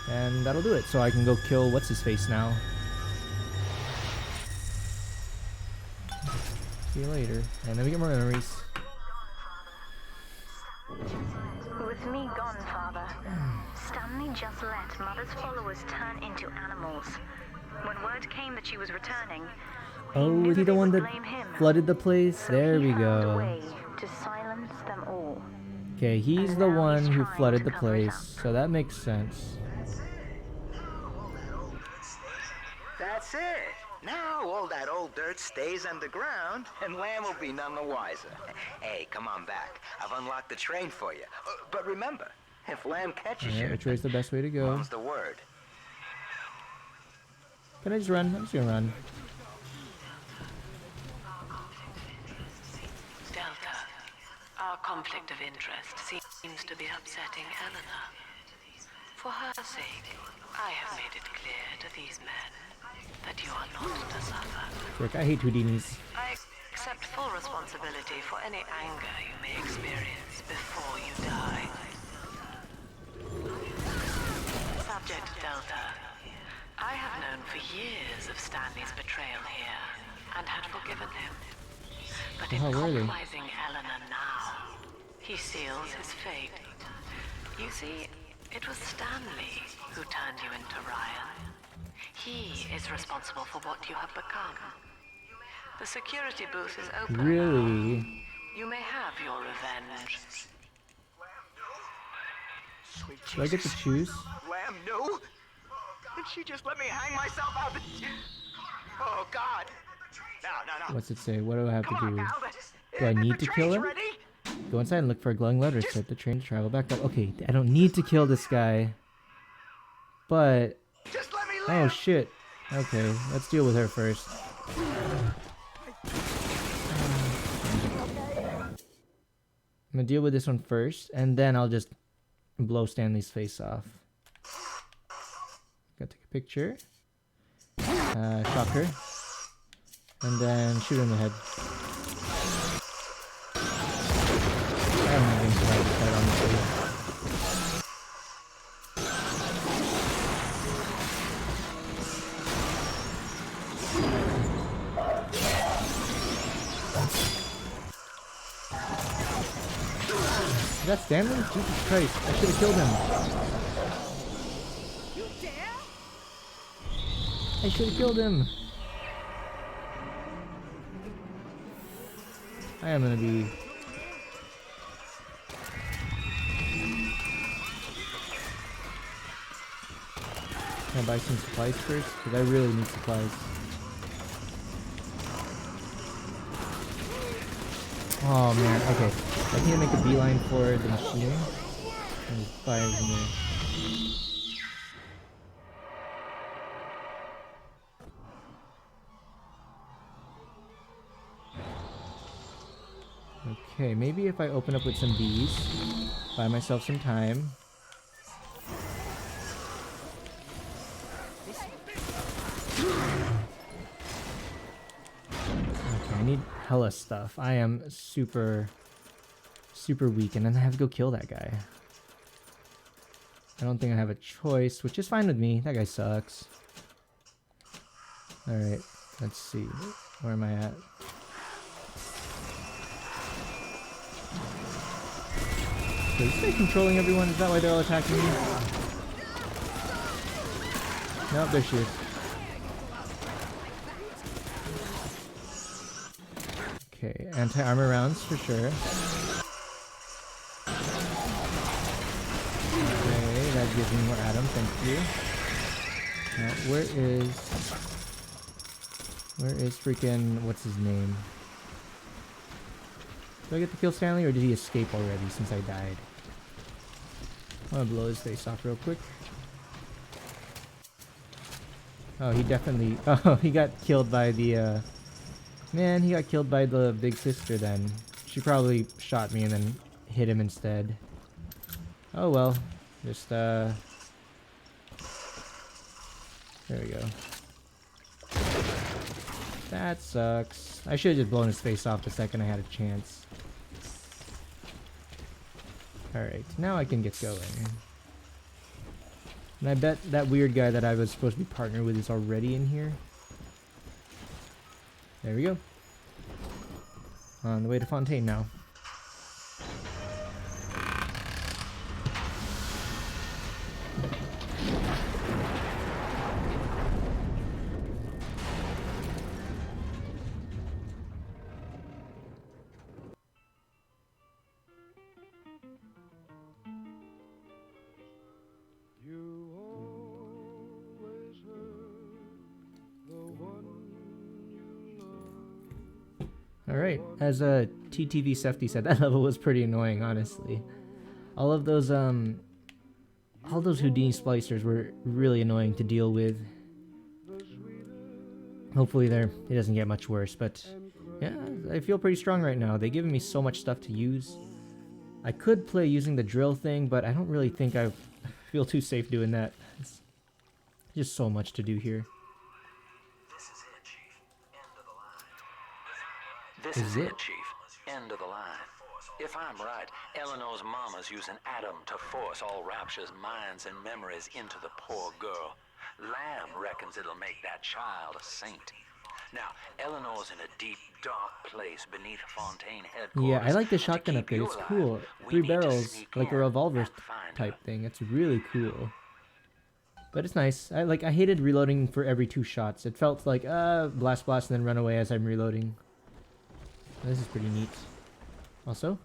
And that'll do it. So I can go kill what's-his-face now. See you later. And then we get more memories. With me gone, Father, Stanley just let Mother's followers turn into animals. When word came that she was returning, Oh, knew is he that the they one would that blame him. flooded the place? So There he we found a go. way to silence them all. Okay, he's And the now one he's who trying flooded to the cover it place, up. so that makes sense. That's it. Now all that old dirt stays underground, and Lamb will be none the wiser. Hey, come on back. I've unlocked the train for you. But remember, if Lamb catches Alright, you, which way's the best way to go? mom's the word. Can I just run? I'm just gonna run. Delta, our conflict of interest seems to be upsetting Eleanor. For her sake, I have made it clear to these men that you are not to suffer. Frick, I hate Houdinis. I accept full responsibility for any anger you may experience before you die. Subject Delta, I have known for years of Stanley's betrayal here, and had forgiven him. But in Oh, really? compromising Eleanor now, he seals his fate. You see, it was Stanley who turned you into Ryan. He is responsible for what you have become. The security booth is open now. Really? You may have your revenge. Sweet Do I get to choose? Lamb, no? Did she just let me hang myself out the... Oh, God. No. What's it say? What do I have to Come on do? now. Do I need the to kill train's him? ready. Go inside and look for a glowing letter. Set the train to travel back up. Okay, I don't need to kill this guy. But... Just let me Oh, live. shit. Okay, let's deal with her first. I'm gonna deal with this one first, and then I'll just blow Stanley's face off. Gotta take a picture. Shock her. And then shoot her in the head. I'm not going to survive this fight, honestly. Is that Stanley? Jesus Christ, I should have killed him. You dare? I should have killed him. I am gonna be... buy some supplies first? Because I really need supplies. Oh man, okay. I need to make a beeline for the machine. And just buy everything there. Okay, maybe if I open up with some bees, buy myself some time. Okay, I need hella stuff. I am super weak, and then I have to go kill that guy. I don't think I have a choice, which is fine with me. That guy sucks. Alright, let's see. Where am I at? So is this guy controlling everyone? Is that why they're all attacking me? Nope, there she is. Okay, anti-armor rounds for sure. Okay, that gives me more Adam, thank you. Now, where is freaking, what's his name? Did I get to kill Stanley, or did he escape already since I died? I'm gonna blow his face off real quick. Oh, he definitely... Oh, he got killed by the, Man, he got killed by the big sister then. She probably shot me and then hit him instead. Oh well. Just, There we go. That sucks. I should have just blown his face off the second I had a chance. Alright, now I can get going. And I bet that weird guy that I was supposed to be partnered with is already in here. There we go. On the way to Fontaine now. Alright, as TTV Sefty said, that level was pretty annoying, honestly. All those Houdini splicers were really annoying to deal with. Hopefully it doesn't get much worse, but yeah, I feel pretty strong right now. They've given me so much stuff to use. I could play using the drill thing, but I don't really think I feel too safe doing that. It's just so much to do here. This is it, Chief. End of the line. If I'm right, Eleanor's mama's using Adam to force all Rapture's minds and memories into the poor girl. Lamb reckons it'll make that child a saint. Now, Eleanor's in a deep, dark place beneath Fontaine headquarters. Yeah, I like the shotgun up there. It's cool. 3 barrels, like a revolver type thing. It's really cool. But it's nice. I hated reloading for every 2 shots. It felt like, blast, and then run away as I'm reloading. This is pretty neat. Also,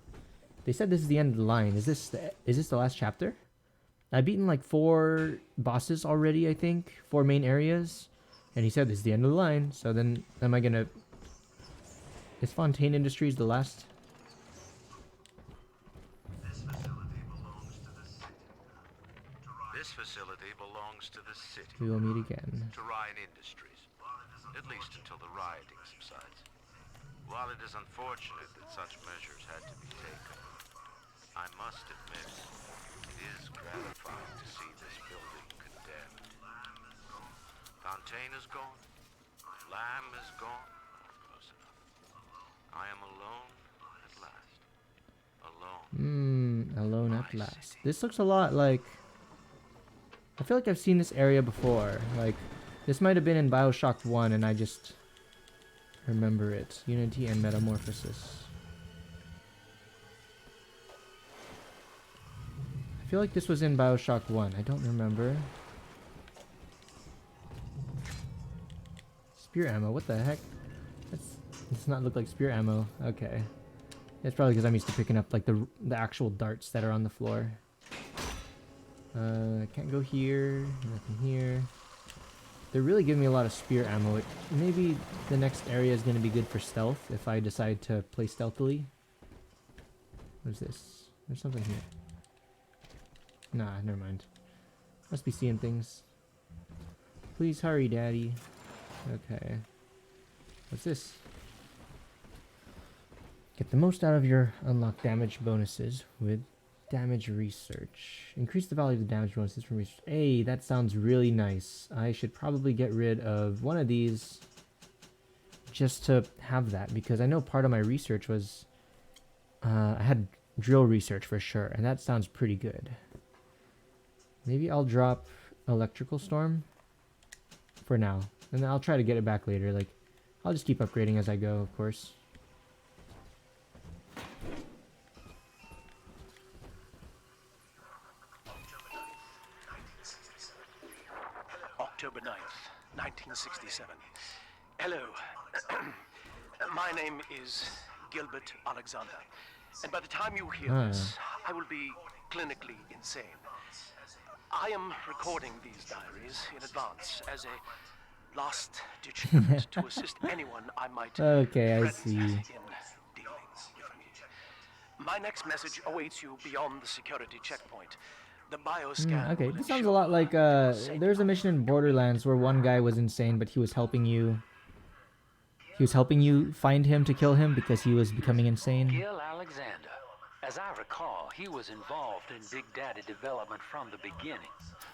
they said this is the end of the line. Is this the last chapter? I've beaten like 4 bosses already, I think. 4 main areas. And he said this is the end of the line. So then, am I gonna... Is Fontaine Industries the last? This facility belongs to the city. We will meet again. To Ryan Industries. At least until the rioting subsides. While it is unfortunate that such measures had to be taken, I must admit, it is gratifying to see this building condemned. Fontaine is gone. Lamb is gone. Close enough. I am alone at last. Alone. Alone at last. This looks a lot like... I feel like I've seen this area before. Like, this might have been in Bioshock 1 and I just... remember it. Unity and Metamorphosis. I feel like this was in Bioshock 1. I don't remember. Spear ammo. What the heck? Does not look like spear ammo. Okay. It's probably because I'm used to picking up like the actual darts that are on the floor. Can't go here. Nothing here. they're really giving me a lot of spear ammo. Maybe the next area is going to be good for stealth if I decide to play stealthily. What is this? There's something here. Nah, never mind. Must be seeing things. Please hurry, Daddy. Okay. What's this? Get the most out of your unlocked damage bonuses with damage research. Increase the value of the damage bonuses from research. Hey, that sounds really nice. I should probably get rid of one of these just to have that, because I know part of my research was I had drill research for sure, and that sounds pretty good. Maybe I'll drop electrical storm for now, and then I'll try to get it back later. Like, I'll just keep upgrading as I go, of course. October 9th, 1967. Hello. My name is Gilbert Alexander. And by the time you hear this, I will be clinically insane. I am recording these diaries in advance as a last-ditch effort to assist anyone I might Okay, I threaten see. in dealings with me. My next message awaits you beyond the security checkpoint. The bioscan Okay, will this sounds a ensure lot like your safe there's a mission in Borderlands where one guy was insane, but he was helping you. He was helping you find him to kill him because he was becoming insane. Gil Alexander. As I recall, he was involved in Big Daddy development from the beginning.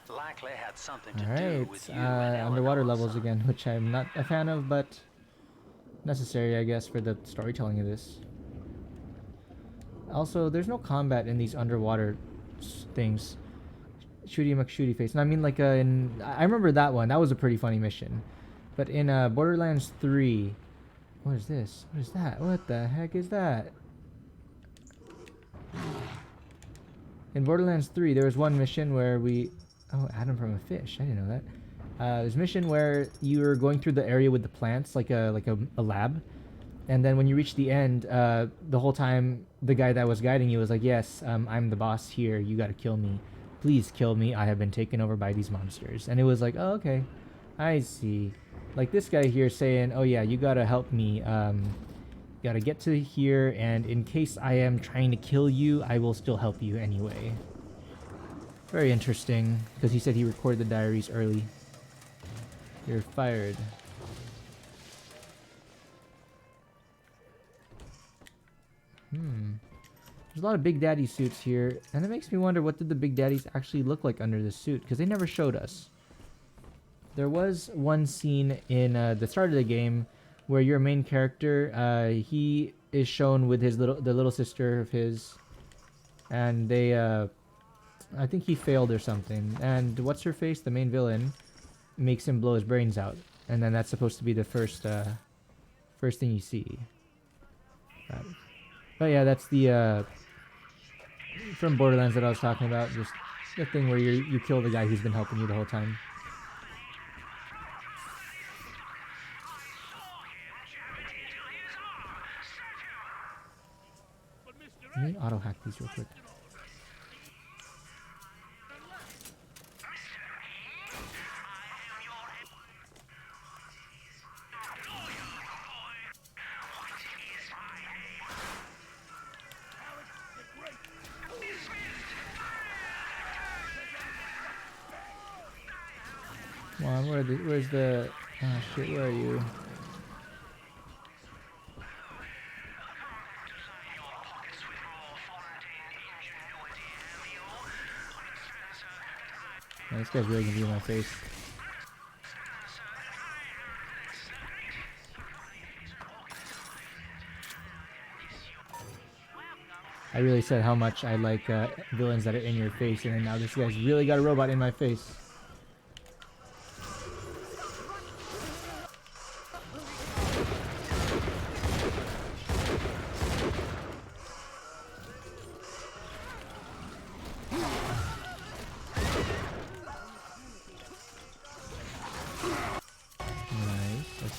Likely had something to do Alright, with you and underwater Eleanor, levels son. again, which I'm not a fan of, but necessary, I guess, for the storytelling of this. Also, there's no combat in these underwater things. Shooty McShooty face. And I mean, like, I remember that one. That was a pretty funny mission. But in Borderlands 3... What is this? What is that? What the heck is that? In Borderlands 3, there was one mission where we... Oh, Adam from a fish. I didn't know that. There's a mission where you were going through the area with the plants, like a lab. And then when you reach the end, the whole time, the guy that was guiding you was like, yes, I'm the boss here. You gotta kill me. Please kill me. I have been taken over by these monsters. And it was like, oh, okay. I see. Like this guy here saying, oh yeah, you gotta help me. Gotta get to here, and in case I am trying to kill you, I will still help you anyway. Very interesting, because he said he recorded the diaries early. You're fired. There's a lot of Big Daddy suits here, and it makes me wonder, what did the Big Daddies actually look like under this suit? Because they never showed us. There was one scene in the start of the game where your main character, he is shown with the little sister of his, and they, I think he failed or something. And what's her face, the main villain, makes him blow his brains out, and then that's supposed to be the first thing you see. But yeah, that's the from Borderlands that I was talking about. Just the thing where you kill the guy who's been helping you the whole time. Let me auto hack these real quick. Come on, where's the... Ah, shit, where are you? Man, this guy's really gonna be in my face. I really said how much I like villains that are in your face, and then now this guy's really got a robot in my face.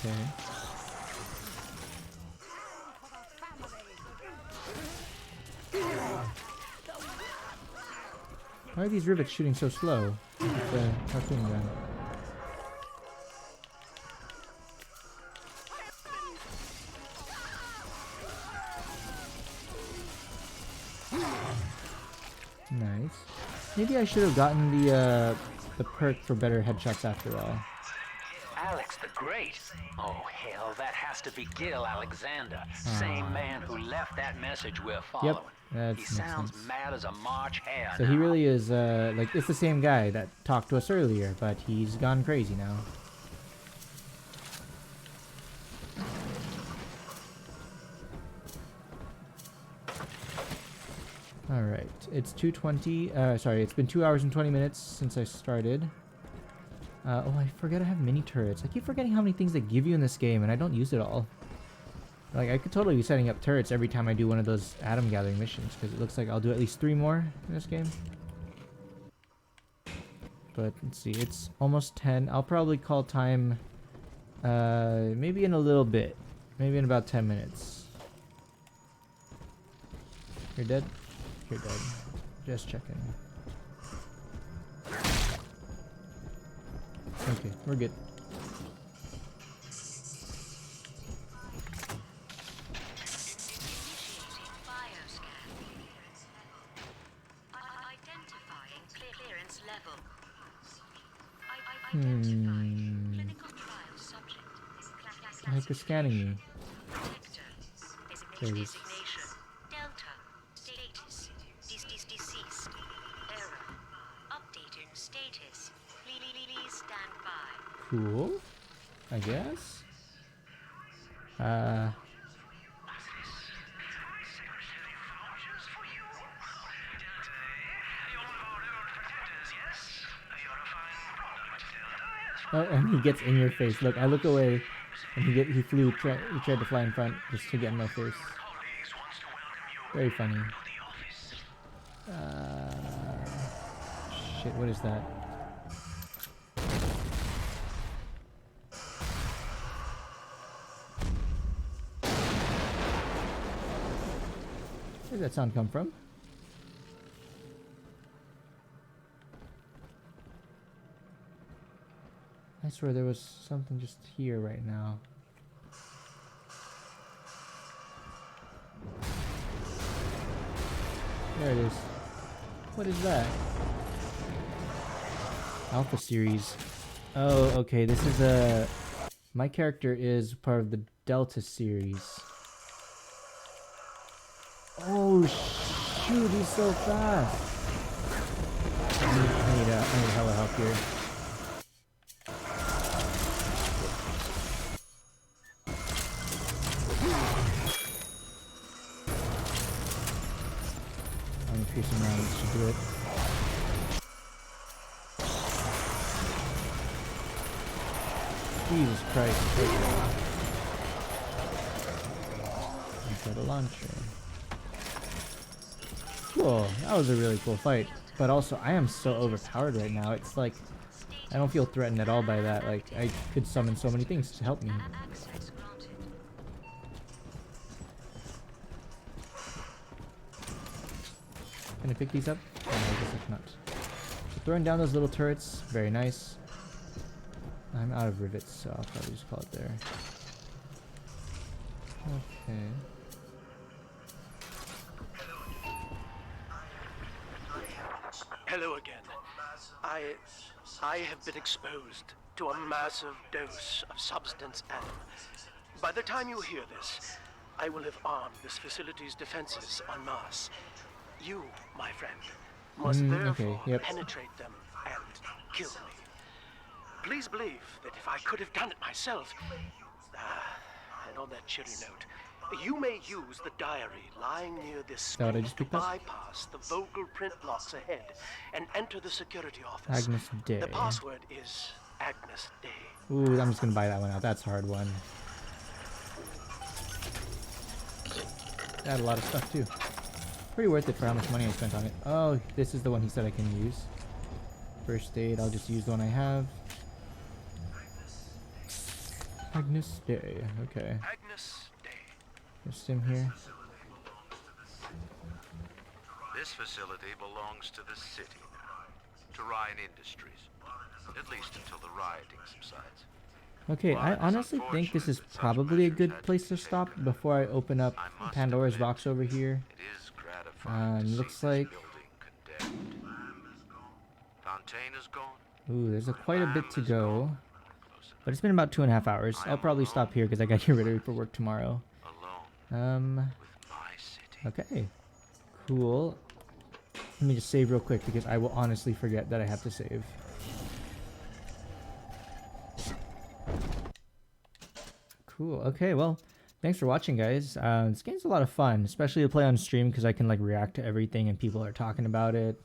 Okay. Why are these rivets shooting so slow? It's a harpoon gun. Nice. Maybe I should have gotten the perk for better headshots after all. Alex the Great? Oh, hell, that has to be Gil Alexander. Same man who left that message we're following. Yep, that He makes sounds sense. mad as a March hare So now. he really is, like, it's the same guy that talked to us earlier, but he's gone crazy now. Alright, it's 2:20, sorry, it's been 2 hours and 20 minutes since I started. Oh, I forget I have mini turrets. I keep forgetting how many things they give you in this game, and I don't use it all. Like, I could totally be setting up turrets every time I do one of those atom gathering missions, because it looks like I'll do at least 3 more in this game. But, let's see, it's almost 10. I'll probably call time, maybe in a little bit. Maybe in about 10 minutes. You're dead? You're dead. Just checking. Okay, we're good. The heck is scanning me? There it is. Cool, I guess. Oh, and he gets in your face. Look, I look away, and he tried to fly in front just to get in my face. Very funny. Shit, what is that? Where did that sound come from? I swear there was something just here right now. There it is. What is that? Alpha series. Oh, okay, this is a... My character is part of the Delta series. Oh, shoot, he's so fast. I need hella help here. I'm increasing rounds to do it. Jesus Christ. I've got a launcher. Cool, that was a really cool fight. But also, I am so overpowered right now. It's like, I don't feel threatened at all by that. Like, I could summon so many things to help me. Can I pick these up? Oh, no, I guess I cannot. So throwing down those little turrets, very nice. I'm out of rivets, so I'll probably just call it there. Okay. Hello again. I have been exposed to a massive dose of substance Adam. By the time you hear this, I will have armed this facility's defenses en masse. You, my friend, must therefore penetrate them and kill me. Please believe that if I could have done it myself... and on that cheery note, you may use the diary lying near this screen to bypass the vocal print blocks ahead and enter the security office. Agnes Day. The password is Agnes Day. Ooh, I'm just gonna buy that one out. That's a hard one. Got a lot of stuff too. Pretty worth it for how much money I spent on it. Oh, this is the one he said I can use. First aid, I'll just use the one I have. Agnes Day, okay. Agnes Day. Just him here. This facility belongs to the city now, to Ryan Industries, at least until the rioting subsides. Okay, I honestly think this is probably a good place to stop before I open up Pandora's box over here. It is gratifying to looks see like this building condemned. Fontaine is gone. Ooh, there's quite a bit to Lamb is go. gone. But it's been about 2.5 hours. I'll probably stop here because I gotta get ready for work tomorrow. Alone with my city. Okay. Cool. Let me just save real quick because I will honestly forget that I have to save. Cool. Okay, well, thanks for watching, guys. This game's a lot of fun, especially to play on stream because I can like react to everything and people are talking about it.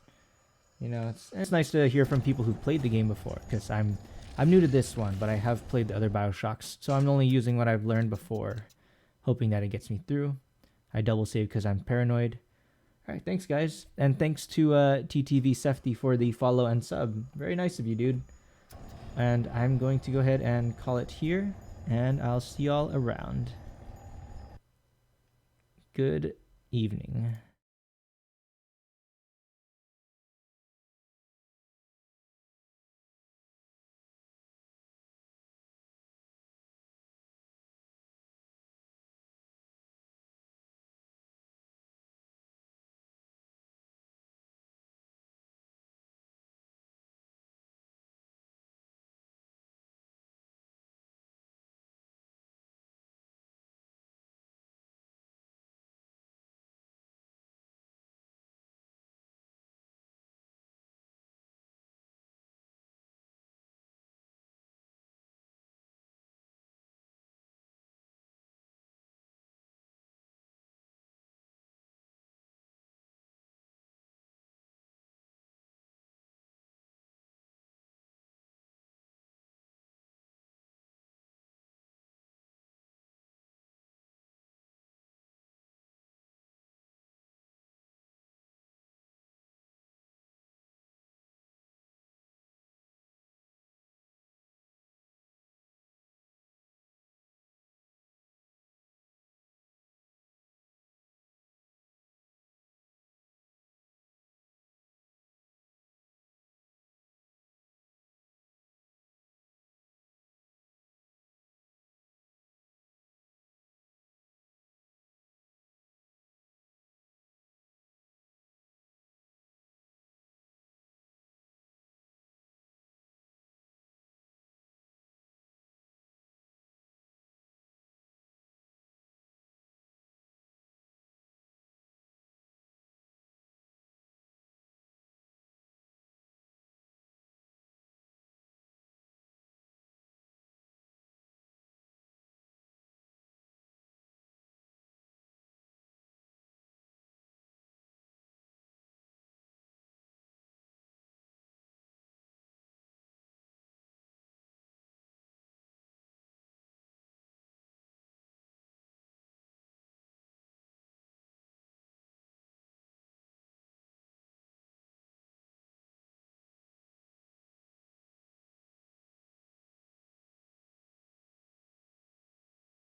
You know, it's nice to hear from people who've played the game before because I'm new to this one, but I have played the other Bioshocks, so I'm only using what I've learned before, hoping that it gets me through. I double save because I'm paranoid. All right, thanks, guys, and thanks to TTV Sefty for the follow and sub. Very nice of you, dude. And I'm going to go ahead and call it here, and I'll see y'all around. Good evening.